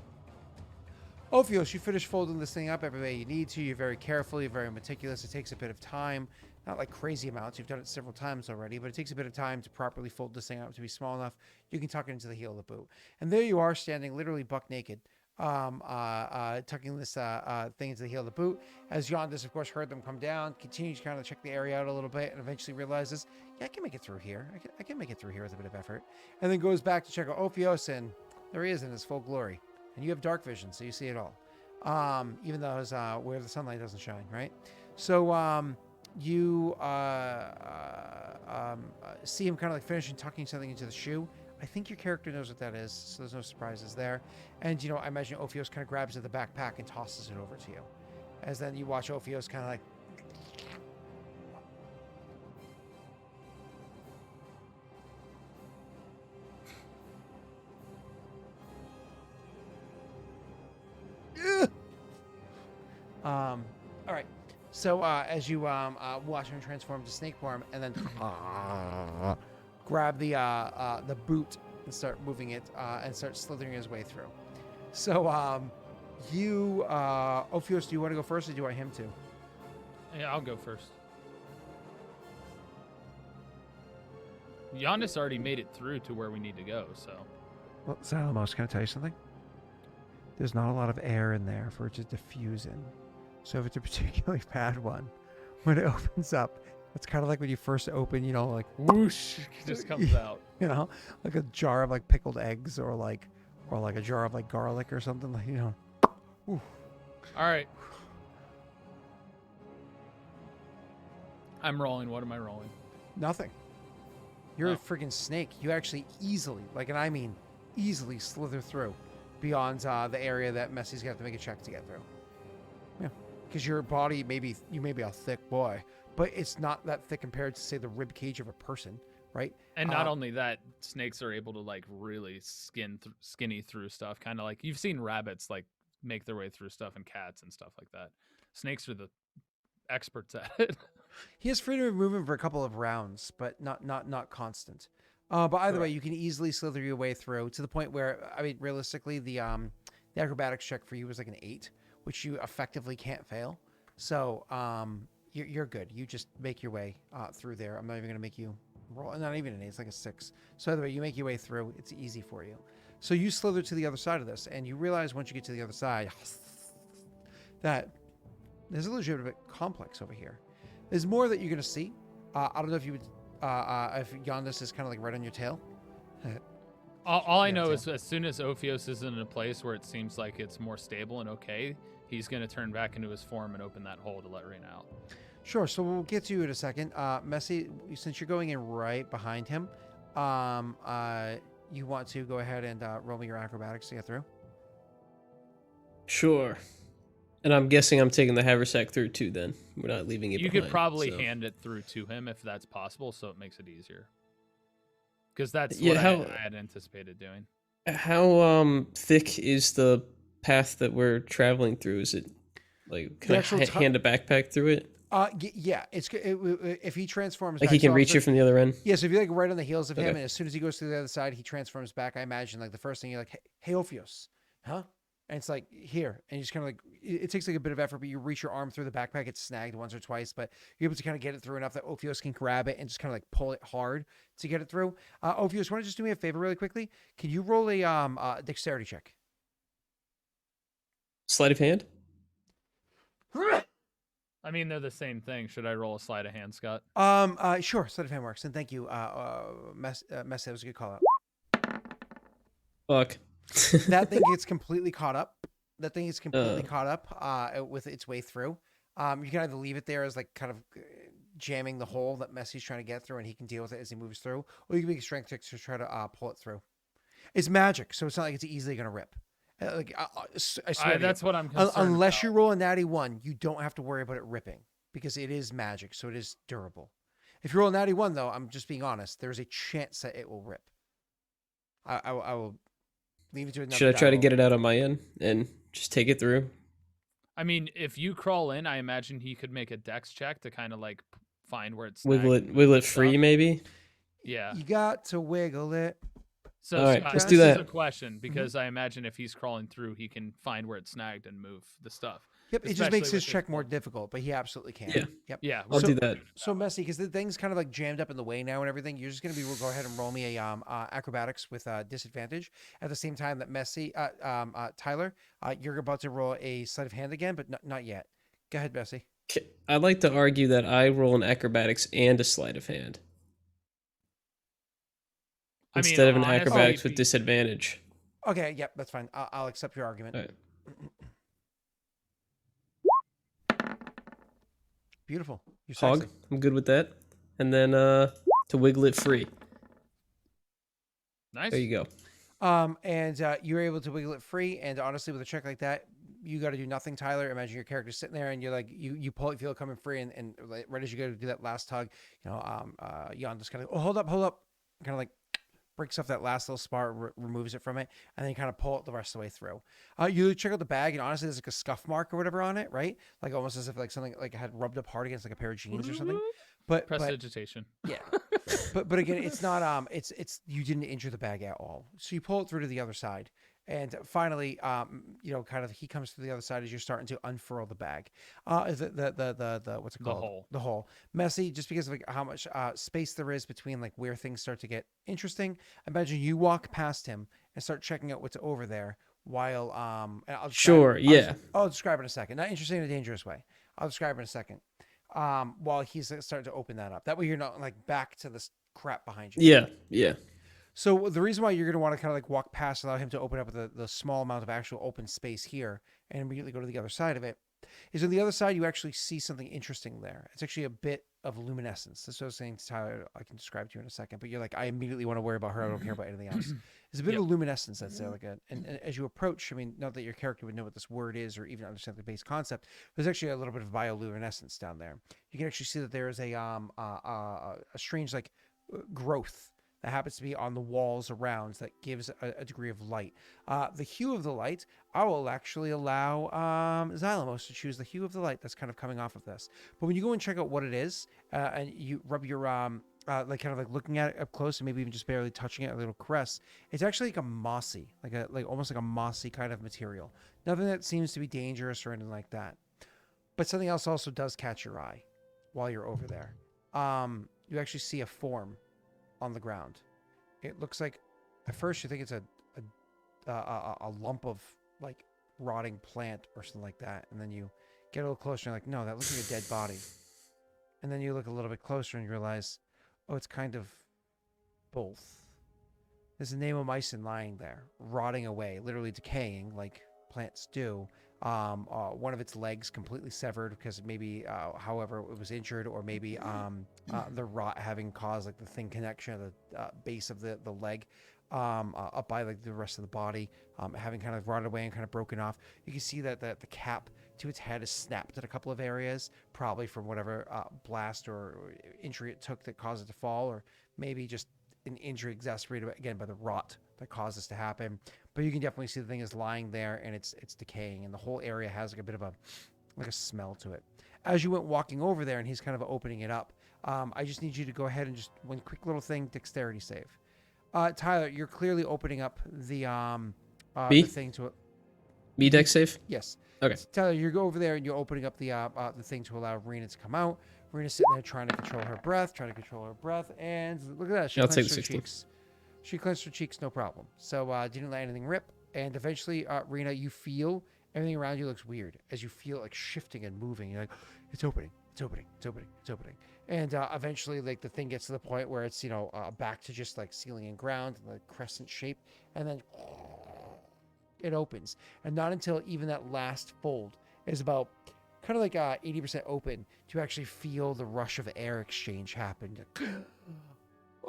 Ophios, you finish folding this thing up every way you need to. You're very careful. You're very meticulous. It takes a bit of time. Not like crazy amounts. You've done it several times already, but it takes a bit of time to properly fold this thing up to be small enough you can tuck it into the heel of the boot. And there you are, standing literally buck naked, tucking this thing into the heel of the boot. As Yondis, of course, heard them come down, continues to kind of check the area out a little bit, and eventually realizes, yeah, I can make it through here. I can make it through here with a bit of effort. And then goes back to check out Ophios, and there he is in his full glory. And you have dark vision, so you see it all. Even though it's where the sunlight doesn't shine, right? So you see him kind of like finishing tucking something into the shoe. I think your character knows what that is, so there's no surprises there. And, you know, I imagine Ophios kind of grabs at the backpack and tosses it over to you. As then you watch Ophios kind of like... all right. So as you watch him transform to snake form, and then grab the boot and start moving it and start slithering his way through. So Ophios, do you want to go first, or do you want him to? Yeah, I'll go first. Giannis already made it through to where we need to go, so. Well, Salamos, can I tell you something? There's not a lot of air in there for it to diffuse in. So if it's a particularly bad one, when it opens up, it's kind of like when you first open, you know, like whoosh, it just comes out. You know, like a jar of like pickled eggs, or like a jar of like garlic or something, like, you know. Ooh. All right. I'm rolling. What am I rolling? Nothing. You're a freaking snake. You actually easily, like, and I mean easily, slither through beyond the area that Messy's got to make a check to get through. Yeah, because your body you may be a thick boy, but it's not that thick compared to, say, the rib cage of a person, right? And not only that, snakes are able to like really skinny through stuff, kind of like you've seen rabbits like make their way through stuff, and cats and stuff like that. Snakes are the experts at it. He has freedom of movement for a couple of rounds, but not constant. But either way, you can easily slither your way through to the point where, I mean, realistically, the acrobatics check for you was like an 8, which you effectively can't fail. So you're good. You just make your way through there. I'm not even going to make you roll. Not even an 8. It's like a 6. So either way, you make your way through. It's easy for you. So you slither to the other side of this, and you realize once you get to the other side that there's a legitimate complex over here. There's more that you're going to see. I don't know if you would... if Yondis is kind of like right on your tail. All I know is as soon as Ophios is in a place where it seems like it's more stable and okay, he's going to turn back into his form and open that hole to let rain out. Sure, so we'll get to you in a second. Messy, since you're going in right behind him, you want to go ahead and roll me your acrobatics to get through? Sure. And I'm guessing I'm taking the haversack through too then. We're not leaving it You behind, could probably so. hand it through to him if that's possible, so it makes it easier. Because that's Yeah, what I had anticipated doing. How thick is the path that we're traveling through? Is it like, can I hand a backpack through it? Yeah, if he transforms Like back, he can so reach you from the other end? Yeah, so if you're like right on the heels of him, Okay. and as soon as he goes to the other side, he transforms back, I imagine like the first thing you're like, hey Ophios, huh? And it's like, here. And you just kind of like, it takes like a bit of effort, but you reach your arm through the backpack. It's snagged once or twice, but you're able to kind of get it through enough that Ophios can grab it and just kind of like pull it hard to get it through. Ophios, want to just do me a favor really quickly? Can you roll a dexterity check? Sleight of hand? I mean, they're the same thing. Should I roll a sleight of hand, Scott? Sure. Sleight of hand works. And thank you. Mess, that was a good call out. Fuck. That thing gets completely caught up. That thing is completely caught up with its way through. You can either leave it there as like kind of jamming the hole that Messy's trying to get through, and he can deal with it as he moves through, or you can make a strength check to try to pull it through. It's magic, so it's not like it's easily going to rip. I swear That's what I'm concerned unless about. you roll a natty 1, you don't have to worry about it ripping because it is magic, so it is durable. If you roll a natty 1, though, I'm just being honest, there's a chance that it will rip. I will Leave it to another Should I try to die get it out on my end and just take it through? I mean, if you crawl in, I imagine he could make a dex check to kind of like find where it's Wiggle snagged it, and wiggle move it the free, stuff. maybe. Yeah. You got to wiggle it. So All right, Scott, let's this do is that. a question because I imagine if he's crawling through, he can find where it's snagged and move the stuff. Yep, it just Especially makes his with check more difficult, but he absolutely can. Yeah. Yep. Yeah, I'll we're do doing that. it So way. messy because the thing's kind of like jammed up in the way now and everything. You're just gonna go ahead and roll me a acrobatics with disadvantage. At the same time that Tyler, you're about to roll a sleight of hand again, but not yet. Go ahead, Bessie. I'd like to argue that I roll an acrobatics and a sleight of hand I mean, instead of an honestly, acrobatics if with he- disadvantage. Okay, yep, that's fine. I'll accept your argument. All right. Beautiful. You're Hog, sexy. I'm good with that. And then to wiggle it free. Nice. There you go. And you're able to wiggle it free. And honestly, with a check like that, you got to do nothing, Tyler. Imagine your character sitting there, and you're like, you pull it, feel it coming free, and right as you go to do that last tug, Jan just kind of, hold up, kind of like breaks off that last little spar, removes it from it, and then you kind of pull it the rest of the way through. You check out the bag, and honestly, there's like a scuff mark or whatever on it, right? Like almost as if like something like had rubbed up hard against like a pair of jeans or something. But Prestidigitation. yeah, but again, it's not it's you didn't injure the bag at all, so you pull it through to the other side, and finally, kind of he comes to the other side as you're starting to unfurl the bag. The what's it The called? hole. The hole. Messy, just because of like how much space there is between like where things start to get interesting. Imagine you walk past him and start checking out what's over there while and I'll describe it in a second. Not interesting in a dangerous way. I'll describe it in a second. While he's starting to open that up. That way you're not like back to this crap behind you. Yeah. So the reason why you're going to want to kind of like walk past, allow him to open up the small amount of actual open space here and immediately go to the other side of it, is on the other side you actually see something interesting there. It's actually a bit of luminescence. That's what I was saying to Tyler. I can describe to you in a second, but you're like, I immediately want to worry about her. I don't care about anything else. There's a bit of luminescence that's there, and as you approach, I mean, not that your character would know what this word is or even understand the base concept, there's actually a little bit of bioluminescence down there. You can actually see that there is a strange like growth that happens to be on the walls around that gives a degree of light. The hue of the light, I will actually allow Xylamos to choose the hue of the light that's kind of coming off of this. But when you go and check out what it is, and you rub your like kind of like looking at it up close and maybe even just barely touching it, a little caress, it's actually like a mossy, like almost like a mossy kind of material. Nothing that seems to be dangerous or anything like that. But something else also does catch your eye while you're over there. You actually see a form on the ground. It looks like, at first you think it's a lump of like rotting plant or something like that, and then you get a little closer and you're like, no, that looks like a dead body. And then you look a little bit closer and you realize, oh, it's kind of both. There's a Namomycin lying there, rotting away, literally decaying like plants do. One of its legs completely severed because maybe however it was injured, or maybe the rot having caused like the thin connection of the base of the leg up by like the rest of the body having kind of rotted away and kind of broken off. You can see that the cap to its head is snapped in a couple of areas, probably from whatever blast or injury it took that caused it to fall, or maybe just an injury exacerbated again by the rot that caused this to happen. But you can definitely see the thing is lying there and it's decaying, and the whole area has like a bit of a smell to it. As you went walking over there and he's kind of opening it up, I just need you to go ahead and just one quick little thing, dexterity save. Tyler, you're clearly opening up the thing to it. Me deck save? Yes. Okay. So, Tyler, you go over there and you're opening up the thing to allow Rena to come out. Rena's sitting there trying to control her breath, and look at that. She I'll take clenched her 16. cheeks. She clenched her cheeks, no problem. So didn't let anything rip. And eventually, Rena, you feel everything around you looks weird as you feel it like shifting and moving. You're like, it's opening. And eventually, like the thing gets to the point where it's back to just like ceiling and ground, like crescent shape, and then it opens. And not until even that last fold is about kind of like 80% open to actually feel the rush of air exchange happen.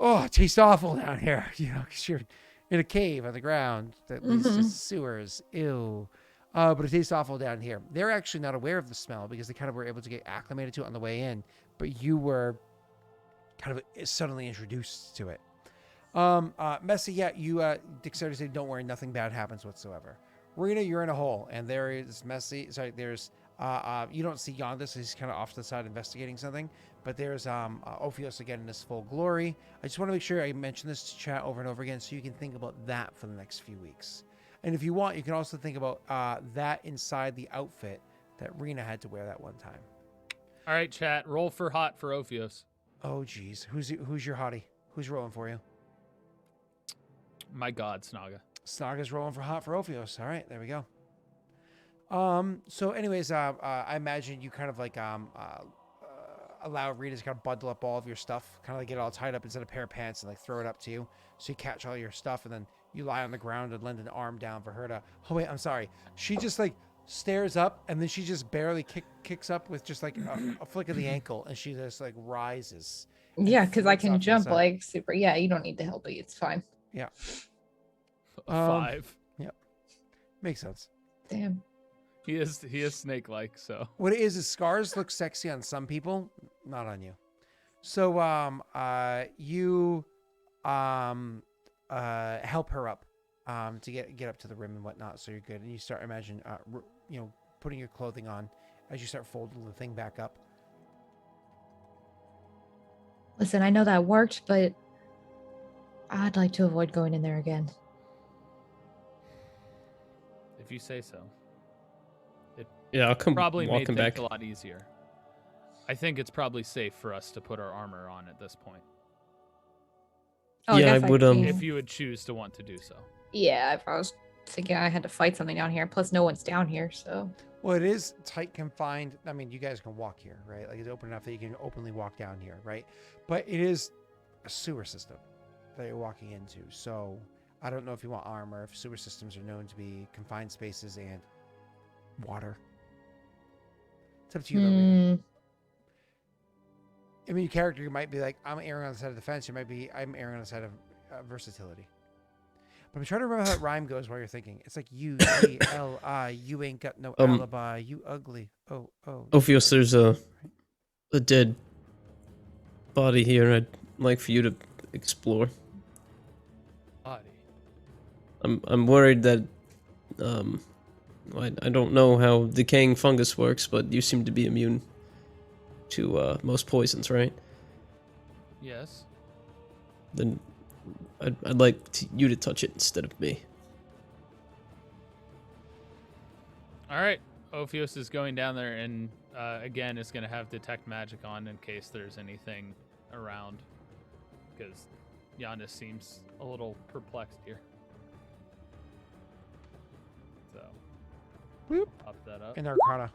Oh, it tastes awful down here, because you're in a cave on the ground that leads to sewers. Ew. But it tastes awful down here. They're actually not aware of the smell because they kind of were able to get acclimated to it on the way in, but you were kind of suddenly introduced to it. Messy, yeah, you dexterity said, don't worry, nothing bad happens whatsoever. Rena, you're in a hole, and there is Messy. Sorry, there's you don't see Yondas, he's kind of off to the side investigating something. But there's Ophios again in his full glory. I just want to make sure I mention this to chat over and over again, so you can think about that for the next few weeks. And if you want, you can also think about that inside the outfit that Rena had to wear that one time. All right, chat. Roll for hot for Ophios. Oh, geez, who's your hottie? Who's rolling for you? My God, Snaga. Snaga's rolling for hot for Ophios. All right, there we go. So anyways, I imagine you kind of like allow Rita to kind of bundle up all of your stuff, kind of like get it all tied up inside a pair of pants and like throw it up to you. So you catch all your stuff and then you lie on the ground and lend an arm down for her to, oh wait, I'm sorry. She just like stares up and then she just barely kicks up with just like a flick of the ankle and she just like rises. Yeah, because I floats can off to the jump side. like super. Yeah, you don't need to help me. It's fine. Yeah. 5. Makes sense. Damn. He is snake-like, so. What it is scars look sexy on some people, not on you. So you help her up to get up to the rim and whatnot, so you're good. And you start imagine putting your clothing on as you start folding the thing back up. Listen, I know that worked, but I'd like to avoid going in there again. If you say so. Yeah, I'll come Probably made walking things back. a lot easier. I think it's probably safe for us to put our armor on at this point. Oh, Yeah, guess I would, If you would choose to want to do so. Yeah, if I was thinking I had to fight something down here, plus no one's down here, so. Well, it is tight confined. I mean, you guys can walk here, right? Like it's open enough that you can openly walk down here, right? But it is a sewer system that you're walking into. So I don't know if you want armor, if sewer systems are known to be confined spaces and water. It's up to you, though, Rita. I mean, your character might be like, I'm erring on the side of defense. You might be, I'm erring on the side of versatility. But I'm trying to remember how that rhyme goes while you're thinking. It's like U-G-L-I, you ain't got no alibi, you ugly. Oh. Ophios, there's a dead body here I'd like for you to explore. Body. I'm worried that I don't know how decaying fungus works, but you seem to be immune to most poisons, right? Yes. Then I'd like you to touch it instead of me. All right. Ophios is going down there and again is going to have detect magic on in case there's anything around, because Giannis seems a little perplexed here. So, Boop. pop that up. In Arcana.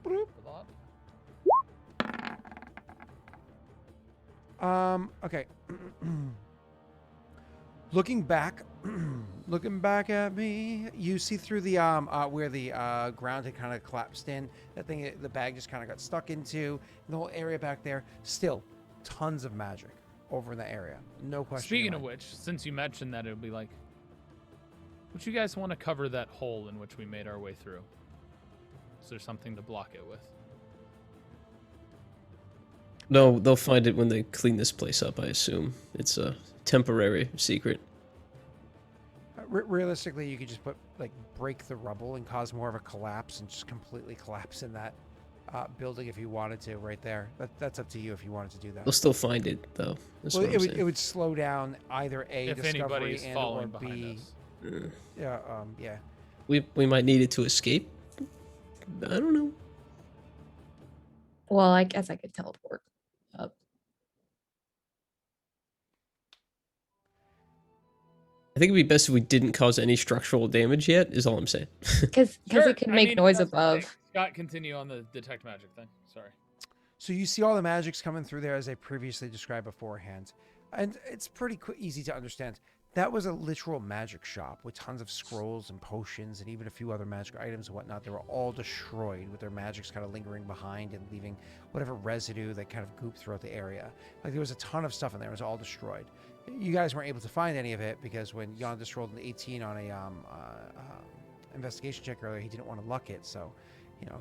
And Boop. Okay. Looking back at me, you see through the where the ground had kind of collapsed in. That thing, the bag just kind of got stuck into the whole area back there. Still, tons of magic over in the area. No question. Speaking of which, since you mentioned that, it would be like, would you guys want to cover that hole in which we made our way through? Is there something to block it with? No, they'll find it when they clean this place up, I assume. It's a temporary secret. realistically, you could just break the rubble and cause more of a collapse and just completely collapse in that building if you wanted to, right there. That's up to you if you wanted to do that. They'll still find it, though. That's Well, what I'm saying. it would slow down either A, If anybody discovery, is and or following behind B. us. Yeah. We might need it to escape. I don't know. Well, I guess I could teleport up. I think it'd be best if we didn't cause any structural damage yet, is all I'm saying. Because Sure. it could I make mean, noise that's the thing. above. Scott, continue on the detect magic thing. Sorry. So you see all the magics coming through there as I previously described beforehand. And it's pretty easy to understand. That was a literal magic shop with tons of scrolls and potions and even a few other magic items and whatnot. They were all destroyed with their magics kind of lingering behind and leaving whatever residue that kind of gooped throughout the area. Like there was a ton of stuff in there. It was all destroyed. You guys weren't able to find any of it because when Yondas rolled an 18 on a investigation check earlier, he didn't want to luck it. So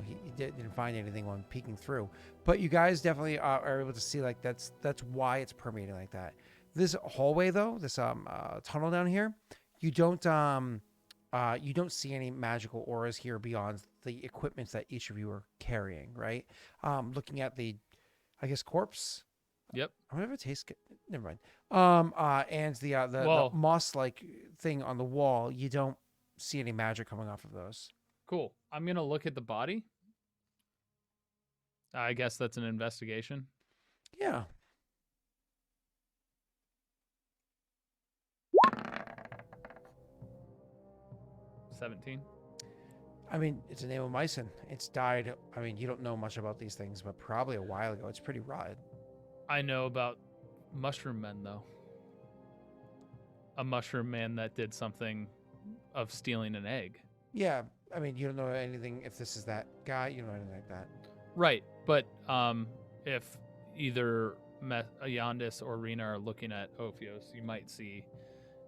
he didn't find anything when peeking through. But you guys definitely are able to see like that's why it's permeating like that. This hallway though, this tunnel down here, you don't see any magical auras here beyond the equipment that each of you are carrying, right? Looking at the, I guess, corpse. Yep. I wonder if it tastes good. Never mind. And the Whoa. moss-like thing on the wall, you don't see any magic coming off of those. Cool. I'm gonna look at the body. I guess that's an investigation. Yeah. $17. I mean, it's a Neomycin. It's died. I mean, you don't know much about these things, but probably a while ago. It's pretty rotted. I know about mushroom men though. A mushroom man that did something of stealing an egg. Yeah. I mean, you don't know anything if this is that guy. You don't know anything like that. Right, but if either Yandis or Rena are looking at Ophios, you might see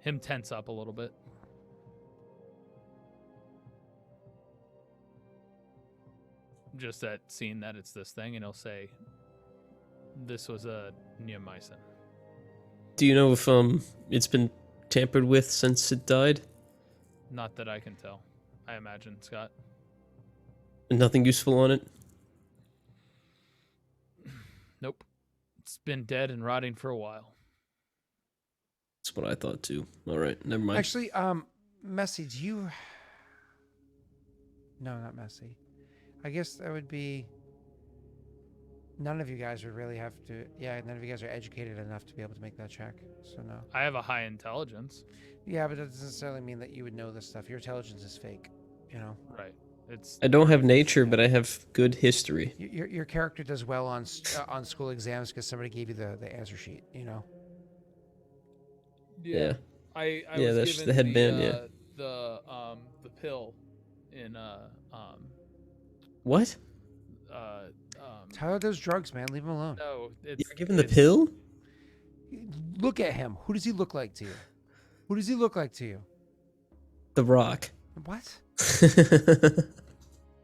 him tense up a little bit. Just at seeing that it's this thing, and he'll say, "This was a neomycin." Do you know if it's been tampered with since it died? Not that I can tell. I imagine, Scott. And nothing useful on it? Nope. It's been dead and rotting for a while. That's what I thought too. All right, never mind. Actually, Messy, do you... No, not Messy. I guess that would be... None of you guys would really have to... Yeah, none of you guys are educated enough to be able to make that check, so no. I have a high intelligence. Yeah, but that doesn't necessarily mean that you would know this stuff. Your intelligence is fake, you know? Right. It's I don't have nature, but I have good history. Your character does well on school exams because somebody gave you the answer sheet, you know? Yeah. I Yeah, was that's given the headband, yeah. The pill in What? Tyler does drugs, man. Leave him alone. no, it's You're given the it's- pill? Look at him. Who does he look like to you? Who does he look like to you? The Rock. What?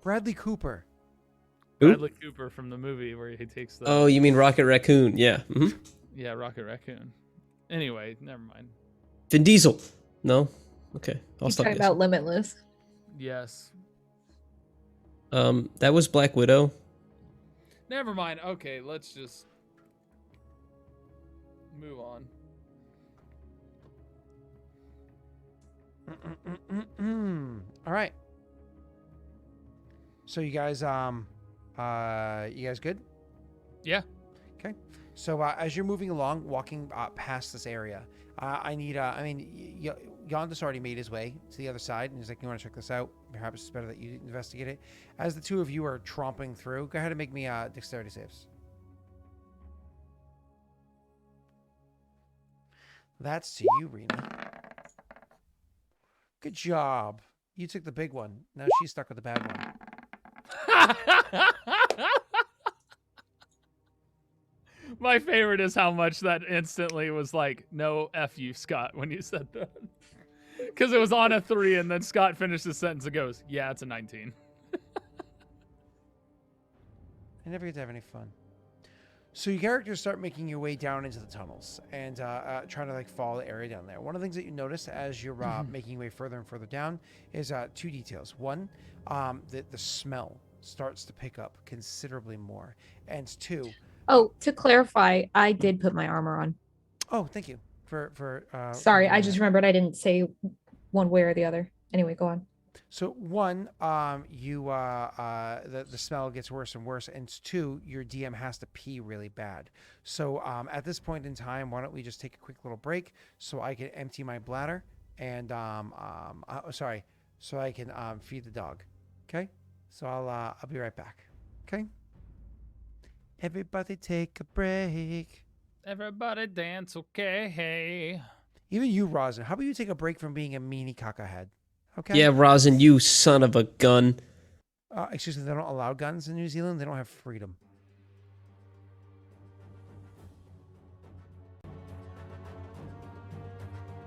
Bradley Cooper. Who? Bradley Cooper from the movie where he takes the Oh, you mean Rocket Raccoon? Yeah. yeah, Rocket Raccoon. Anyway, never mind. Vin Diesel. No. Okay, I'll He's stop. talking guessing. about Limitless. Yes. That was Black Widow. Never mind. Okay, let's just move on. All right. So you guys, you guys good? Yeah. Okay. So as you're moving along, walking past this area, I need, Yondis already made his way to the other side, and he's like, you want to check this out? Perhaps it's better that you investigate it. As the two of you are tromping through, go ahead and make me dexterity saves. That's to you, Rena. Good job. You took the big one. Now she's stuck with the bad one. My favorite is how much that instantly was like, no, F you, Scott, when you said that. Because it was on a 3, and then Scott finished the sentence and goes, yeah, it's a 19. I never get to have any fun. So your characters start making your way down into the tunnels and trying to like follow the area down there. One of the things that you notice as you're making your way further and further down is two details. One, the smell starts to pick up considerably more. And two... Oh, to clarify, I did put my armor on. Oh, thank you for Sorry, doing I just that. remembered I didn't say one way or the other. Anyway, go on. So one, the smell gets worse and worse, and two, your DM has to pee really bad. So at this point in time, why don't we just take a quick little break so I can empty my bladder and so I can feed the dog. Okay, so I'll be right back. Okay. Everybody take a break. Everybody dance, okay? Hey. Even you, Rosin. How about you take a break from being a meanie cockahead? Okay. Yeah, Rosin, you son of a gun. Excuse me. They don't allow guns in New Zealand. They don't have freedom.